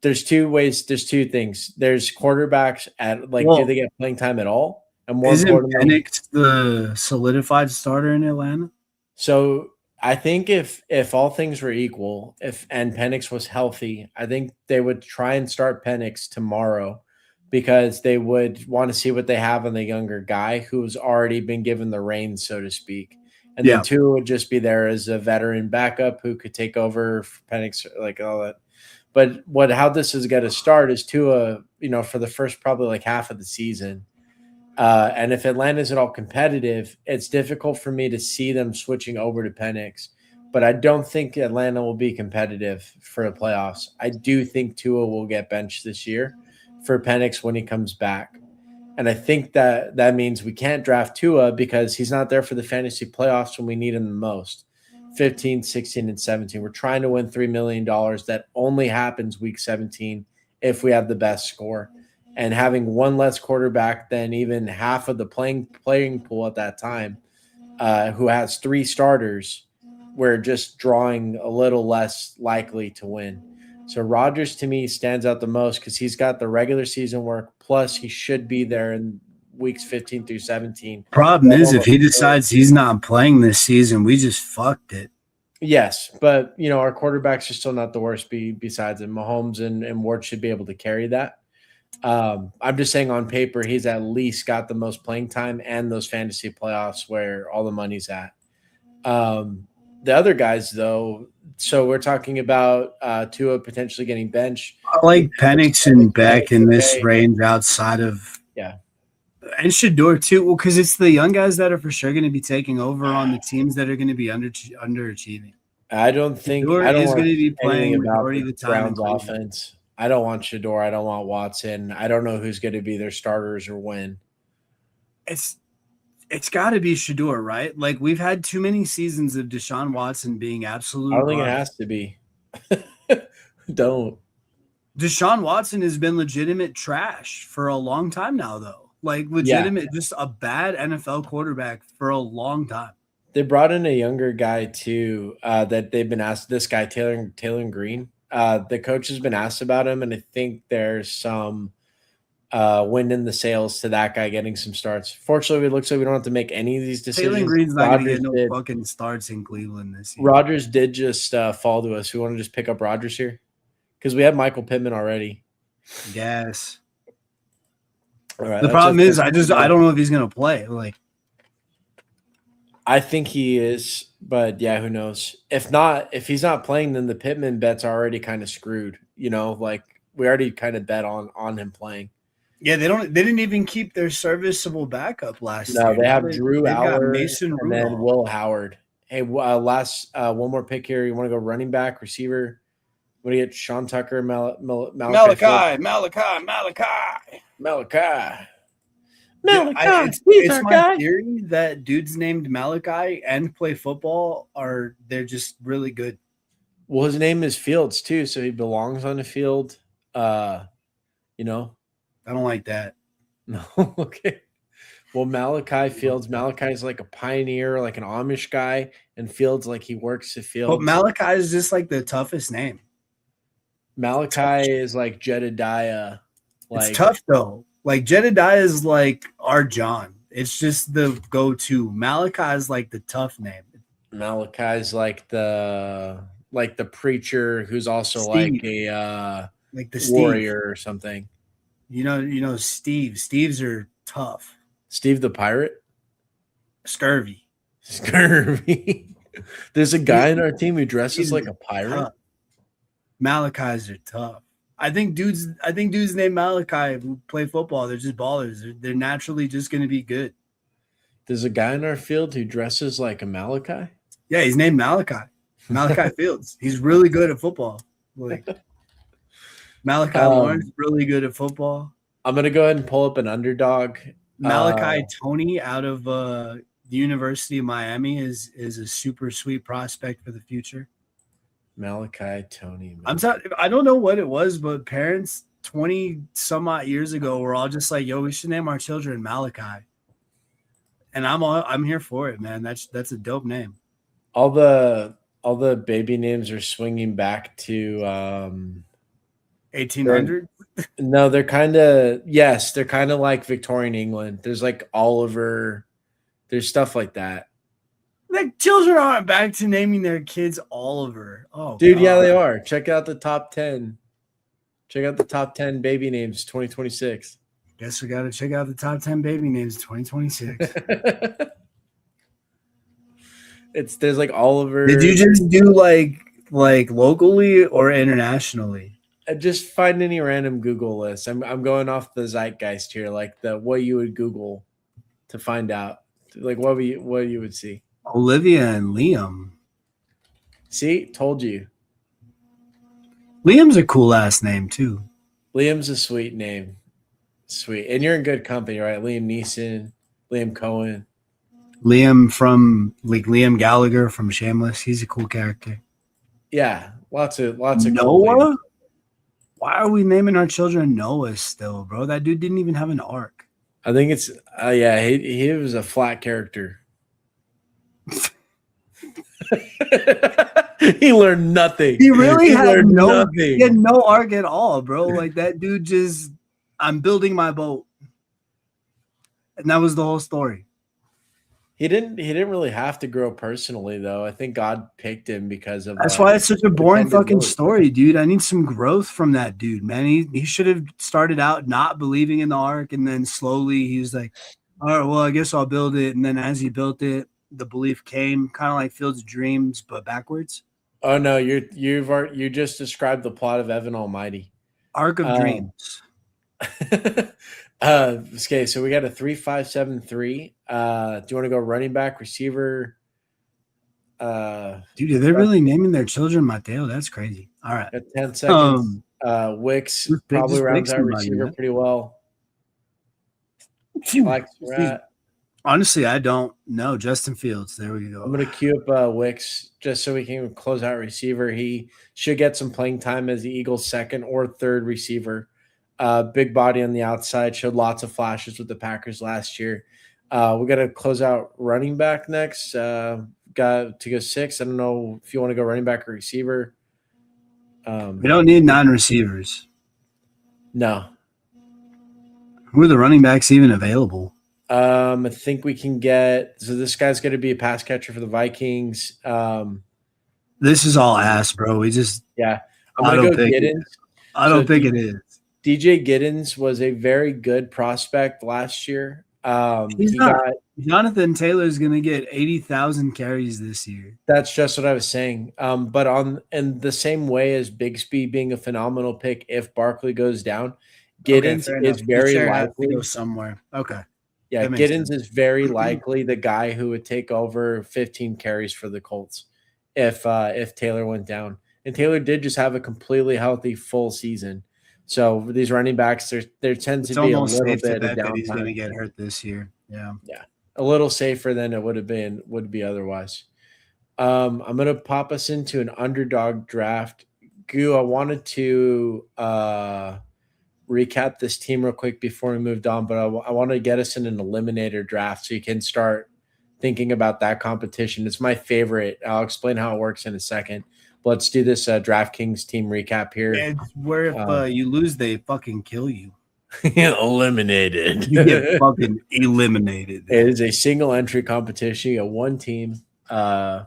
There's 2 ways. There's 2 things. There's quarterbacks at do they get playing time at all? And more Isn't importantly, Penix the solidified starter in Atlanta? so I think if all things were equal, if and Penix was healthy, I think they would try and start Penix tomorrow because they would want to see what they have on the younger guy who's already been given the reins, so to speak. And then Yeah. two would just be there as a veteran backup who could take over for Penix, like all that. But how this is going to start is Tua, for the first probably like half of the season. And if Atlanta's at all competitive, it's difficult for me to see them switching over to Penix. But I don't think Atlanta will be competitive for the playoffs. I do think Tua will get benched this year for Penix when he comes back. And I think that means we can't draft Tua because he's not there for the fantasy playoffs when we need him the most. 15, 16, and 17. We're trying to win $3 million. That only happens week 17 if we have the best score. And having one less quarterback than even half of the playing pool at that time, who has 3 starters, we're just drawing a little less likely to win. So Rodgers to me stands out the most because he's got the regular season work. Plus, he should be there in weeks 15 through 17. Problem is, if he decides he's not playing this season, we just fucked it. Yes, but our quarterbacks are still not the worst. Besides him, Mahomes and Ward should be able to carry that. I'm just saying on paper, he's at least got the most playing time and those fantasy playoffs where all the money's at. The other guys, though, so we're talking about Tua potentially getting benched. I like Penix and Beck in this range outside of and Shador too. Well, because it's the young guys that are for sure going to be taking over on the teams that are going to be underachieving. I don't think Shador is going to be playing majority of the time. Browns offense. I don't want Shador. I don't want Watson. I don't know who's going to be their starters or when. It's got to be Shador, right? Like we've had too many seasons of Deshaun Watson being absolute. I don't think it has to be. Don't. Deshaun Watson has been legitimate trash for a long time now, though. Like legitimate, just a bad NFL quarterback for a long time. They brought in a younger guy too that they've been asked. This guy Taylor Green. The coach has been asked about him, and I think there's some wind in the sails to that guy getting some starts. Fortunately, it looks like we don't have to make any of these decisions. Taylor Green's not going to get no fucking starts in Cleveland this year. Rodgers did just fall to us. We want to just pick up Rodgers here because we have Michael Pittman already. Yes. All right, the problem is, I don't know if he's going to play. Like, I think he is, but yeah, who knows? If he's not playing, then the Pittman bet's already kind of screwed. Like we already kind of bet on him playing. Yeah, they didn't even keep their serviceable backup last year. No, they have Drew Howard, Mason and then Will Howard. Hey, last one more pick here. You want to go running back, receiver? Want to get Sean Tucker, Malachi? It's my guy. Theory that dudes named Malachi and play football they're just really good. Well, his name is Fields too, so he belongs on the field. I don't like that. No, okay. Well, Malachi Fields. Malachi is like a pioneer, like an Amish guy, and Fields like he works the field. But Malachi is just like the toughest name. Malachi is like Jedediah. It's tough though. Like Jedediah is like our John. It's just the go-to. Malachi is like the tough name. Malachi is like the preacher who's also Steve. Like the warrior Steve. Or something. Steve. Steves are tough. Steve the pirate? Scurvy. There's a guy in our team who dresses like a pirate. Tough. Malachi's are tough. I think dudes named Malachi who play football, they're just ballers. They're naturally just going to be good. There's a guy in our field who dresses like a Malachi? Yeah, he's named Malachi. Malachi Fields. He's really good at football. Like Malachi Lawrence, really good at football. I'm going to go ahead and pull up an underdog. Malachi Tony out of the University of Miami is a super sweet prospect for the future. Malachi Tony. I don't know what it was, but parents 20 some odd years ago were all just like, "Yo, we should name our children Malachi." And I'm here for it, man. That's a dope name. All the baby names are swinging back to 1800. No, they're kind of they're kind of like Victorian England. There's like Oliver, there's stuff like that. Like children aren't back to naming their kids Oliver. Oh, Dude, yeah, God. they are. Check out the top 10. Check out the top 10 baby names 2026. Guess we got to check out the top 10 baby names 2026. There's like Oliver. Did you just do like locally or internationally? Just find any random Google list. I'm going off the zeitgeist here, like the what you would Google to find out, like what you would see. Olivia and Liam. See, told you. Liam's a cool ass name too. Liam's a sweet name, sweet, and you're in good company, right? Liam Neeson, Liam Cohen, Liam from like Liam Gallagher from Shameless. He's a cool character. Yeah, lots of cool Noah. names. Why are we naming our children Noah still, bro? That dude didn't even have an arc. I think it's he was a flat character. He learned nothing. He really had nothing. He had no arc at all, bro. Like that dude just, I'm building my boat, and that was the whole story. He didn't really have to grow personally though. I think God picked him because of That's why it's such a boring fucking boat. story, dude. I need some growth from that dude, man. He should have started out not believing in the arc, and then slowly he was like, all right, well, I guess I'll build it. And then as he built it, the belief came, kind of like Fields of Dreams, but backwards. Oh no, you just described the plot of Evan Almighty. Arc of Dreams. Okay, so we got a 3-5-7-3. Do you want to go running back, receiver? Dude, are they really naming their children Mateo? That's crazy. All right. 10 seconds. Wicks probably rounds out receiver pretty well. Honestly, I don't know. Justin Fields. There we go. I'm going to queue up Wicks just so we can close out receiver. He should get some playing time as the Eagles' second or third receiver. Big body on the outside, showed lots of flashes with the Packers last year. We got to close out running back next. Got to go 6. I don't know if you want to go running back or receiver. We don't need 9 receivers. No. Who are the running backs even available? I think we can get – so this guy's going to be a pass catcher for the Vikings. This is all ass, bro. We just – yeah. I'm going to go Giddens. I don't think it is. DJ Giddens was a very good prospect last year. Jonathan Taylor's going to get 80,000 carries this year. That's just what I was saying. But in the same way as Bigsby being a phenomenal pick, if Barkley goes down, Giddens is very likely to go somewhere. Okay. Yeah, Giddens is very likely the guy who would take over 15 carries for the Colts if Taylor went down. And Taylor did just have a completely healthy full season. So these running backs, there tends to be a little bit of downtime. He's going to get hurt this year. Yeah, a little safer than it would be otherwise. I'm going to pop us into an underdog draft. Goo, I wanted to recap this team real quick before we moved on, but I want to get us in an eliminator draft so you can start thinking about that competition. It's my favorite. I'll explain how it works in a second. Let's do this DraftKings team recap here. It's where if you lose, they fucking kill you. Eliminated. You get fucking eliminated. It is a single entry competition. You got one team, and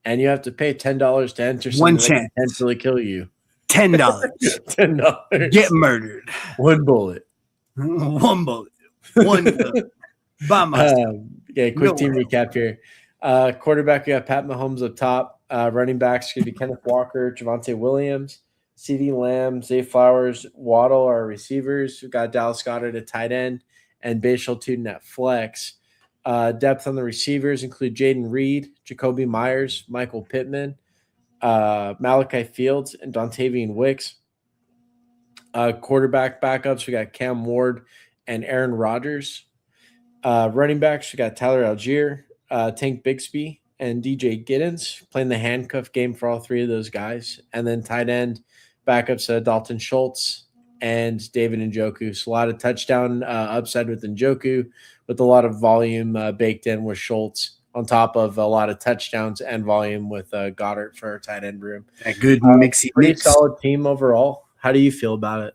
you have to pay $10 to enter. One chance. That can potentially kill you. $10. $10. Get murdered. One bullet. One bullet. One by myself. Okay, quick team recap here. Quarterback, we got Pat Mahomes up top. Running backs could be Kenneth Walker, Javonte Williams, CeeDee Lamb, Zay Flowers, Waddle are receivers. We've got Dallas Goedert at tight end and Bashal Tuden at flex. Depth on the receivers include Jaden Reed, Jacoby Myers, Michael Pittman, Malachi Fields, and Dontavian Wicks. Quarterback backups, we got Cam Ward and Aaron Rodgers. Running backs, we got Tyler Algier, Tank Bigsby, and DJ Giddens, playing the handcuff game for all three of those guys. And then tight end backups, Dalton Schultz and David Njoku. So a lot of touchdown upside with Njoku, with a lot of volume baked in with Schultz, on top of a lot of touchdowns and volume with Goddard for our tight end room. A good mixy pretty solid team overall. How do you feel about it?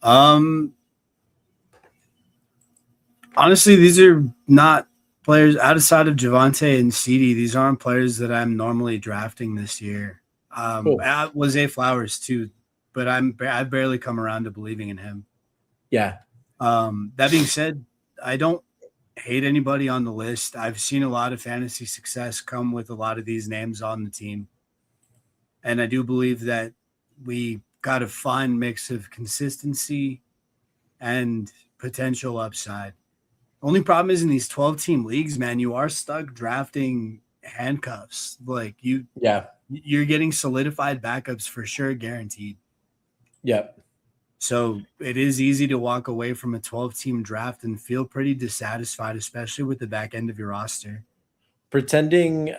Um, honestly, these are not players outside of Javante and CD. These aren't players that I'm normally drafting this year. Cool. Was A Flowers too, but I've barely come around to believing in him. Yeah. That being said, I don't hate anybody on the list. I've seen a lot of fantasy success come with a lot of these names on the team. And I do believe that we got a fine mix of consistency and potential upside. Only problem is in these 12-team leagues, man, you are stuck drafting handcuffs. Like Yeah. you're getting solidified backups for sure, guaranteed. Yep. So it is easy to walk away from a 12-team draft and feel pretty dissatisfied, especially with the back end of your roster. Pretending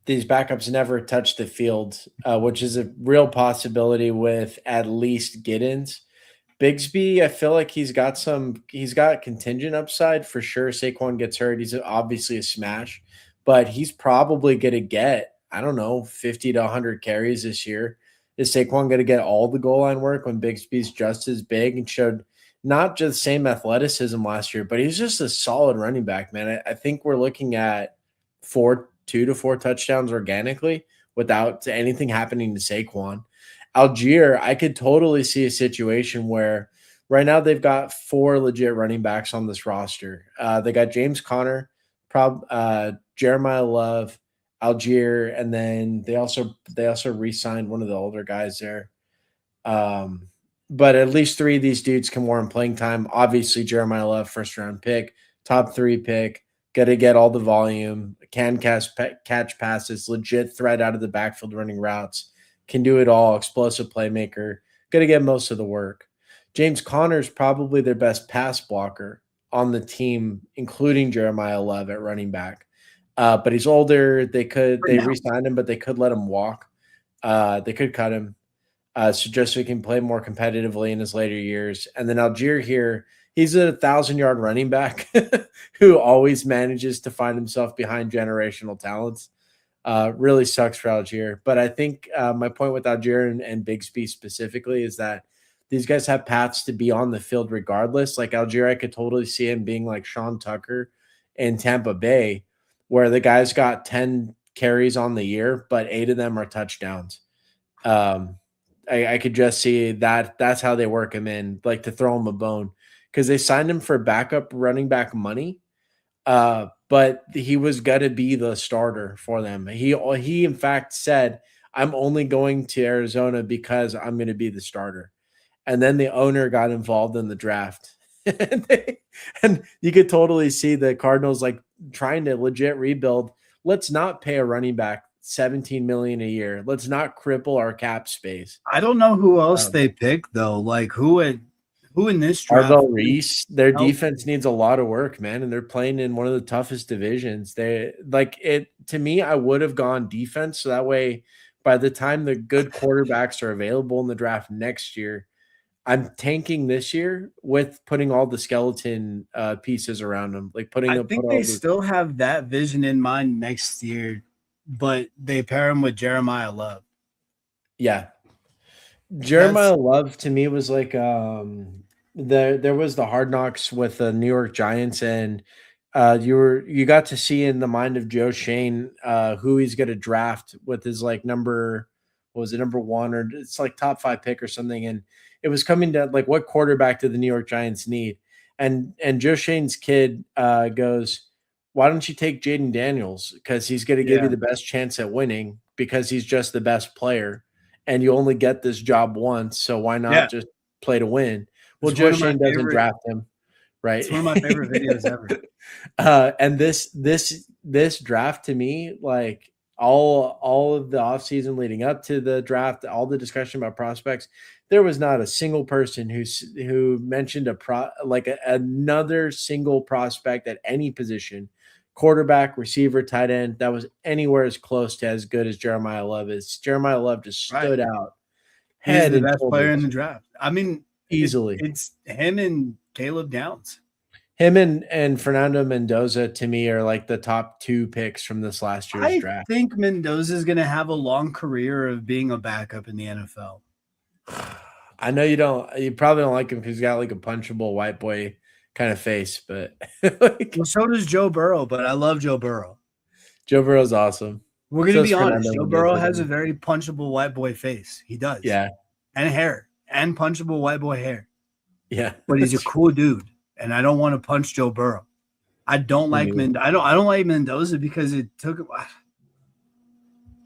these backups never touch the field, which is a real possibility with at least Giddens. Bigsby, I feel like he's got contingent upside for sure. Saquon gets hurt. He's obviously a smash, but he's probably going to get, I don't know, 50 to 100 carries this year. Is Saquon going to get all the goal line work when Bigsby's just as big and showed not just the same athleticism last year, but he's just a solid running back, man. I think we're looking at 2 to 4 touchdowns organically without anything happening to Saquon. Algier, I could totally see a situation where right now they've got 4 legit running backs on this roster. They got James Conner, Jeremiah Love, Algier, and then they also re-signed one of the older guys there. But at least 3 of these dudes can warrant playing time. Obviously, Jeremiah Love, first round pick, top 3 pick, got to get all the volume, can catch passes, legit threat out of the backfield running routes. Can do it all, explosive playmaker, going to get most of the work. James Conner is probably their best pass blocker on the team, including Jeremiah Love at running back. But he's older. They re-signed him, but they could let him walk. They could cut him. So just so he can play more competitively in his later years. And then Algier here, he's a 1,000-yard running back who always manages to find himself behind generational talents. Really sucks for Algier. But I think my point with Algier and Bigsby specifically is that these guys have paths to be on the field regardless. Like Algier, I could totally see him being like Sean Tucker in Tampa Bay, where the guy's got 10 carries on the year, but 8 of them are touchdowns. I could just see that that's how they work him in, like to throw him a bone, because they signed him for backup running back money. But he was gonna be the starter for them. He in fact said, "I'm only going to Arizona because I'm going to be the starter." And then the owner got involved in the draft, and you could totally see the Cardinals like trying to legit rebuild. Let's not pay a running back $17 million a year. Let's not cripple our cap space. I don't know who else they picked though. Like who in this draft? Arvell Reese, their defense needs a lot of work, man, and they're playing in one of the toughest divisions. They like it to me. I would have gone defense, so that way, by the time the good quarterbacks are available in the draft next year, I'm tanking this year with putting all the skeleton pieces around them, like putting. I think they still have that vision in mind next year, but they pair him with Jeremiah Love. Yeah, Jeremiah Love to me was like there was the Hard Knocks with the New York Giants, and you got to see in the mind of Joe Shane who he's going to draft with his like number number 1 or it's like top 5 pick or something, and it was coming down like what quarterback did the New York Giants need, and Joe Shane's kid goes, why don't you take Jaden Daniels, because he's going to give you the best chance at winning because he's just the best player. And you only get this job once, so why not just play to win? Well, Joe Shane doesn't draft him, right? It's one of my favorite videos ever. And this draft to me, like all of the offseason leading up to the draft, all the discussion about prospects, there was not a single person who mentioned another single prospect at any position, quarterback, receiver, tight end, that was anywhere as close to as good as Jeremiah Love is. Jeremiah Love just stood out. He's the best player in the draft. I mean, easily. It's him and Caleb Downs. Him and Fernando Mendoza to me are like the top 2 picks from this last year's draft. I think Mendoza is going to have a long career of being a backup in the NFL. I know you don't. You probably don't like him because he's got like a punchable white boy kind of face, but like, Well, so does Joe Burrow, but I love Joe Burrow. Joe Burrow's awesome. We're So gonna is be honest. Fernando Joe Burrow Mendoza. has a very punchable white boy face. He does, Yeah, and hair, and punchable white boy hair. yeah. But he's a cool dude, and I don't want to punch Joe Burrow. I don't Me like neither. I don't like Mendoza because it took.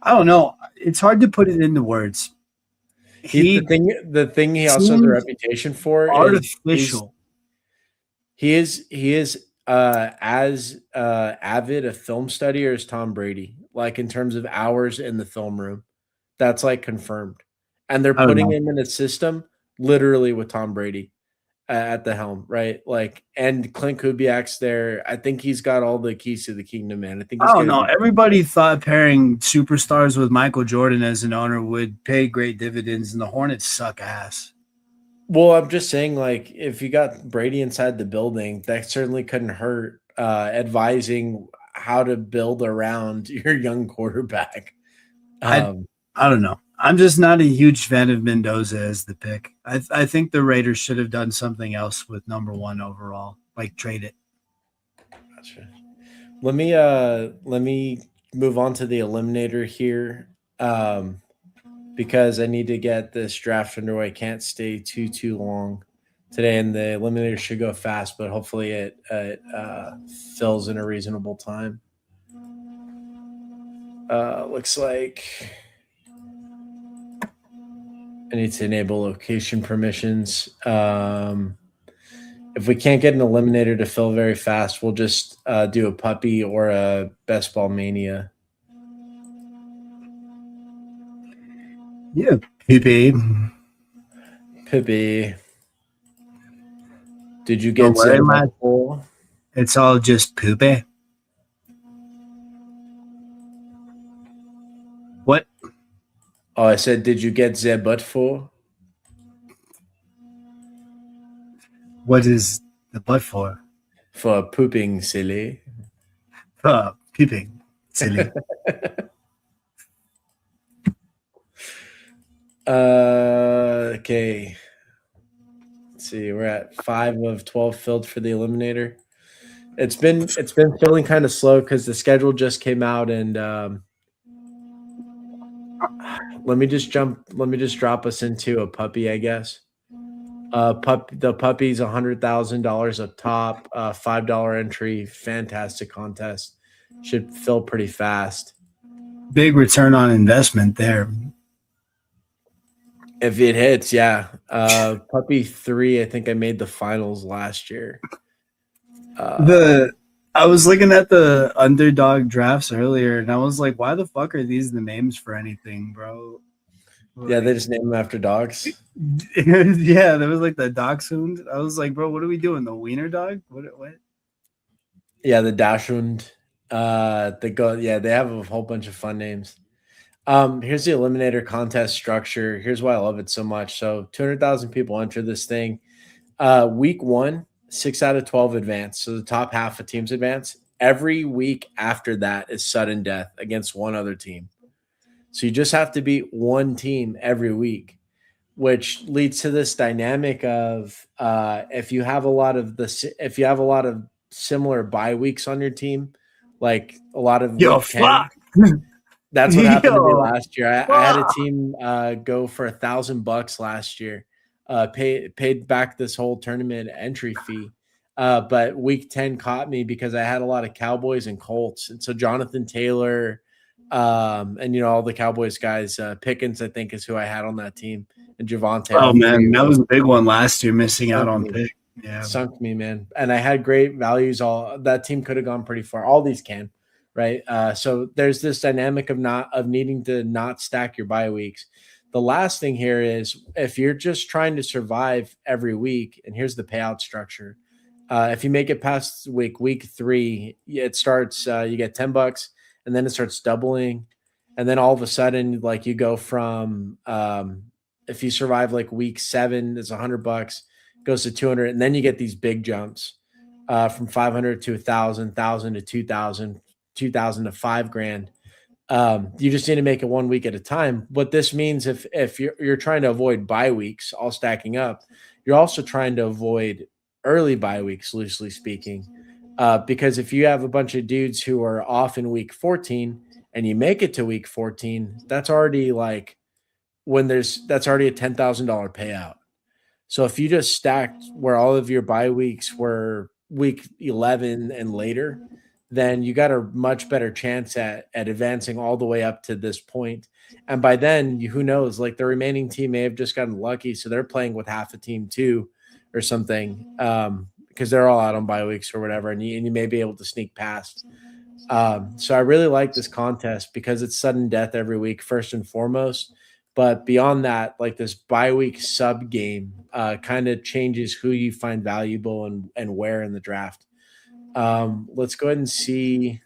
I don't know. It's hard to put it into words. He's He the thing he also has a seems reputation for is artificial. he is as avid a film studier as Tom Brady, like in terms of hours in the film room. That's like confirmed. And they're I don't putting know. him in a system literally with Tom Brady at the helm, right? Like, and Clint Kubiak's there. I think he's got all the keys to the kingdom, man. I think I he's don't going to know. be. Everybody thought pairing superstars with Michael Jordan as an owner would pay great dividends, and the Hornets suck ass. Well, I'm just saying, like, if you got Brady inside the building, that certainly couldn't hurt. Advising how to build around your young quarterback. I I don't know. I'm just not a huge fan of Mendoza as the pick. I think the Raiders should have done something else with number 1 overall, like trade it. Gotcha. Let me move on to the eliminator here. Because I need to get this draft underway. Can't stay too long today, and the eliminator should go fast, but hopefully it fills in a reasonable time. Looks like I need to enable location permissions. If we can't get an eliminator to fill very fast, we'll just do a puppy or a best ball mania. Yeah, PP. Pibby. Did you Don't get worry, Zim lad. full? It's all just poopy. What? Oh, I said, did you get Zeb but for? What is the butt for? For pooping silly. Peeping. Silly. Okay. Let's see. We're at 5 of 12 filled for the eliminator. It's been feeling kind of slow because the schedule just came out, and let me just drop us into a puppy, I guess. The puppy's $100,000 up top, $5 entry, fantastic contest. Should fill pretty fast. Big return on investment there. If it hits, yeah. Puppy 3, I think I made the finals last year. I was looking at the underdog drafts earlier, and I was like, "Why the fuck are these the names for anything, bro?" Yeah, they just name them after dogs. Yeah, there was like the dachshund. I was like, "Bro, what are we doing? The wiener dog? What?" Yeah, the Dachshund. They have a whole bunch of fun names. Here's the eliminator contest structure. Here's why I love it so much. So 200,000 people enter this thing. Week 1, 6 out of 12 advance. So the top half of teams advance. Every week after that is sudden death against one other team. So you just have to beat one team every week, which leads to this dynamic of if you have a lot of similar bye weeks on your team, like a lot of Yo, week 10. fuck. That's what happened to me Yo, last year. I had a team go for $1,000 last year, paid back this whole tournament entry fee. But week 10 caught me because I had a lot of Cowboys and Colts. And so Jonathan Taylor, and all the Cowboys guys, Pickens, I think, is who I had on that team. And Javonte. oh man, that was a big one last year, missing out on pick. Yeah, sunk me, man. And I had great values. All that team could have gone pretty far. All these can, right? So there's this dynamic of needing to not stack your bye weeks. The last thing here is if you're just trying to survive every week, and here's the payout structure. If you make it past week 3, it starts. You get $10, and then it starts doubling, and then all of a sudden, like you go from if you survive like week 7, it's $100, goes to 200, and then you get these big jumps from 500 to 1,000, 1,000 to 2,000, 2,000 to $5,000. You just need to make it 1 week at a time. What this means, if you're trying to avoid bye weeks, all stacking up, you're also trying to avoid early bye weeks, loosely speaking, because if you have a bunch of dudes who are off in week 14 and you make it to week 14, that's already like that's already a $10,000 payout. So if you just stacked where all of your bye weeks were week 11 and later, then you got a much better chance at advancing all the way up to this point. And by then, who knows? Like the remaining team may have just gotten lucky, so they're playing with half a team too, or something, because they're all out on bye weeks or whatever, and you may be able to sneak past. So I really like this contest because it's sudden death every week, first and foremost. But beyond that, like this bye week sub game kind of changes who you find valuable and where in the draft. Let's go ahead and see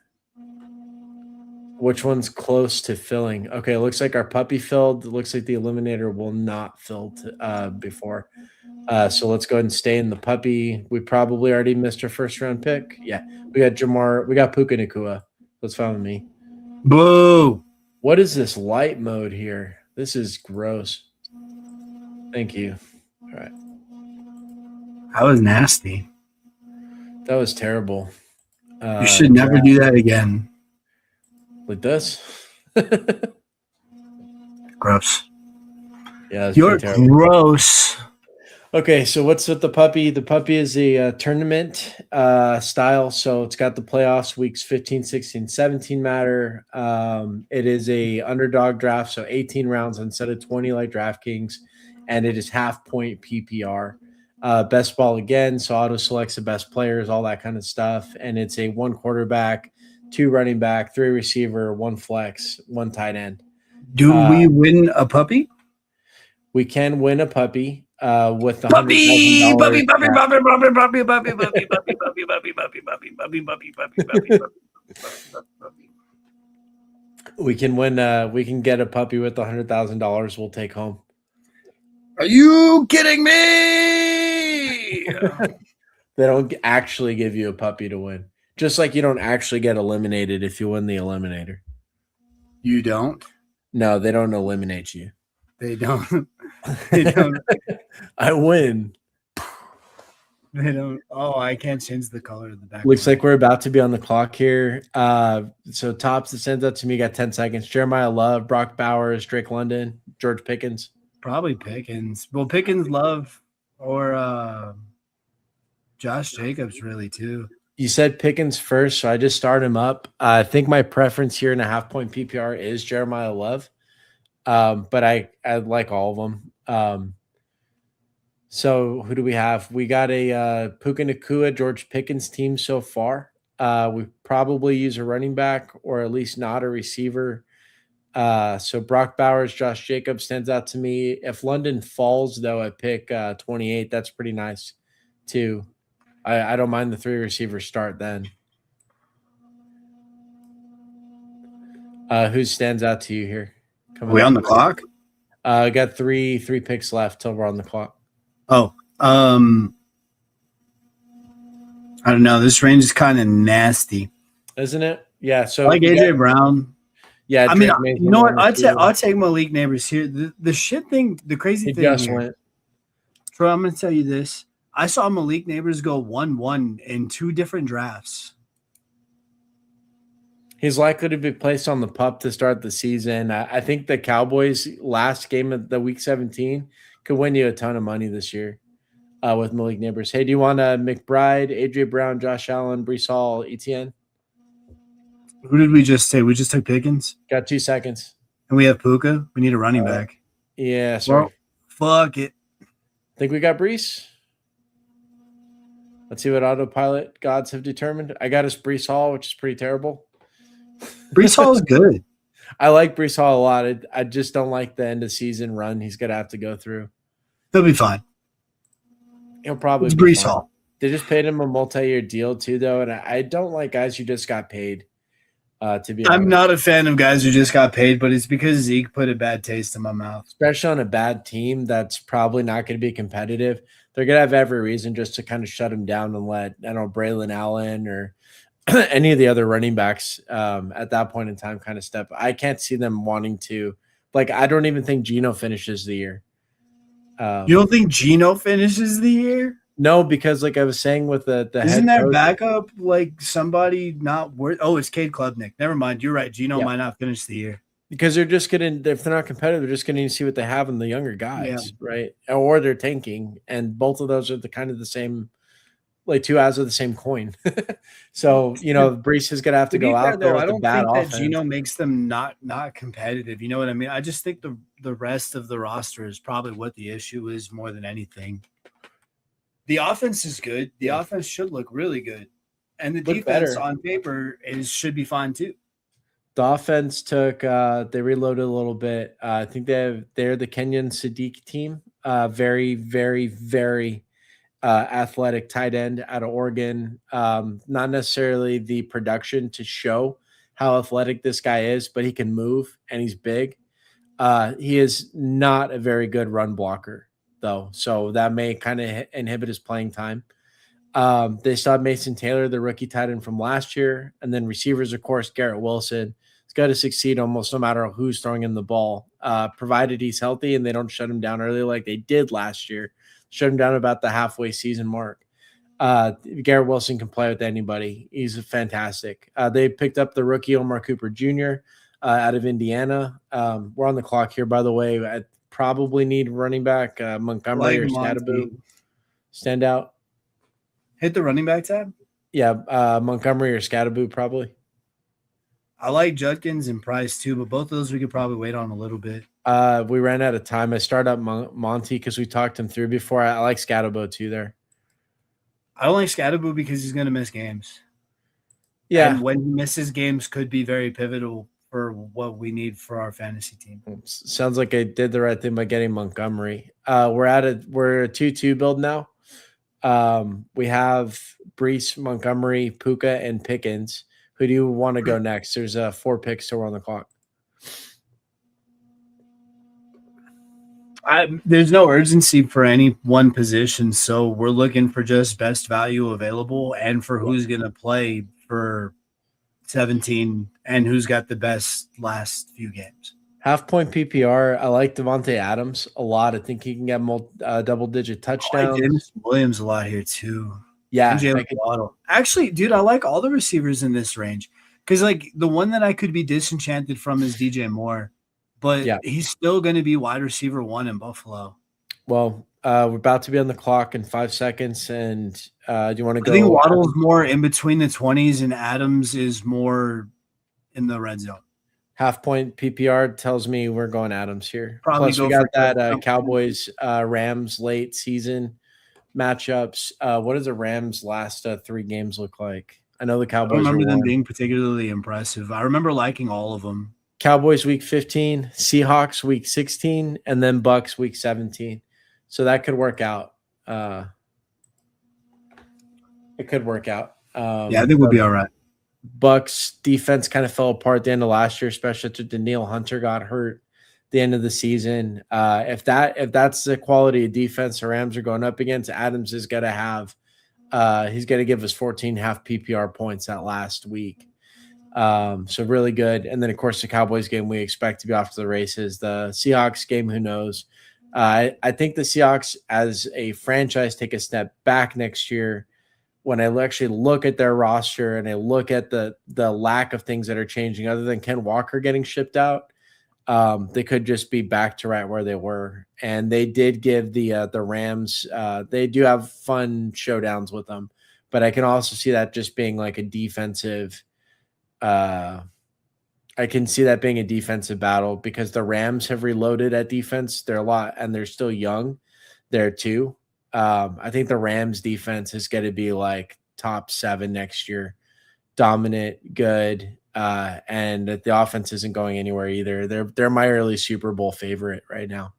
which one's close to filling. Okay, it looks like our puppy filled. It looks like the eliminator will not fill before. So let's go ahead and stay in the puppy. We probably already missed our first round pick. Yeah, we got Jamar. We got Puka Nakua. Let's follow me. Boo! What is this light mode here? This is gross. Thank you. All right. That was nasty. That was terrible. You should never do that again. Like this? Gross. Yeah, you're gross. Okay, so what's with the puppy? The puppy is a tournament style, so it's got the playoffs weeks 15, 16, 17 matter. It is a underdog draft, so 18 rounds instead of 20 like DraftKings, and it is half point PPR. Best ball again, so auto selects the best players, all that kind of stuff, and it's a 1 quarterback, 2 running back, 3 receiver, 1 flex, 1 tight end. Do we win a puppy? We can win a puppy. With the puppy. We can win. We can get a puppy with $100,000. We'll take home. Are you kidding me? They don't actually give you a puppy to win. Just like you don't actually get eliminated if you win the eliminator. You don't? No, they don't eliminate you. They don't. They don't. I win. They don't. Oh, I can't change the color of the back. Looks like we're about to be on the clock here. So tops that sends out to me got 10 seconds. Jeremiah Love, Brock Bowers, Drake London, George Pickens. Probably Pickens. Well, Pickens, Love, or Josh Jacobs really too. You said Pickens first, so I just start him up. I think my preference here in a half point PPR is Jeremiah Love. But I like all of them. So who do we have? We got a Puka Nakua, George Pickens team so far. We probably use a running back or at least not a receiver. So Brock Bowers, Josh Jacobs stands out to me. If London falls, though, I pick 28. That's pretty nice, too. I don't mind the 3 receivers start then. Who stands out to you here? Are we on the clock? Got three picks left till we're on the clock. Oh, I don't know. This range is kind of nasty, isn't it? Yeah. So I like AJ Brown. Yeah, I mean, you know what? I'll take Malik Neighbors here. The shit thing, the crazy thing here. Troy, I'm going to tell you this. I saw Malik Neighbors go 1-1 in 2 different drafts. He's likely to be placed on the pup to start the season. I think the Cowboys' last game of the Week 17 could win you a ton of money this year with Malik Neighbors. Hey, do you want McBride, AJ Brown, Josh Allen, Breece Hall, ETN? Who did we just say? We just took Pickens? Got 2 seconds. And we have Puka? We need a running back. Yeah, sorry. Well, fuck it. Think we got Breece? Let's see what autopilot gods have determined. I got us Breece Hall, which is pretty terrible. Breece Hall is good. I like Breece Hall a lot. I just don't like the end of season run he's going to have to go through. He'll be fine. He'll probably it's be Breece fine. Hall. They just paid him a multi-year deal too, though, and I don't like guys who just got paid. To be honest, I'm not a fan of guys who just got paid, but it's because Zeke put a bad taste in my mouth. Especially on a bad team that's probably not going to be competitive. They're going to have every reason just to kind of shut him down and let, I don't know, Braylon Allen or any of the other running backs at that point in time kind of step. I can't see them wanting to. Like, I don't even think Geno finishes the year. You don't think Geno finishes the year? No, because like I was saying with the Isn't head their coach, backup like somebody not worth? Oh, it's Cade Klubnik. Never mind. You're right. Geno Yeah. might not finish the year. because they're just getting, if they're not competitive, they're just going to see what they have in the younger guys, right? Or they're tanking, and both of those are the kind of the same, like two halves of the same coin. So Brees is going to have to go out there I with a don't bad think that offense. Geno makes them not competitive. You know what I mean? I just think the rest of the roster is probably what the issue is more than anything. The offense is good. The offense should look really good, and the Look defense better. on paper should be fine too. The offense took they reloaded a little bit. I think they're the Kenyon Sadiq team. Very, very, very athletic tight end out of Oregon. Not necessarily the production to show how athletic this guy is, but he can move and he's big. He is not a very good run blocker, though, so that may kind of inhibit his playing time. They still have Mason Taylor, the rookie tight end from last year, and then receivers, of course, Garrett Wilson. He's got to succeed almost no matter who's throwing him the ball, provided he's healthy and they don't shut him down early like they did last year. Shut him down about the halfway season mark. Garrett Wilson can play with anybody. He's fantastic. They picked up the rookie Omar Cooper Jr. Out of Indiana. We're on the clock here, by the way. I probably need running back Montgomery or Scadaboo. Stand out. Hit the running back tab. Yeah, Montgomery or Scadaboo probably. I like Judkins and Price too, but both of those we could probably wait on a little bit. We ran out of time. I started up Monty because we talked him through before. I like Scadaboo too there. I don't like Scadaboo because he's going to miss games. Yeah. And when he misses games could be very pivotal for what we need for our fantasy team. Sounds like I did the right thing by getting Montgomery. We're a 2-2 build now. We have Brees, Montgomery, Puka, and Pickens. Who do you want to go next? There's 4 picks still on the clock. There's no urgency for any one position, so we're looking for just best value available and for who's going to play for 17 and who's got the best last few games. Half-point PPR. I like Devontae Adams a lot. I think he can get double-digit touchdowns. I like James Williams a lot here too. Yeah. Actually, dude, I like all the receivers in this range because, like, the one that I could be disenchanted from is DJ Moore, but he's still going to be wide receiver 1 in Buffalo. Well, we're about to be on the clock in 5 seconds, and do you want to go? I think Waddle's more in between the 20s, and Adams is more in the red zone. Half-point PPR tells me we're going Adams here. Probably Plus, we got that Cowboys Rams late season matchups. What does the Rams last 3 games look like? I know the Cowboys. I remember them being particularly impressive. I remember liking all of them. Cowboys week 15, Seahawks week 16, and then Bucks week 17. So that could work out. It could work out. Yeah, I think we'll be all right. Bucks defense kind of fell apart at the end of last year, especially after Danielle Hunter got hurt at the end of the season. If that's the quality of defense the Rams are going up against, Adams is going to have he's going to give us 14.5 PPR points that last week. So really good. And then, of course, the Cowboys game we expect to be off to the races. The Seahawks game, who knows? I think the Seahawks as a franchise take a step back next year. When I actually look at their roster and I look at the lack of things that are changing other than Ken Walker getting shipped out, they could just be back to right where they were. And they did give the Rams, they do have fun showdowns with them, but I can also see that just being like a defensive, I can see that being a defensive battle because the Rams have reloaded at defense. They're a lot, and they're still young there too. I think the Rams defense is going to be like top 7 next year. Dominant, good. And the offense isn't going anywhere either. They're my early Super Bowl favorite right now.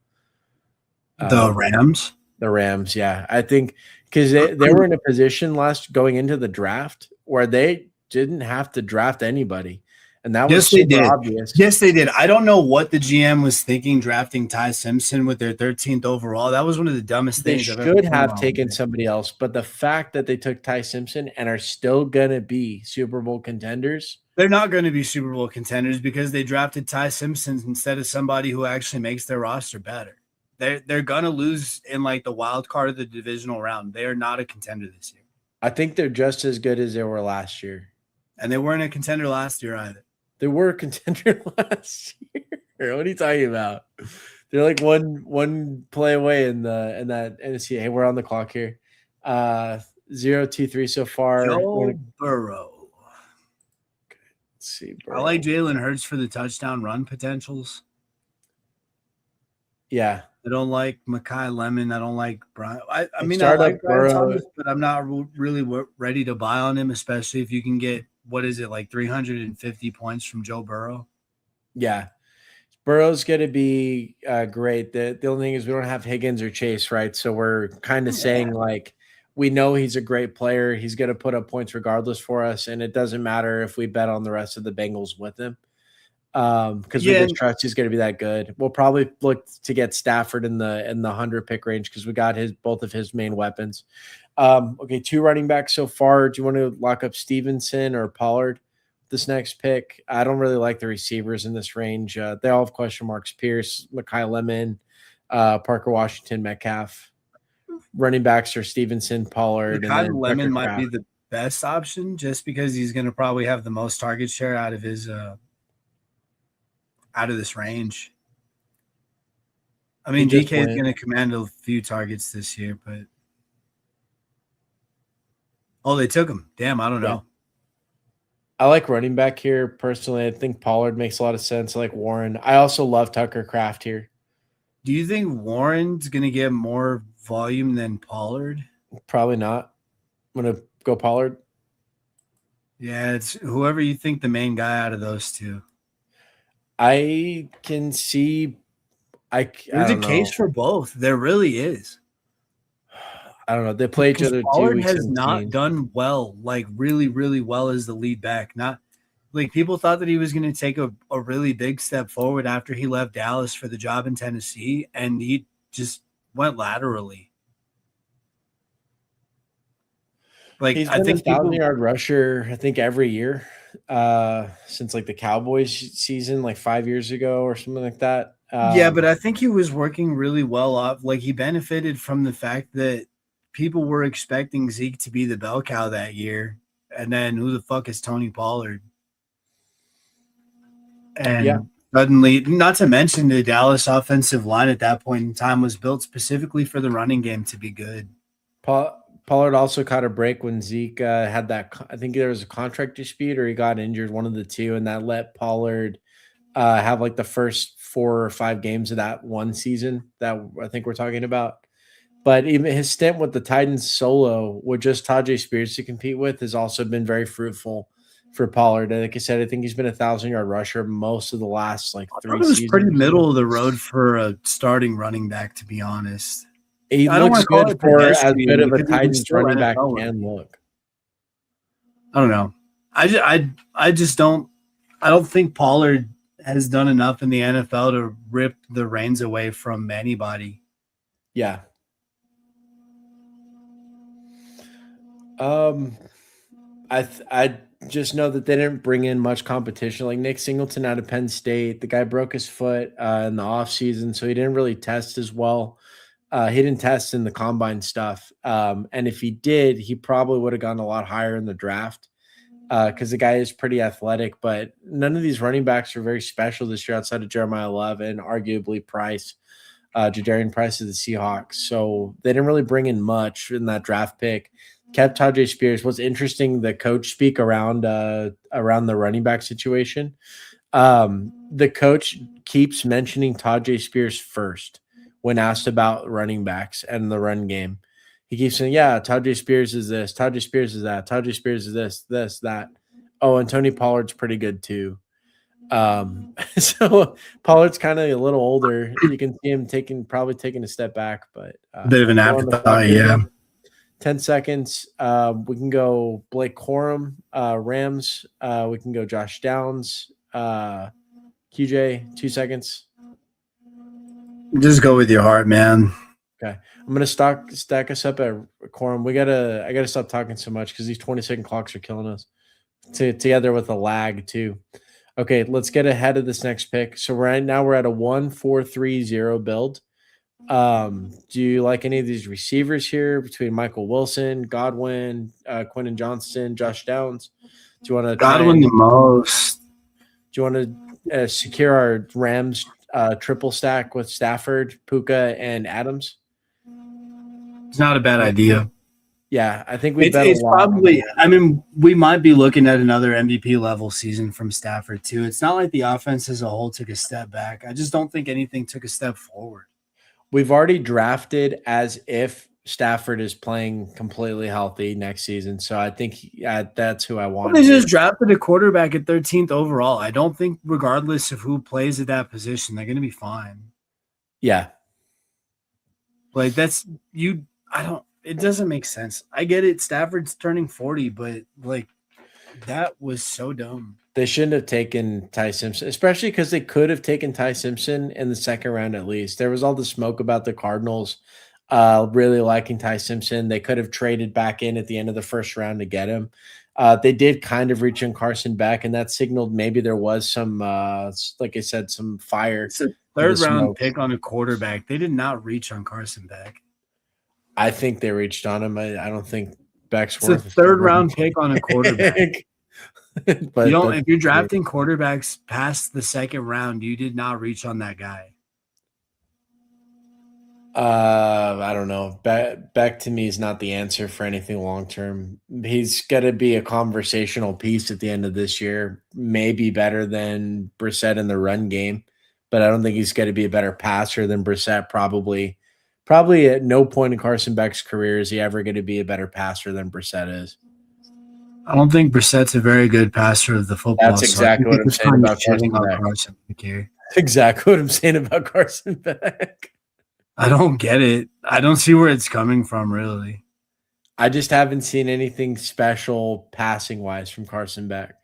The Rams? The Rams, yeah. I think because they were in a position going into the draft where they didn't have to draft anybody. And that Yes, was they super did. obvious. Yes, they did. I don't know what the GM was thinking drafting Ty Simpson with their 13th overall. That was one of the dumbest They things I've ever should seen in have my taken life. somebody else, but the fact that they took Ty Simpson and are still gonna be Super Bowl contenders. They're not going to be Super Bowl contenders because they drafted Ty Simpson instead of somebody who actually makes their roster better. They're going to lose in like the wild card of the divisional round. They are not a contender this year. I think they're just as good as they were last year. And they weren't a contender last year either. They were a contender last year. What are you talking about? They're like one play away in that NFC. Hey, we're on the clock here. 0-2-3 so far. Joe Burrow. Let's see. I like Jalen Hurts for the touchdown run potentials. Yeah. I don't like Mekhi Lemon. I don't like Brian. I mean, I Startup like Brian Burrow. Thomas, but I'm not really ready to buy on him, especially if you can get, what is it, like 350 points from Joe Burrow? Yeah. Burrow's going to be great. The only thing is we don't have Higgins or Chase, right? So we're kind of saying like we know he's a great player. He's going to put up points regardless for us, and it doesn't matter if we bet on the rest of the Bengals with him because we just trust he's going to be that good. We'll probably look to get Stafford in the 100 pick range because we got both of his main weapons. Okay, 2 running backs so far. Do you want to lock up Stevenson or Pollard? This next pick, I don't really like the receivers in this range. They all have question marks. Pierce, Mekhi Lemon, Parker Washington, Metcalf. Running backs are Stevenson, Pollard. Mekhi Lemon might be the best option just because he's going to probably have the most target share out of his out of this range. I mean, DK is going to command a few targets this year, but they took him. Damn, I don't know. I like running back here personally. I think Pollard makes a lot of sense. I like Warren. I also love Tucker Kraft here. Do you think Warren's going to get more volume than Pollard? Probably not. I'm going to go Pollard. Yeah, it's whoever you think the main guy out of those two. I can see. There's a case for both. There really is. I don't know. They play each other 2 weeks. Has not done well, like really, really well as the lead back. Not like people thought that he was going to take a really big step forward after he left Dallas for the job in Tennessee, and he just went laterally. Like he's been a 1,000-yard rusher, I think, every year since like the Cowboys season, like 5 years ago or something like that. Yeah, but I think he was working really well off. Like he benefited from the fact that people were expecting Zeke to be the bell cow that year. And then who the fuck is Tony Pollard? And suddenly, not to mention the Dallas offensive line at that point in time was built specifically for the running game to be good. Pollard also caught a break when Zeke had that. I think there was a contract dispute or he got injured, one of the two, and that let Pollard have like the first 4 or 5 games of that one season that I think we're talking about. But even his stint with the Titans solo with just Tajay Spears to compete with has also been very fruitful for Pollard. Like I said, I think he's been a 1,000-yard rusher most of the last like 3 seasons. It was pretty middle of the road for a starting running back, to be honest. He looks good for as good of a Titans running back can look. I don't know. I just don't. I don't think Pollard has done enough in the NFL to rip the reins away from anybody. Yeah. I just know that they didn't bring in much competition. Like Nick Singleton out of Penn State, the guy broke his foot in the offseason, so he didn't really test as well. He didn't test in the combine stuff. And if he did, he probably would have gone a lot higher in the draft because the guy is pretty athletic. But none of these running backs are very special this year outside of Jeremiah Love and arguably Price, Jadarian Price of the Seahawks. So they didn't really bring in much in that draft pick. Kept Tajay Spears. What's interesting, the coach speak around the running back situation. The coach keeps mentioning Tajay Spears first when asked about running backs and the run game. He keeps saying, yeah, Tajay Spears is this, Tajay Spears is that, Tajay Spears is this, that. Oh, and Tony Pollard's pretty good too. So Pollard's kind of a little older. You can see him probably taking a step back, but a bit of an afterthought, yeah. 10 seconds. We can go Blake Corum, Rams. We can go Josh Downs, QJ, 2 seconds. Just go with your heart, man. Okay. I'm gonna stack us up at Corum. I gotta stop talking so much because these 20-second clocks are killing us. Together with a lag too. Okay, let's get ahead of this next pick. So right now we're at a 1-4-3-0 build. Do you like any of these receivers here between Michael Wilson, Godwin, Quentin Johnston, Josh Downs? Do you want to Godwin the most? Do you want to secure our Rams triple stack with Stafford, Puka, and Adams? It's not a bad idea. Yeah, I think we it's probably. I mean, we might be looking at another MVP level season from Stafford too. It's not like the offense as a whole took a step back. I just don't think anything took a step forward. We've already drafted as if Stafford is playing completely healthy next season, so I think that's who I want. They just drafted a quarterback at 13th overall. I don't think, regardless of who plays at that position, they're going to be fine. Yeah, like that's you. I don't. It doesn't make sense. I get it. Stafford's turning 40, but like that was so dumb. They shouldn't have taken Ty Simpson, especially because they could have taken Ty Simpson in the second round at least. There was all the smoke about the Cardinals really liking Ty Simpson. They could have traded back in at the end of the first round to get him. They did kind of reach on Carson Beck, and that signaled maybe there was some, like I said, some fire. It's a third-round pick on a quarterback. They did not reach on Carson Beck. I think they reached on him. I don't think Beck's it's worth a third-round pick on a quarterback. But you don't, if you're drafting quarterbacks past the second round, you did not reach on that guy. I don't know. Beck to me is not the answer for anything long term. He's got to be a conversational piece at the end of this year. Maybe better than Brissett in the run game, but I don't think he's going to be a better passer than Brissett. Probably at no point in Carson Beck's career is he ever going to be a better passer than Brissett is. I don't think Brissett's a very good passer of the football. That's exactly what I'm saying about Carson Beck. Exactly what I'm saying about Carson Beck. I don't get it. I don't see where it's coming from, really. I just haven't seen anything special passing-wise from Carson Beck.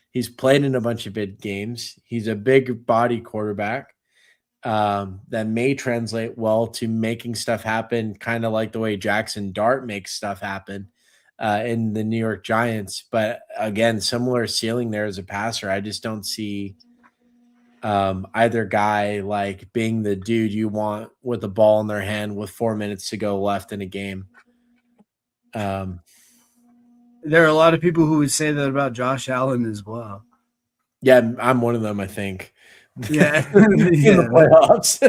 He's played in a bunch of big games. He's a big body quarterback that may translate well to making stuff happen, kind of like the way Jackson Dart makes stuff happen in the New York Giants. But again, similar ceiling there as a passer. I just don't see either guy like being the dude you want with the ball in their hand with 4 minutes to go left in a game. There are a lot of people who would say that about Josh Allen as well. Yeah, I'm one of them, I think. Yeah. In the playoffs.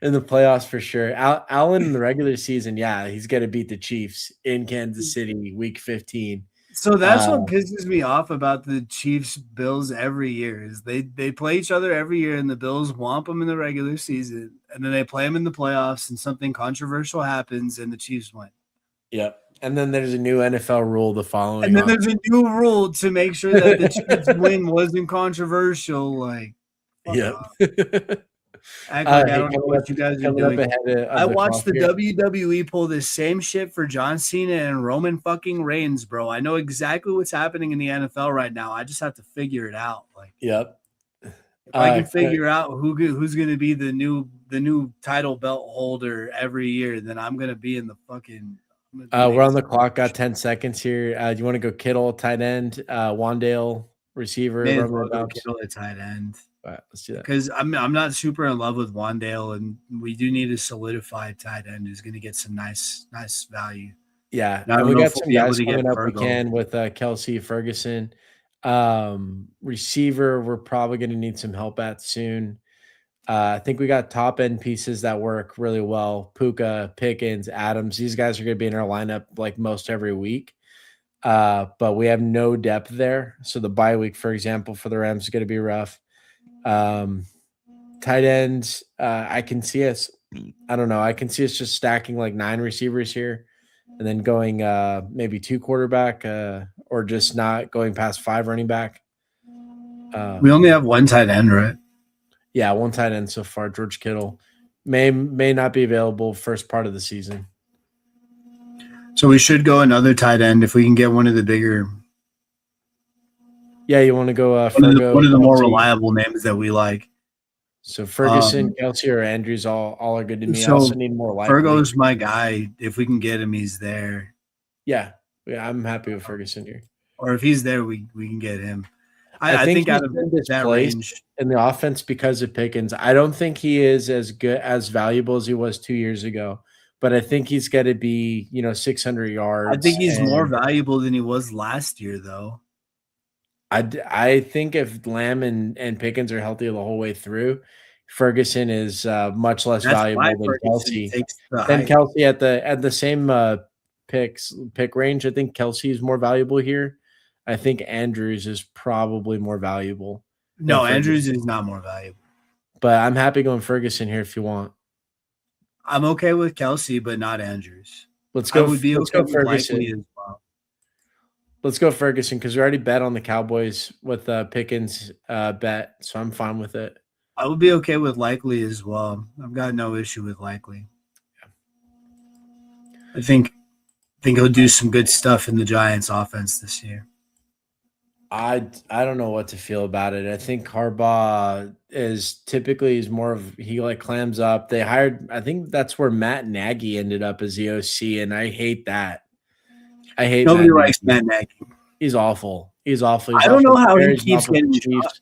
In the playoffs for sure. Allen in the regular season, yeah, he's got to beat the Chiefs in Kansas City week 15. So that's what pisses me off about the Chiefs Bills every year is they play each other every year and the Bills whomp them in the regular season and then they play them in the playoffs and something controversial happens and the Chiefs win. Yep. And then there's a new NFL rule the following. And then there's a new rule to make sure that the Chiefs win wasn't controversial. Like, yep. Act like I don't know what you guys are doing. I watched the WWE pull this same shit for John Cena and Roman fucking Reigns, bro. I know exactly what's happening in the NFL right now. I just have to figure it out. Like, yep. If I can figure out who's going to be the new title belt holder every year, then I'm going to be in the fucking. We're on the clock. Got 10 seconds here. Do you want to go Kittle tight end, Wandale receiver? Kittle at tight end. All right, let's do that. Because I'm not super in love with Wandale, and we do need a solidified tight end who's going to get some nice value. Yeah, and we got some guys coming up again with Kelsey Ferguson. Receiver, we're probably going to need some help at soon. I think we got top end pieces that work really well. Puka, Pickens, Adams. These guys are going to be in our lineup like most every week. But we have no depth there. So the bye week, for example, for the Rams is going to be rough. Tight ends, I can see us. I don't know. I can see us just stacking like 9 receivers here and then going maybe 2 quarterback or just not going past 5 running back. We only have 1 tight end, right? Yeah, 1 tight end so far. George Kittle may not be available first part of the season. So we should go another tight end if we can get one of the bigger, Yeah, you want to go one of the more Kelsey. reliable names that we like. So Ferguson, Kelsey, or Andrews, all are good to me. I So also need more likely. Fergo's my guy. If we can get him, he's there. Yeah, I'm happy with Ferguson here. Or if he's there, we can get him. I think out of that range in the offense because of Pickens. I don't think he is as good as valuable as he was 2 years ago, but I think he's got to be 600 yards. I think he's more valuable than he was last year, though. I think if Lamb and Pickens are healthy the whole way through, Ferguson is much less valuable than Kelsey. Kelsey at the same pick range. I think Kelsey is more valuable here. I think Andrews is probably more valuable. No, Andrews is not more valuable. But I'm happy going Ferguson here if you want. I'm okay with Kelsey, but not Andrews. Let's go. Let's go Ferguson as well. Let's go Ferguson because we already bet on the Cowboys with Pickens bet, so I'm fine with it. I would be okay with Likely as well. I've got no issue with Likely. Yeah. I think he'll do some good stuff in the Giants offense this year. I don't know what to feel about it. I think Harbaugh is more of he clams up. They hired, I think that's where Matt Nagy ended up as the OC, and I hate that. Nobody likes Matt Nagy. He's awful. I don't know how he keeps getting Chiefs.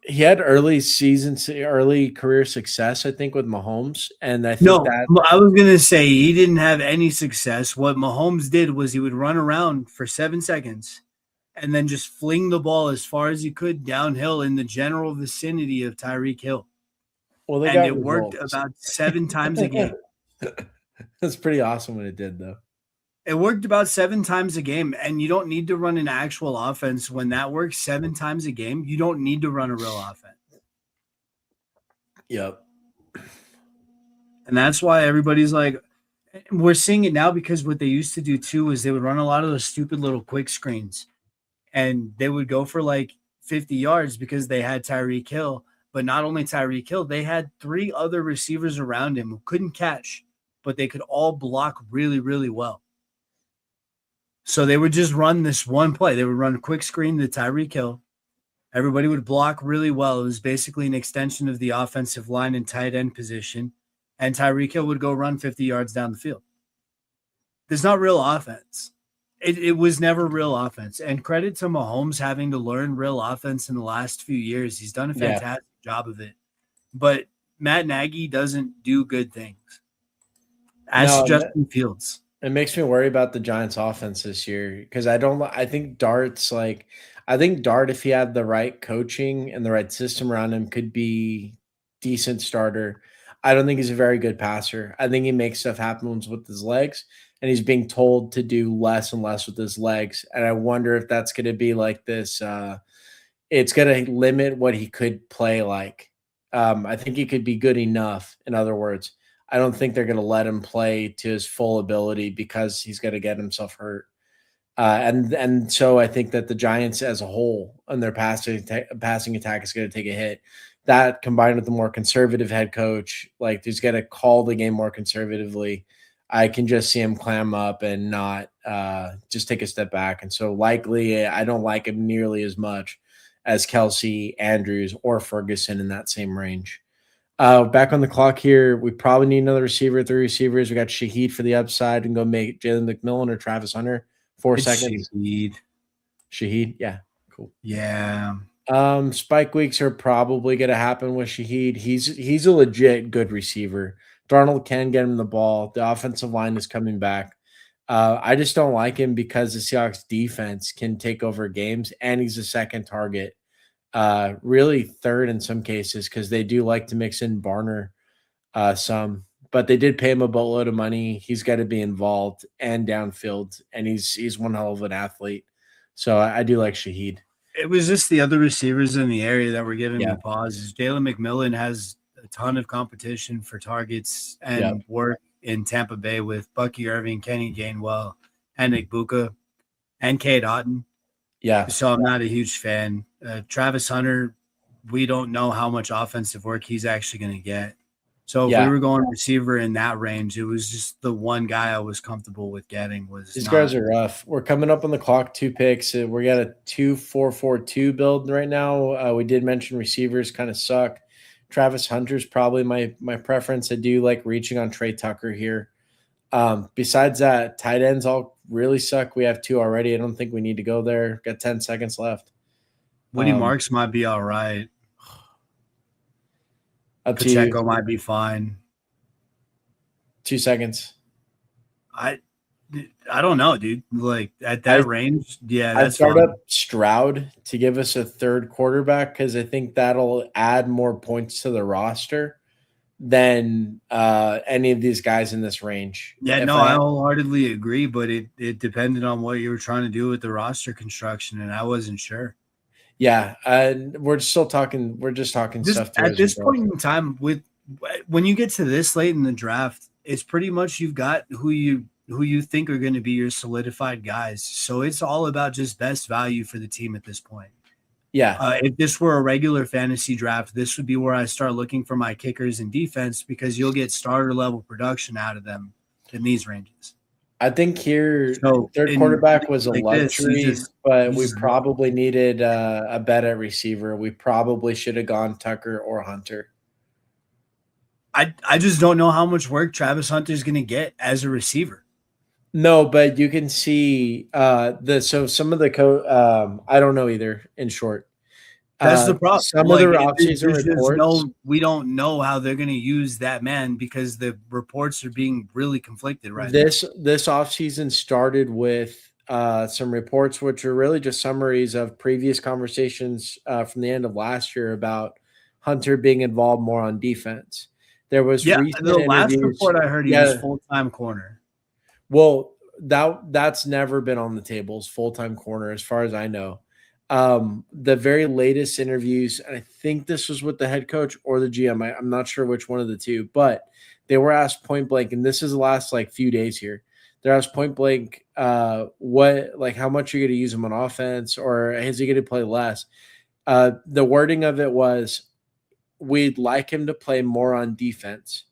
He had early career success, I think, with Mahomes, and I think I was gonna say he didn't have any success. What Mahomes did was he would run around for 7 seconds and then just fling the ball as far as he could downhill in the general vicinity of Tyreek Hill. Well, it worked about 7 times a game. That's pretty awesome when it did, though. It worked about 7 times a game, and you don't need to run an actual offense when that works 7 times a game. You don't need to run a real offense. Yep. And that's why everybody's like, we're seeing it now because what they used to do too is they would run a lot of those stupid little quick screens. And they would go for 50 yards because they had Tyreek Hill. But not only Tyreek Hill, they had 3 other receivers around him who couldn't catch, but they could all block really, really well. So they would just run this one play. They would run a quick screen to Tyreek Hill. Everybody would block really well. It was basically an extension of the offensive line and tight end position. And Tyreek Hill would go run 50 yards down the field. There's not real offense. It was never real offense. And credit to Mahomes having to learn real offense in the last few years. He's done a fantastic job of it. But Matt Nagy doesn't do good things. Justin Fields. It makes me worry about the Giants offense this year because I think Dart, if he had the right coaching and the right system around him, could be decent starter. I don't think he's a very good passer. I think he makes stuff happen with his legs, and he's being told to do less and less with his legs. And I wonder if that's going to be like this. It's going to limit what he could play like. I think he could be good enough, in other words. I don't think they're going to let him play to his full ability because he's going to get himself hurt. And so I think that the Giants as a whole and their passing attack is going to take a hit. That combined with the more conservative head coach, who's going to call the game more conservatively, I can just see him clam up and not just take a step back. And so likely I don't like him nearly as much as Kelsey, Andrews, or Ferguson in that same range. Back on the clock here, we probably need another receiver, 3 receivers. We got Shaheed for the upside and go make Jalen McMillan or Travis Hunter. 4 seconds. Shaheed, yeah, cool. Yeah. Spike weeks are probably going to happen with Shaheed. He's a legit good receiver. Darnold can get him the ball. The offensive line is coming back. I just don't like him because the Seahawks defense can take over games, and he's a second target. Really third in some cases because they do like to mix in Barner some. But they did pay him a boatload of money. He's got to be involved and downfield, and he's one hell of an athlete. So I do like Shaheed. It was just the other receivers in the area that were giving me pauses. Jalen McMillan has a ton of competition for targets and work in Tampa Bay with Bucky Irving, Kenny Gainwell, and Nick Buka, and Cade Otton. Yeah. So I'm not a huge fan. Travis Hunter, we don't know how much offensive work he's actually going to get. So if Yeah. we were going receiver in that range, it was just the one guy I was comfortable with getting was These not. guys are rough. We're coming up on the clock, 2 picks. We got a 2-4-4-2 build right now. We did mention receivers kind of suck. Travis Hunter's probably my preference. I do like reaching on Trey Tucker here. Besides that, tight ends all really suck. We have 2 already. I don't think we need to go there. Got 10 seconds left. Woody Marks might be all right. Up to Pacheco you. might be fine. 2 seconds. I don't know, dude. Like at that range, yeah, I'd that's start fine. up Stroud to give us a third quarterback because I think that'll add more points to the roster than any of these guys in this range. Yeah, If no, I wholeheartedly agree, but it depended on what you were trying to do with the roster construction, and I wasn't sure. Yeah, we're still talking. We're just talking stuff At this point in time. When you get to this late in the draft, it's pretty much you've got who you think are going to be your solidified guys. So it's all about just best value for the team at this point. Yeah. If this were a regular fantasy draft, this would be where I start looking for my kickers and defense because you'll get starter level production out of them in these ranges. I think here third quarterback was a luxury, but we probably needed a bet at receiver. We probably should have gone Tucker or Hunter. I just don't know how much work Travis Hunter is going to get as a receiver. No, but you can see some of the I don't know either. In short, that's the problem. Some of the offseason reports, we don't know how they're going to use that man because the reports are being really conflicted right now. This offseason started with some reports, which are really just summaries of previous conversations from the end of last year about Hunter being involved more on defense. There was the last report I heard he was full-time corner. Well, that's never been on the tables, full-time corner, as far as I know. The very latest interviews, and I think this was with the head coach or the GM. I'm not sure which one of the two, but they were asked point blank, and this is the last few days here. They're asked point blank, how much are you going to use him on offense, or is he going to play less? The wording of it was, we'd like him to play more on defense,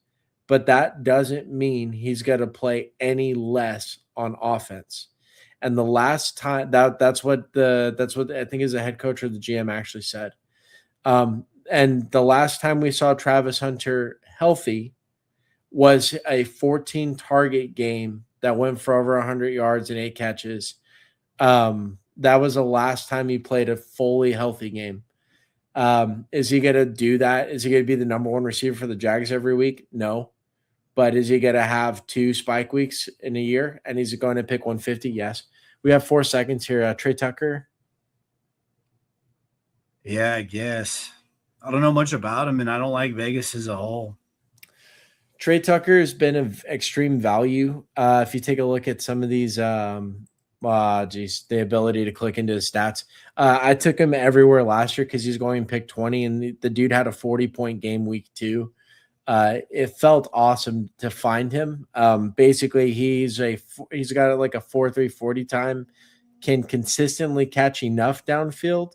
but that doesn't mean he's going to play any less on offense. And the last time that's what I think is the head coach or the GM actually said. And the last time we saw Travis Hunter healthy was a 14 target game that went for over 100 yards and 8 catches. That was the last time he played a fully healthy game. Is he going to do that? Is he going to be the number 1 receiver for the Jags every week? No. But is he going to have 2 spike weeks in a year? And he's going to pick 150? Yes. We have 4 seconds here. Trey Tucker. Yeah, I guess. I don't know much about him, and I don't like Vegas as a whole. Trey Tucker has been of extreme value. If you take a look at some of these, the ability to click into his stats. I took him everywhere last year because he's going pick 20, and the dude had a 40-point game week 2. It felt awesome to find him. Basically, he's got like a 4.3 40 time, can consistently catch enough downfield,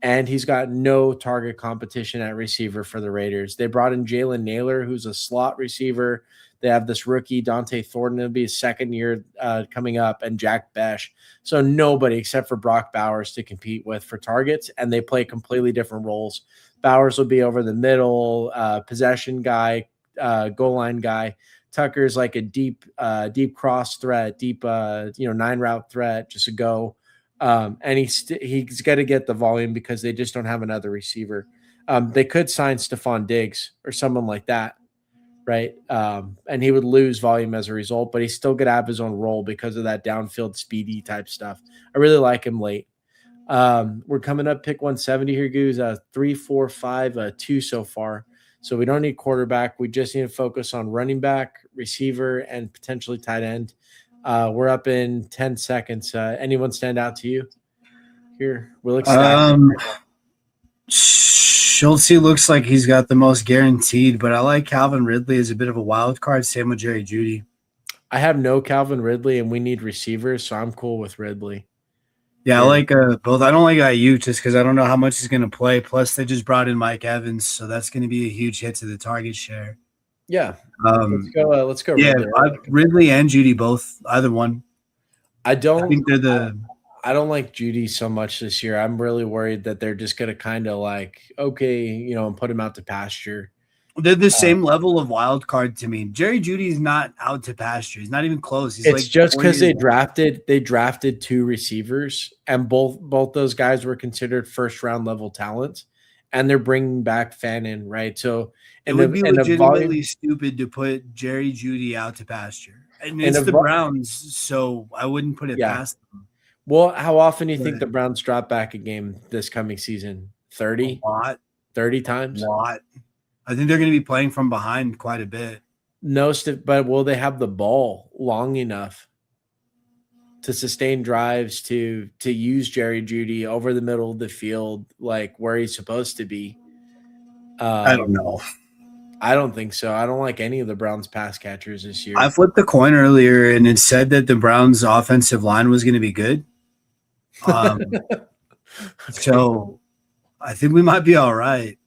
and he's got no target competition at receiver for the Raiders. They brought in Jalen Naylor, who's a slot receiver. They have this rookie, Dante Thornton. It'll be his second year coming up, and Jack Besh. So nobody except for Brock Bowers to compete with for targets, and they play completely different roles. Bowers will be over the middle, possession guy, goal line guy. Tucker's like a deep cross threat, deep 9-route threat, just a go. And he's got to get the volume because they just don't have another receiver. They could sign Stephon Diggs or someone like that, right? And he would lose volume as a result, but he's still going to have his own role because of that downfield speedy type stuff. I really like him late. We're coming up pick 170 here, Goose. 3, 4, 5, 2 so far. So we don't need quarterback. We just need to focus on running back, receiver, and potentially tight end. We're up in 10 seconds. Anyone stand out to you here? Schultz looks like he's got the most guaranteed, but I like Calvin Ridley as a bit of a wild card. Same with Jerry Jeudy. I have no Calvin Ridley, and we need receivers, so I'm cool with Ridley. Yeah, I like both. I don't like Ayuk just because I don't know how much he's going to play. Plus, they just brought in Mike Evans, so that's going to be a huge hit to the target share. Yeah. Um, Let's go yeah, Ridley. I like him. Ridley and Judy both, either one. I I don't think they're the I don't like Judy so much this year. I'm really worried that they're just gonna kind of like, okay, and put him out to pasture. they're the Uh, same level of wild card to me. Jerry Judy's not out to pasture. He's not even close. He's it's like just 4 because years old. they drafted two receivers, and both those guys were considered first round level talents, and they're bringing back Fannin, right? So It in would the be in the volume legitimately stupid to put Jerry Judy out to pasture. And in it's the the vo- Browns, so I wouldn't put it yeah. past them. Well, how often do you think But the Browns drop back a game this coming season? a 30, lot, 30 times? lot. I think they're going to be playing from behind quite a bit. No, but will they have the ball long enough to sustain drives to use Jerry Judy over the middle of the field, like where he's supposed to be? I don't Um, know. I don't think so. I don't like any of the Browns pass catchers this I year. flipped the coin earlier, and it said that the Browns' offensive line was going to be good. Um, Okay. so I think we might be all right I like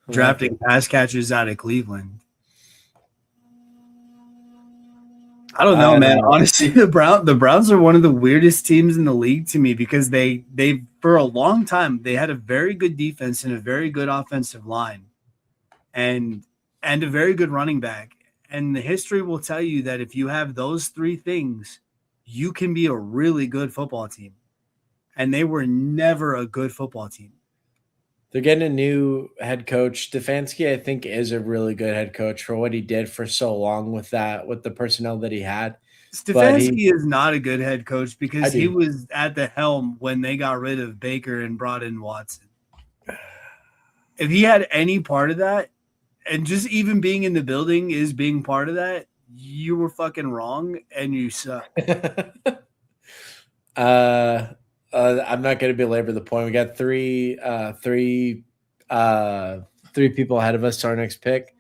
it. drafting pass catchers out of Cleveland. I don't know, I man. don't know. Honestly, the Browns are one of the weirdest teams in the league to me because they for a long time they had a very good defense and a very good offensive line and a very good running back. And the history will tell you that if you have those three things, you can be a really good football team. And they were never a good football team. They're getting a new head coach. Stefanski, I think, is a really good head coach for what he did for so long with the personnel that he had. But Stefanski is not a good head coach I because he do. was at the helm when they got rid of Baker and brought in Watson. If he had any part of that, and just even being in the building is being part of that, you were fucking wrong and you suck. I'm not going to belabor the point. We got three people ahead of us to our next pick.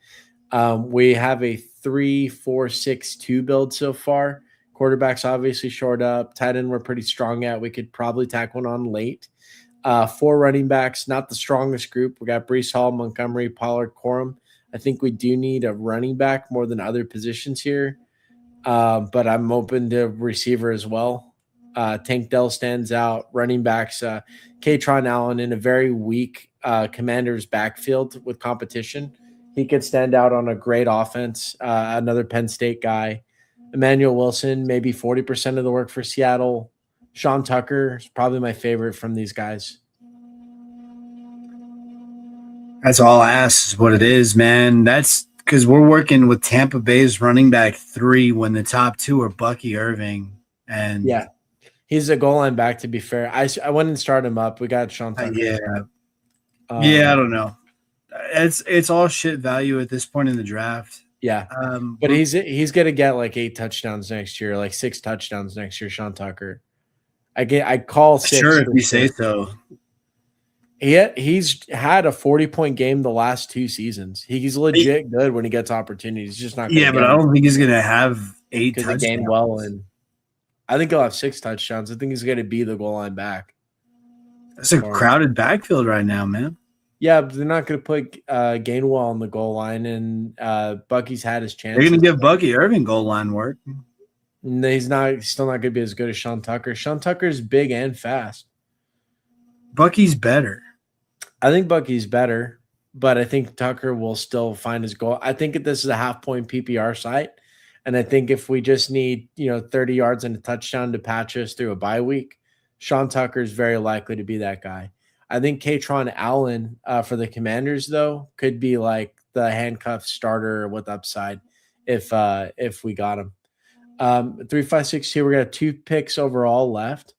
We have a 3-4-6-2 build so far. Quarterbacks obviously short up. Tight end we're pretty strong at. We could probably tack one on late. Four running backs, not the strongest group. We got Brees Hall, Montgomery, Pollard, Corum. I think we do need a running back more than other positions here. But I'm open to receiver as well. Tank Dell stands out. Running backs, Katron Allen in a very weak Commanders backfield with competition. He could stand out on a great offense. Another Penn State guy. Emmanuel Wilson, maybe 40% of the work for Seattle. Sean Tucker is probably my favorite from these guys. That's all I ask is what it is, man. That's because we're working with Tampa Bay's running back 3 when the top 2 are Bucky Irving and Yeah. He's a goal line back, to be fair. I went and started him up. We got Sean Tucker. yeah, I Um, don't know. It's all shit value at this point in the draft. yeah. But he's going to get like 8 touchdowns next year, like 6 touchdowns next year, Sean Tucker. I call 6. Sure if you say so. He's had a 40-point game the last 2 seasons. He's legit good when he gets opportunities. He's just not Yeah, but I don't think he's gonna have 8 because touchdowns. he gained well, and I think he'll have 6 touchdowns. I think he's going to be the goal line back. It's a crowded backfield right now, man. Yeah, but they're not going to put Gainwell on the goal line, and Bucky's had his chance. They're gonna give Bucky Irving goal line work. He's still not going to be as good as Sean Tucker. Sean Tucker's big and fast. Bucky's better. I think Bucky's better, but I think Tucker will still find his goal. I think this is a half-point PPR site, and I think if we just need 30 yards and a touchdown to patch us through a bye week, Sean Tucker is very likely to be that guy. I think Katron Allen for the Commanders, though, could be like the handcuff starter with upside if we got him. 3, 5, 6, 2. We got 2 picks overall left.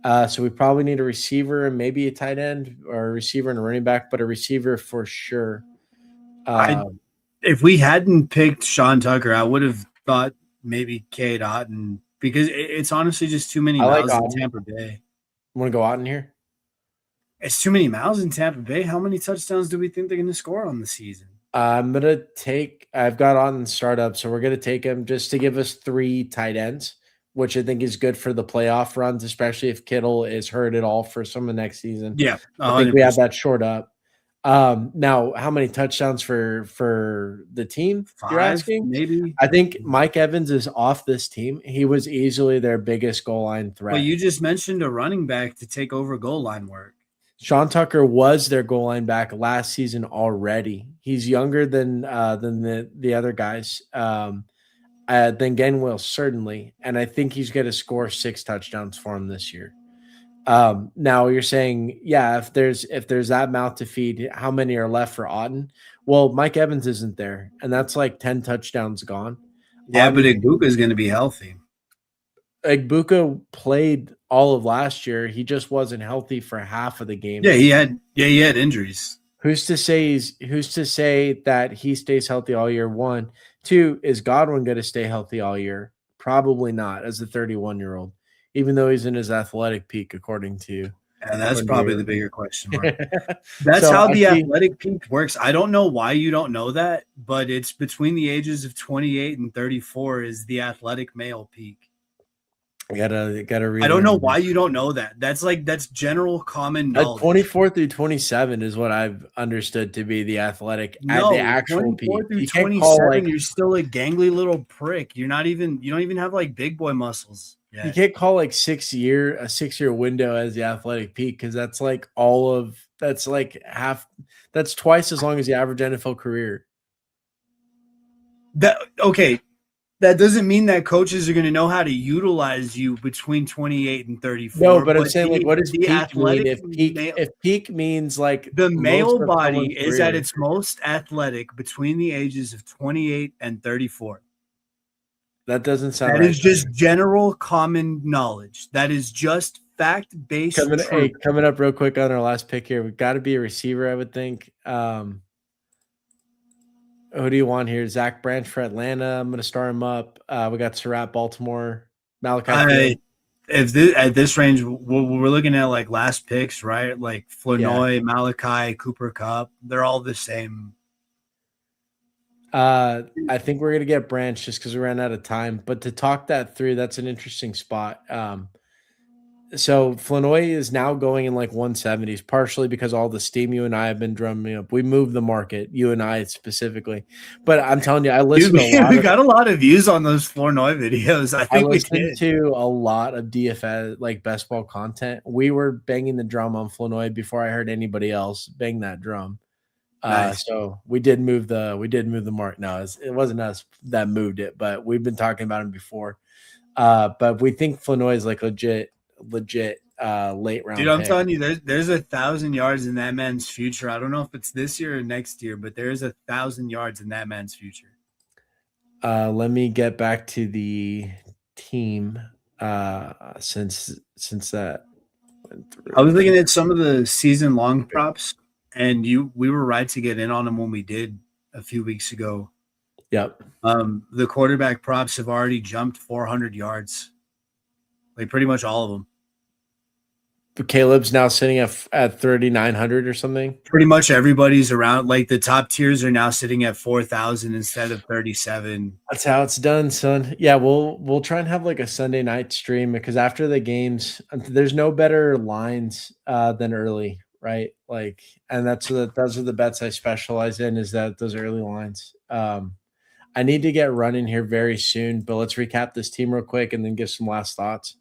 So we probably need a receiver and maybe a tight end or a receiver and a running back, but a receiver for sure. If we hadn't picked Sean Tucker, I would have thought maybe Cade Otton because it's honestly just too many miles in Tampa Bay. Want to go out in here? It's too many miles in Tampa Bay. How many touchdowns do we think they're going to score on the season? I've got Otton startup, so we're going to take him just to give us 3 tight ends, which I think is good for the playoff runs, especially if Kittle is hurt at all for some of next season. Yeah, 100%. I think we have that short up. Now, how many touchdowns for the team you're 5, asking? maybe. I think Mike Evans is off this team. He was easily their biggest goal line But threat. you just mentioned a running back to take over goal line work. Sean Tucker was their goal line back last season already. He's younger than the other guys. Than Gainwell, certainly, and I think he's going to score 6 touchdowns for him this year. Now you're saying, yeah, if there's that mouth to feed, how many are left for Auden? Well, Mike Evans isn't there, and that's like 10 touchdowns gone. Yeah, but Igbuka is going to be healthy. Igbuka played all of last year. He just wasn't healthy for half of the game. Yeah, he had injuries. Who's to say that he stays healthy all year? 1, 2, is Godwin going to stay healthy all year? Probably not, as a 31-year-old, even though he's in his athletic peak, according to. And that's probably the bigger question mark. That's So how the athletic peak works. I don't know why you don't know that, but it's between the ages of 28 and 34 is the athletic male peak. I gotta read. I don't know why you don't know that. That's general common knowledge. 24 through 27 is what I've understood to be the athletic at the actual peak. 24 through 27, you're still a gangly little prick. You don't even have like big boy muscles. Yeah. You can't call like a 6-year window as the athletic peak, because that's like that's twice as long as the average NFL career. That doesn't mean that coaches are going to know how to utilize you between 28 and 34. No, but I'm saying, like, what does peak mean? If peak means like the male body is at its most athletic between the ages of 28 and 34. That doesn't sound right. That is just general common knowledge. That is just fact-based. Coming up real quick on our last pick here, we've got to be a receiver, I would think. Who do you want here? Zach Branch for Atlanta. I'm going to start him up. We got Surratt, Baltimore, Malachi. At this range, we're looking at like last picks, right? Like Flournoy, Malachi, Cooper Kupp. They're all the same. I think we're going to get Branch just because we ran out of time. But to talk that through, that's an interesting spot. So Flournoy is now going in like 170s, partially because all the steam you and I have been drumming up. We moved the market, you and I specifically. But I'm telling you, I listened to a lot. We got a lot of views on those Flournoy videos. I listened to a lot of DFS, like best ball content. We were banging the drum on Flournoy before I heard anybody else bang that drum. Nice. So we did move the mark. No, it wasn't us that moved it, but we've been talking about him before. But we think Flournoy is like legit late round. Dude, I'm telling you, there's 1,000 yards in that man's future. I don't know if it's this year or next year, but there's 1,000 yards in that man's future. Let me get back to the team since that went through. I was looking at some of the season long props, and we were right to get in on them when we did a few weeks ago. Yep. The quarterback props have already jumped 400 yards. Like pretty much all of them. But Caleb's now sitting at 3,900 or something. Pretty much everybody's around. Like the top tiers are now sitting at 4,000 instead of 37. That's how it's done, son. Yeah, we'll try and have like a Sunday night stream, because after the games, there's no better lines than early, right? Like, and those are the bets I specialize in, is that those early lines. I need to get running here very soon, but let's recap this team real quick and then give some last thoughts.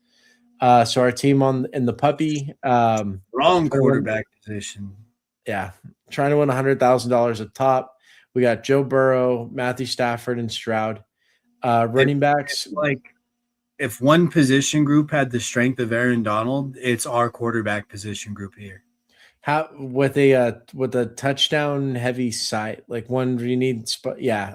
So our team in the puppy, wrong quarterback position. Yeah. Trying to win $100,000 up top. We got Joe Burrow, Matthew Stafford, and Stroud. Running backs. Like if one position group had the strength of Aaron Donald, it's our quarterback position group here. How with a touchdown heavy site, like one you need,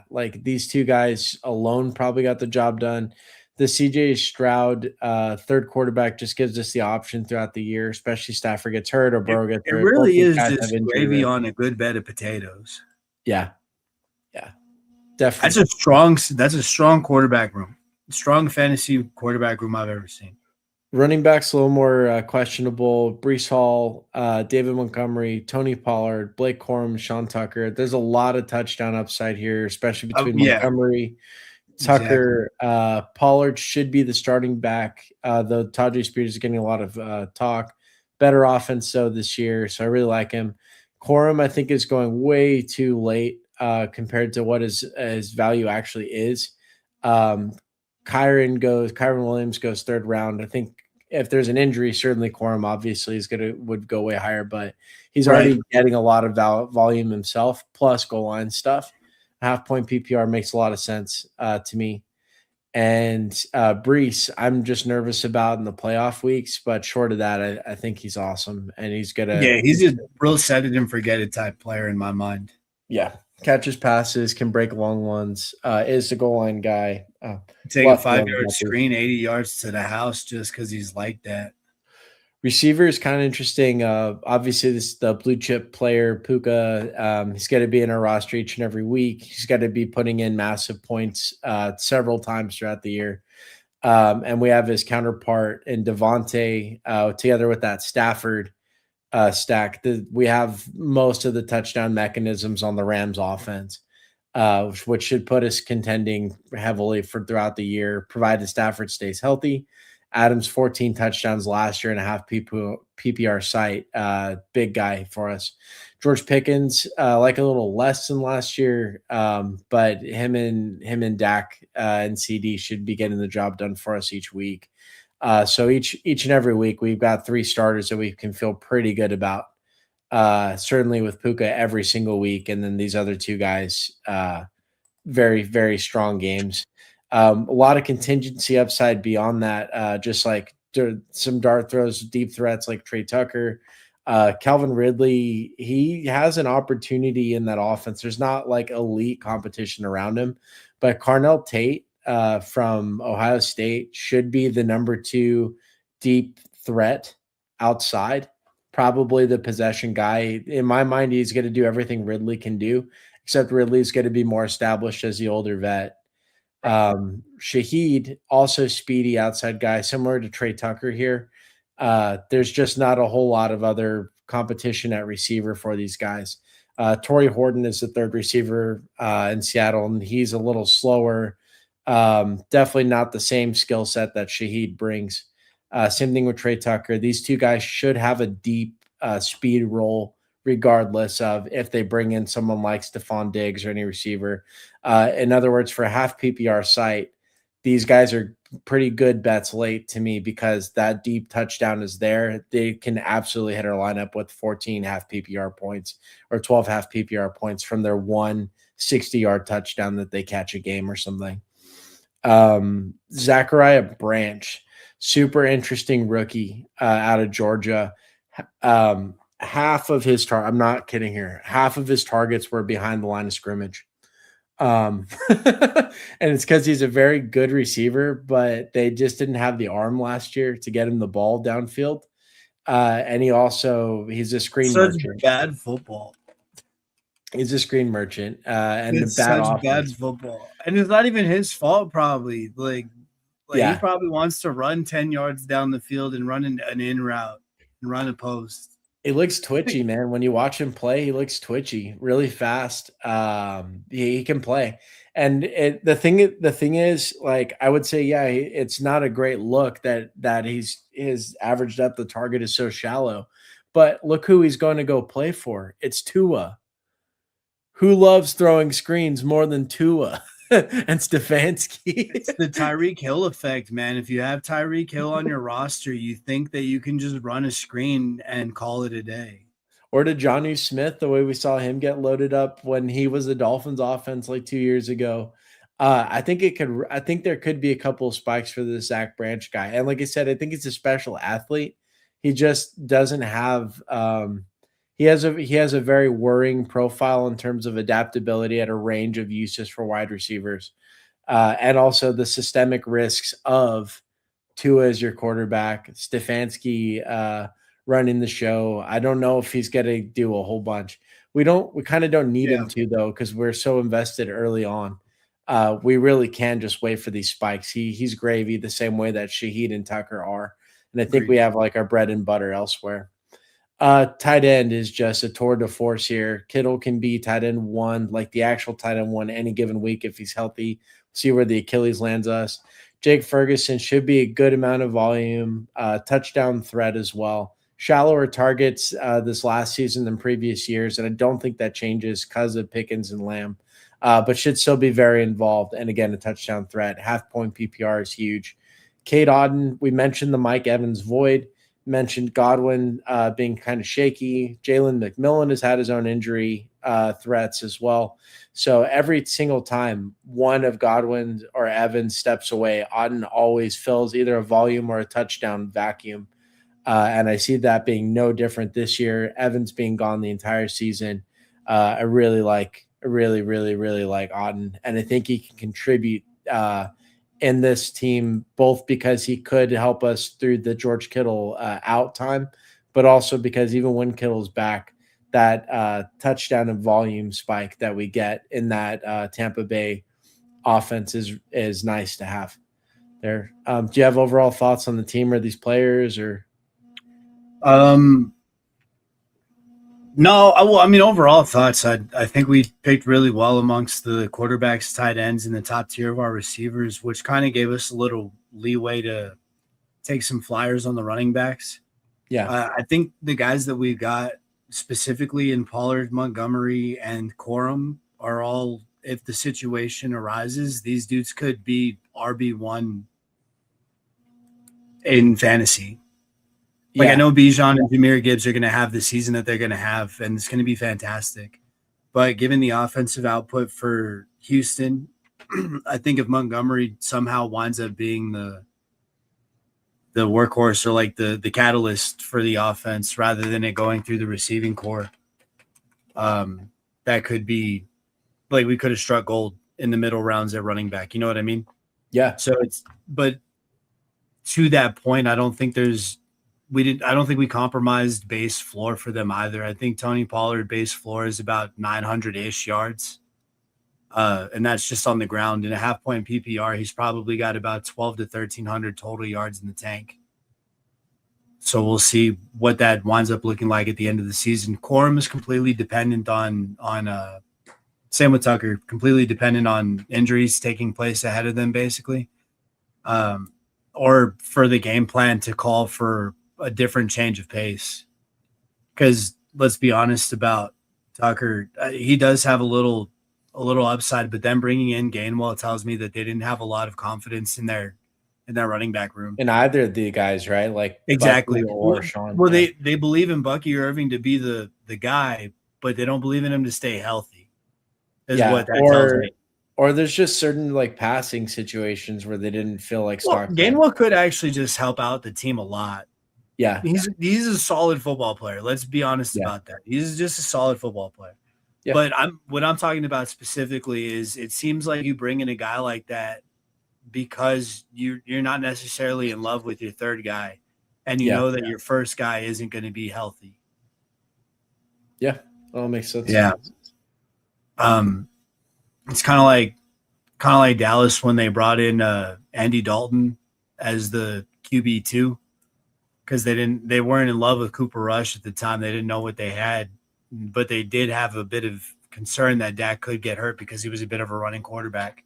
like these two guys alone probably got the job done. The CJ Stroud third quarterback just gives us the option throughout the year, especially Stafford gets hurt or Burrow gets hurt. It really is just gravy on a good bed of potatoes. Yeah, definitely. That's a strong quarterback room, strong fantasy quarterback room I've ever seen. Running backs a little more questionable. Breece Hall, David Montgomery, Tony Pollard, Blake Corum, Sean Tucker. There's a lot of touchdown upside here, especially between Montgomery, Tucker. Exactly. Pollard should be the starting back, though Tajay Spears is getting a lot of talk. Better offense, though, this year, so I really like him. Corum, I think, is going way too late compared to what his value actually is. Um, Kyron Williams goes third round. I think if there's an injury, certainly Corum obviously would go way higher, but he's Right. already getting a lot of volume himself, plus goal line stuff. Half point PPR makes a lot of sense to me. And Brees, I'm just nervous about in the playoff weeks, but short of that, I think he's awesome, and he's gonna He's a real set it and forget it type player in my mind. catches passes, can break long ones, is the goal line guy. Take a 5-yard screen, 80 yards to the house just because he's like that. Receiver is kind of interesting. Obviously, this is the blue chip player, Puka. He's got to be in our roster each and every week. He's got to be putting in massive points several times throughout the year. And we have his counterpart in Devontae together with that Stafford stack. We have most of the touchdown mechanisms on the Rams offense, which should put us contending heavily for throughout the year, provided Stafford stays healthy. Adams 14 touchdowns last year and a half PPR site. Big guy for us. George Pickens, like a little less than last year, but him and Dak and CD should be getting the job done for us each week. So each and every week we've got 3 starters that we can feel pretty good about. Certainly with Puka every single week, and then these other 2 guys, very, very strong games. A lot of contingency upside beyond that, just like some dart throws, deep threats like Trey Tucker. Calvin Ridley, he has an opportunity in that offense. There's not like elite competition around him, but Carnell Tate from Ohio State should be the number 2 deep threat outside, probably the possession guy. In my mind, he's going to do everything Ridley can do, except Ridley's going to be more established as the older vet. Shaheed, also speedy outside guy, similar to Trey Tucker here. There's just not a whole lot of other competition at receiver for these guys. Torrey Horton is the 3rd receiver in Seattle, and he's a little slower. Definitely not the same skill set that Shaheed brings. Same thing with Trey Tucker. These 2 guys should have a deep speed role regardless of if they bring in someone like Stephon Diggs or any receiver. In other words, for a half PPR site, these guys are pretty good bets late to me because that deep touchdown is there. They can absolutely hit our lineup with 14 half PPR points or 12 half PPR points from their 1 60-yard touchdown that they catch a game or something. Zachariah Branch, super interesting rookie out of Georgia. Half of his I'm not kidding here. Half of his targets were behind the line of scrimmage. And it's because he's a very good receiver, but they just didn't have the arm last year to get him the ball downfield. And he's a screen merchant. Bad football. He's a screen merchant. And it's bad football. And it's not even his fault, probably. Like he probably wants to run 10 yards down the field and run an in route and run a post. He looks twitchy, man. When you watch him play, he looks twitchy, really fast. He can play. And the thing is, like, I would say, it's not a great look that his average depth of target is so shallow. But look who he's going to go play for. It's Tua. Who loves throwing screens more than Tua and Stefanski? It's the Tyreek Hill effect, man. If you have Tyreek Hill on your roster, you think that you can just run a screen and call it a day. Or to Jonnu Smith, the way we saw him get loaded up when he was the Dolphins offense like 2 years ago. I think there could be a couple of spikes for the Zach Branch guy. And like I said, I think he's a special athlete. He just doesn't have he has a very worrying profile in terms of adaptability at a range of uses for wide receivers. And also the systemic risks of Tua as your quarterback, Stefanski running the show. I don't know if he's going to do a whole bunch. We kind of don't need him to, though, because we're so invested early on. We really can just wait for these spikes. He's gravy the same way that Shaheed and Tucker are. And I think we have like our bread and butter elsewhere. Tight end is just a tour de force here. Kittle can be tight end 1, like the actual tight end 1 any given week if he's healthy. See where the Achilles lands us. Jake Ferguson should be a good amount of volume, touchdown threat as well. shallower targets this last season than previous years, and I don't think that changes because of Pickens and Lamb, but should still be very involved. And again, a touchdown threat. Half-point PPR is huge. Cade Otton, we mentioned the Mike Evans void, mentioned Godwin being kind of shaky. Jalen McMillan has had his own injury threats as well. So every single time one of Godwin or Evans steps away, Otton always fills either a volume or a touchdown vacuum. And I see that being no different this year. Evans being gone the entire season. I really like Otton. And I think he can contribute in this team, both because he could help us through the George Kittle out time, but also because even when Kittle's back, that touchdown and volume spike that we get in that Tampa Bay offense is nice to have there. Do you have overall thoughts on the team or these players or? No, I mean, overall thoughts. I think we picked really well amongst the quarterbacks, tight ends, and the top tier of our receivers, which kind of gave us a little leeway to take some flyers on the running backs. Yeah. I think the guys that we've got specifically in Pollard, Montgomery, and Corum are all, if the situation arises, these dudes could be RB1 in fantasy. Like, I know Bijan and Jahmyr Gibbs are going to have the season that they're going to have, and it's going to be fantastic. But given the offensive output for Houston, I think if Montgomery somehow winds up being the workhorse or like the catalyst for the offense rather than it going through the receiving core, that could be like we could have struck gold in the middle rounds at running back. You know what I mean? Yeah. So but to that point, I don't think we compromised base floor for them either. I think Tony Pollard base floor is about 900-ish yards. And that's just on the ground. In a half-point PPR, he's probably got about 12 to 1,300 total yards in the tank. So we'll see what that winds up looking like at the end of the season. Corum is completely dependent on same with Tucker, completely dependent on injuries taking place ahead of them, basically. Or for the game plan to call for a different change of pace. Because let's be honest about Tucker, he does have a little upside, but then bringing in Gainwell tells me that they didn't have a lot of confidence in their running back room. In either of the guys, right? Like exactly. Bucky or Sean. Well, they believe in Bucky Irving to be the guy, but they don't believe in him to stay healthy. Is what that tells me. Or there's just certain like passing situations where they didn't feel like Gainwell could actually just help out the team a lot. Yeah. He's a solid football player. Let's be honest about that. He's just a solid football player. Yeah. But what I'm talking about specifically is it seems like you bring in a guy like that because you're not necessarily in love with your third guy, and you know that your first guy isn't going to be healthy. Yeah, that makes sense. Yeah. It's kind of like Dallas when they brought in Andy Dalton as the QB2 because they weren't in love with Cooper Rush at the time. They didn't know what they had, but they did have a bit of concern that Dak could get hurt because he was a bit of a running quarterback.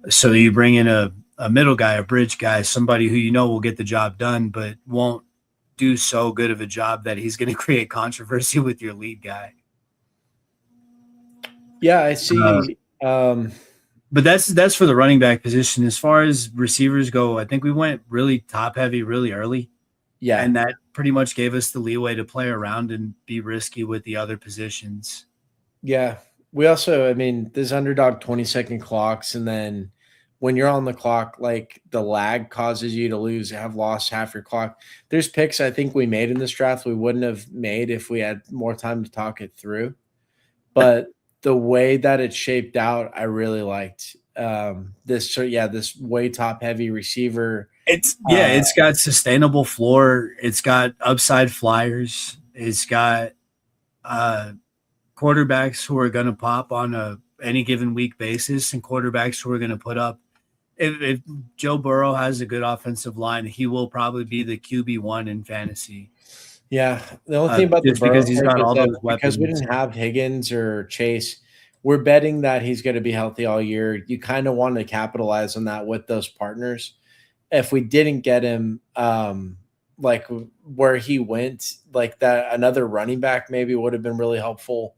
So you bring in a middle guy, a bridge guy, somebody who you know will get the job done, but won't do so good of a job that he's going to create controversy with your lead guy. Yeah, I see. But that's for the running back position. As far as receivers go, I think we went really top heavy really early. Yeah. And that pretty much gave us the leeway to play around and be risky with the other positions. Yeah. We also, I mean, there's underdog 20-second clocks. And then when you're on the clock, like the lag causes you to have lost half your clock. There's picks I think we made in this draft we wouldn't have made if we had more time to talk it through. But the way that it shaped out, I really liked this way top heavy receiver. It's got sustainable floor. It's got upside flyers. It's got quarterbacks who are going to pop on any given week basis and quarterbacks who are going to put up. If Joe Burrow has a good offensive line, he will probably be the QB1 in fantasy. Yeah, the only thing about because he's got all those weapons. Because we didn't have Higgins or Chase, we're betting that he's going to be healthy all year. You kind of want to capitalize on that with those partners. If we didn't get him, like where he went, like that another running back maybe would have been really helpful.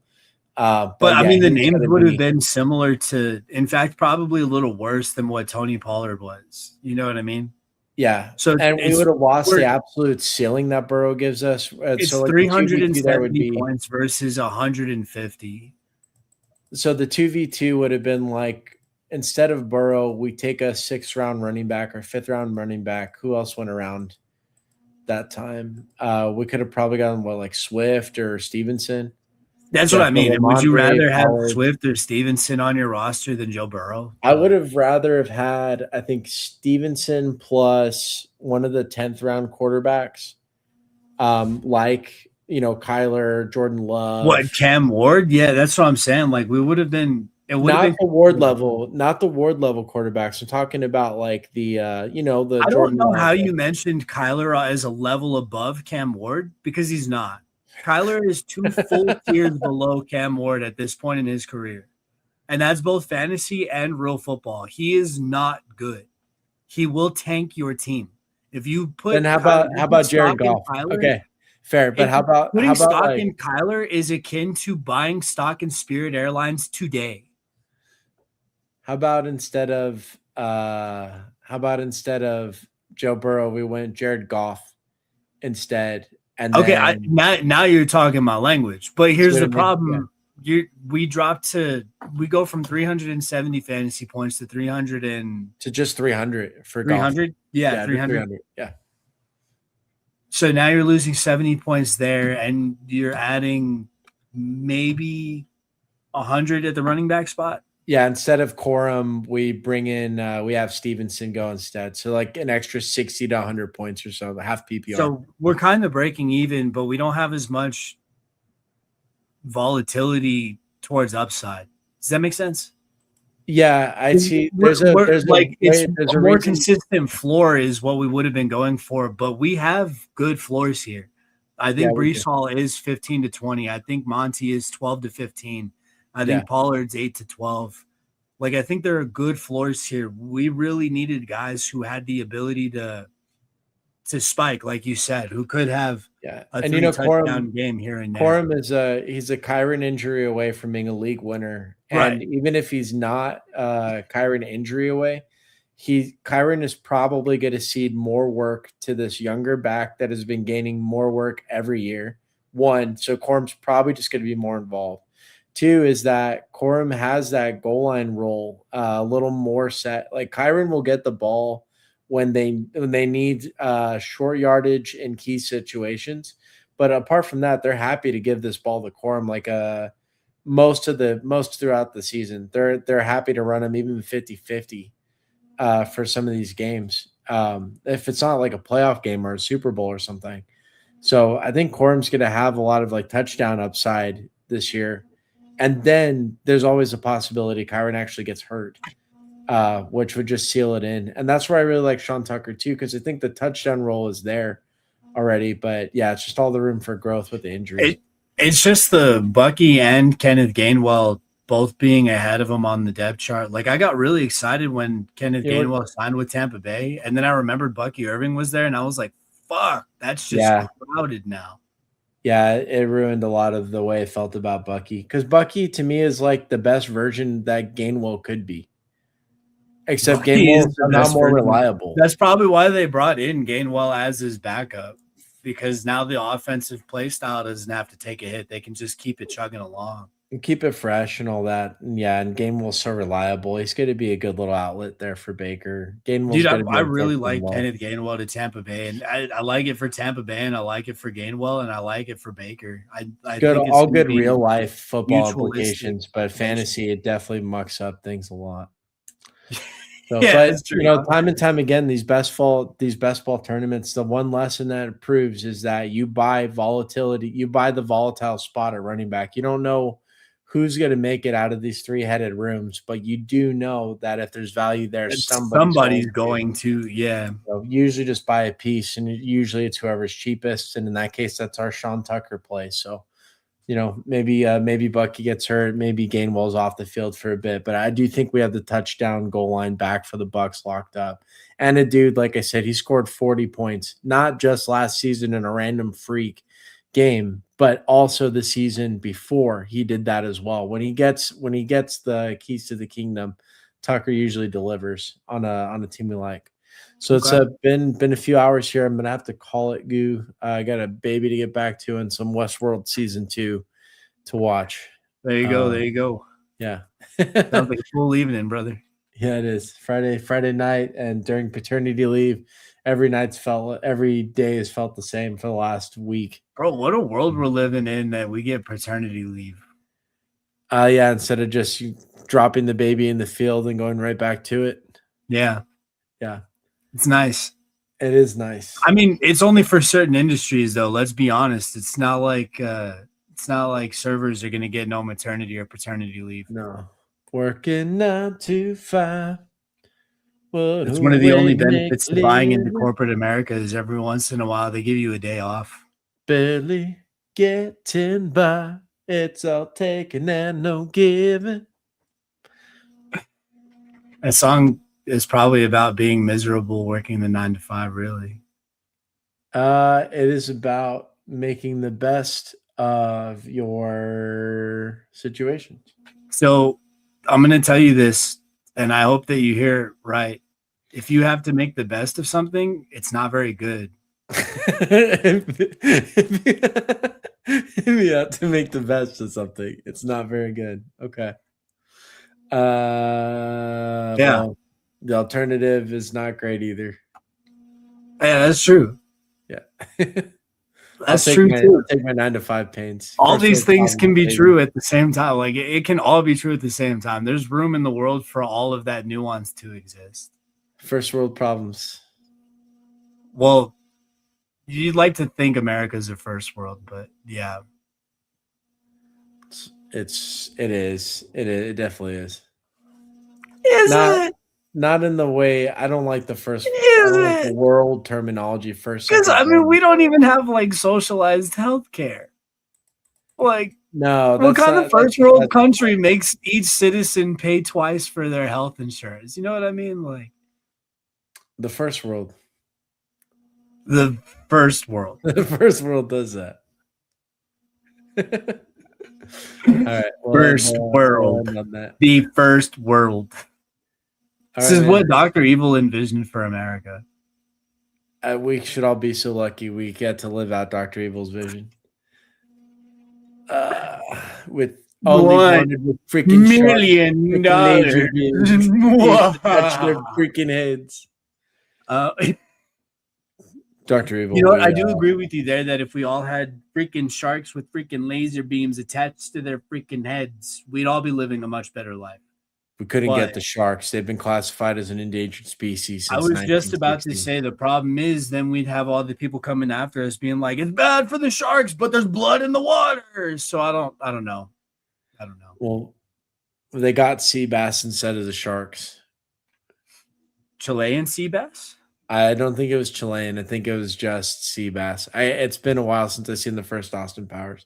But I yeah, mean, the he's names gonna would have be been similar to, in fact, probably a little worse than what Tony Pollard was. You know what I mean? yeah. So And we would have lost the we're absolute ceiling that Burrow gives us. it's So like the 2v2 there would 370 be points versus 150. so the 2v2 would have been like instead of Burrow, we take a 6th round running back or 5th round running back. Who else went around that time? We could have probably gotten what like Swift or Stevenson. That's what Yeah, I for mean. And would you Ramondre, rather have Pollard. Swift or Stevenson on your roster than Joe Burrow? I would have rather have had, I think, Stevenson plus one of the 10th round quarterbacks, like Kyler, Jordan Love. What, Cam Ward? Yeah, that's what I'm saying. Like we would have been. It would have Not been the Ward level, not the Ward level quarterbacks. I'm talking about like the the I Jordan don't know Love. how you mentioned Kyler as a level above Cam Ward because he's not. Kyler is 2 full tiers below Cam Ward at this point in his career. And that's both fantasy and real football. He is not good. He will tank your team. If you put Then how Kyler, about Jared stock in Goff? Kyler, Okay, fair. But putting stock like in Kyler is akin to buying stock in Spirit Airlines today. how about instead of Joe Burrow, we went Jared Goff instead? And Okay, then, now you're talking my language. But here's the what I mean? problem. We go from 370 fantasy points to 300 to just 300 for 300. Goff. Yeah, to 300. Yeah. So now you're losing 70 points there, and you're adding maybe 100 at the running back spot. Yeah, instead of Corum, we bring in we have Stevenson go instead. So like an extra 60 to 100 points or so, half PPR. So we're kind of breaking even, but we don't have as much volatility towards upside. Does that make sense? Yeah, I see. It's a more reason. consistent floor is what we would have been going for, but we have good floors here. I think Breece Hall is 15 to 20. I think Monty is 12 to 15. I think Pollard's 8 to 12. Like, I think there are good floors here. We really needed guys who had the ability to spike, like you said, who could have a 3-touchdown game here and there. Corum he's a Kyren injury away from being a league winner. And even if he's not Kyren injury away, Kyren is probably going to cede more work to this younger back that has been gaining more work every year. One, so Corum's probably just going to be more involved. Two is that Corum has that goal line role a little more set. Like Kyren will get the ball when they need short yardage in key situations. But apart from that, they're happy to give this ball to Corum like most throughout the season. They're happy to run him even 50-50 for some of these games. If it's not like a playoff game or a Super Bowl or something. So I think Corum's going to have a lot of like touchdown upside this year. And then there's always a possibility Kyren actually gets hurt, which would just seal it in. And that's where I really like Sean Tucker too, because I think the touchdown role is there already. But yeah, it's just all the room for growth with the injuries. It's just the Bucky and Kenneth Gainwell both being ahead of him on the depth chart. Like I got really excited when Kenneth Gainwell signed with Tampa Bay, and then I remembered Bucky Irving was there, and I was like, "Fuck, that's just crowded now." Yeah, it ruined a lot of the way I felt about Bucky, because Bucky to me is like the best version that Gainwell could be. Except Gainwell is somehow more reliable. That's probably why they brought in Gainwell as his backup, because now the offensive play style doesn't have to take a hit. They can just keep it chugging along. And keep it fresh and all that. And yeah, and Gainwell's so reliable. He's going to be a good little outlet there for Baker. Gainwell's I really like Kenneth Gainwell to Tampa Bay, and I like it for Tampa Bay, and I like it for Gainwell, and I like it for Baker. I good, think all good real life football applications, but fantasy it definitely mucks up things a lot. So, but time and time again, these best ball tournaments, the one lesson that it proves is that you buy volatility, you buy the volatile spot at running back. You don't know who's going to make it out of these three-headed rooms, but you do know that if there's value there, somebody's going to. So usually just buy a piece, and usually it's whoever's cheapest, and in that case, that's our Sean Tucker play. So maybe Bucky gets hurt, maybe Gainwell's off the field for a bit, but I do think we have the touchdown goal line back for the Bucks locked up. And a dude, like I said, he scored 40 points, not just last season in a random freak game, but also the season before he did that as well. When he gets the keys to the kingdom, Tucker usually delivers on a team we like. So it's been a few hours here. I'm gonna have to call it, Goo. I got a baby to get back to and some Westworld season 2 to watch. There you go. There you go. Yeah. Sounds like a full evening, brother. Yeah, it is. Friday night, and during paternity leave, every day has felt the same for the last week. Bro, what a world we're living in that we get paternity leave. Yeah, instead of just dropping the baby in the field and going right back to it. Yeah. Yeah. It's nice. It is nice. I mean, it's only for certain industries, though. Let's be honest. It's not like servers are going to get no maternity or paternity leave. No. Working 9 to 5. It's one of the only benefits to buying into corporate America is every once in a while they give you a day off. Barely getting by. It's all taken and no giving. That song is probably about being miserable working the 9 to 5, really. It is about making the best of your situations. So I'm going to tell you this, and I hope that you hear it right. If you have to make the best of something, it's not very good. If you have to make the best of something, it's not very good. Okay. Yeah. Well, the alternative is not great either. Yeah, that's true. Yeah. That's true too. I'll take my 9 to 5 pains. All these things can be true at the same time. Like it can all be true at the same time. There's room in the world for all of that nuance to exist. First world problems. Well, you'd like to think America's a first world, but yeah. It is. It definitely is. Is it? Not in the way I don't like the first world terminology first. Because I mean, we don't even have like socialized healthcare. Like, no, what kind of first world country makes each citizen pay twice for their health insurance? You know what I mean? Like the first world. The first world. The first world does that. All right. Well, first world. The first world. This is what Dr. Evil envisioned for America. We should all be so lucky we get to live out Dr. Evil's vision. With only with freaking $1 million. Touch their freaking heads. Dr. Evil. You know what? I do agree with you there that if we all had freaking sharks with freaking laser beams attached to their freaking heads, we'd all be living a much better life. We couldn't get the sharks. They've been classified as an endangered species since I was just about to say the problem is then we'd have all the people coming after us being like, it's bad for the sharks, but there's blood in the water. So I don't know. Well, they got sea bass instead of the sharks. Chilean sea bass? I don't think it was Chilean. I think it was just sea bass. It's been a while since I've seen the first Austin Powers.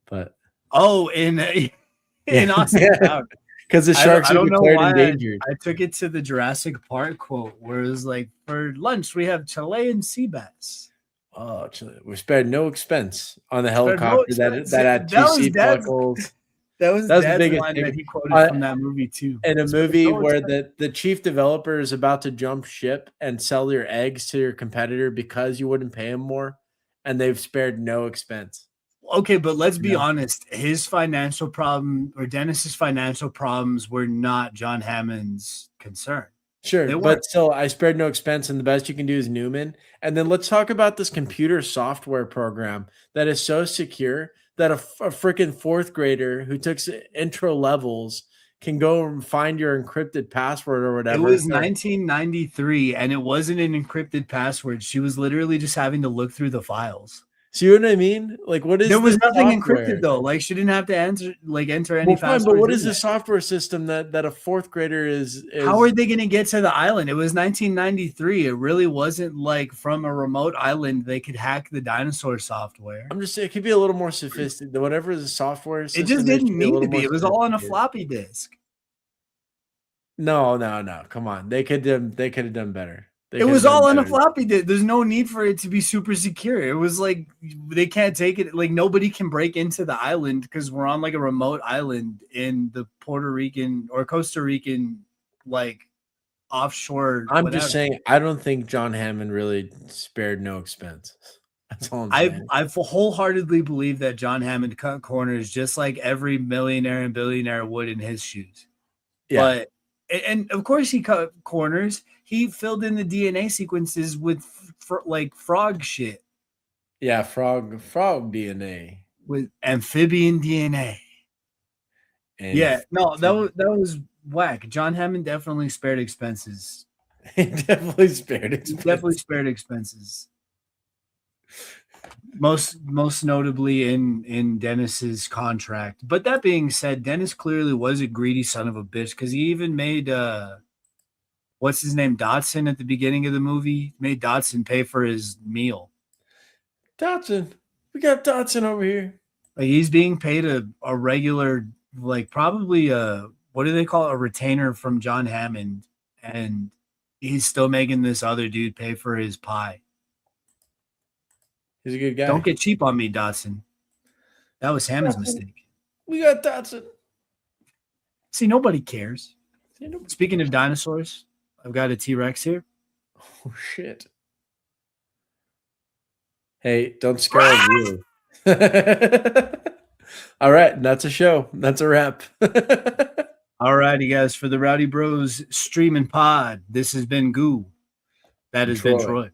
But in Austin Powers. Because the sharks are declared endangered. I took it to the Jurassic Park quote where it was like, for lunch, we have Chilean sea bass. Oh, we spared no expense on the helicopter that had 2 seat buckles. That was the biggest line that he quoted from that movie, too. In a movie where the chief developer is about to jump ship and sell your eggs to your competitor because you wouldn't pay him more, and they've spared no expense. Okay, but let's be honest. His financial problem or Dennis's financial problems were not John Hammond's concern. Sure, but still, I spared no expense, and the best you can do is Newman. And then let's talk about this computer software program that is so secure that a freaking 4th grader who took intro levels can go and find your encrypted password or whatever. It was 1993, and it wasn't an encrypted password. She was literally just having to look through the files. See what I mean? Like, what is There was this nothing software? encrypted though. Like she didn't have to enter any Well, fine, but passwords what in is the there. software system that a fourth grader is? How are they going to get to the island? It was 1993. It really wasn't like from a remote island they could hack the dinosaur software. I'm just saying it could be a little more sophisticated. Whatever the software It system just is, didn't should be a need little to be. more It was all on a sophisticated. floppy disk. No. Come on. They could have done better. It was all on a floppy disk. There's no need for it to be super secure. It was like they can't take it. Like nobody can break into the island because we're on like a remote island in the Puerto Rican or Costa Rican like offshore. I'm whatever. just saying, I don't think John Hammond really spared no expense. That's all I'm saying. I wholeheartedly believe that John Hammond cut corners just like every millionaire and billionaire would in his shoes. Yeah. But and of course he cut corners. He filled in the DNA sequences with like frog shit. Yeah, frog DNA with amphibian DNA. and Yeah, no, that was whack. John Hammond definitely spared expenses. he definitely spared expense. Definitely spared expenses. Most notably in Dennis's contract. But that being said, Dennis clearly was a greedy son of a bitch because he even made what's his name, Dodson at the beginning of the movie, made Dodson pay for his meal. Dodson. We got Dodson over here. Like he's being paid a regular, like probably what do they call it? A retainer from John Hammond, and he's still making this other dude pay for his pie. He's a good guy. Don't get cheap on me, Dodson. That was Hammond's mistake. We got Dodson. See, nobody cares. Speaking of dinosaurs, I've got a T-Rex here. Oh shit. Hey, don't scare you. All right, that's a show. That's a wrap. All righty, guys. For the Rowdy Bros streaming pod, this has been Goo. That has been Troy.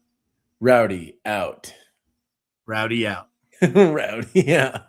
Rowdy out. Rowdy out. Rowdy out.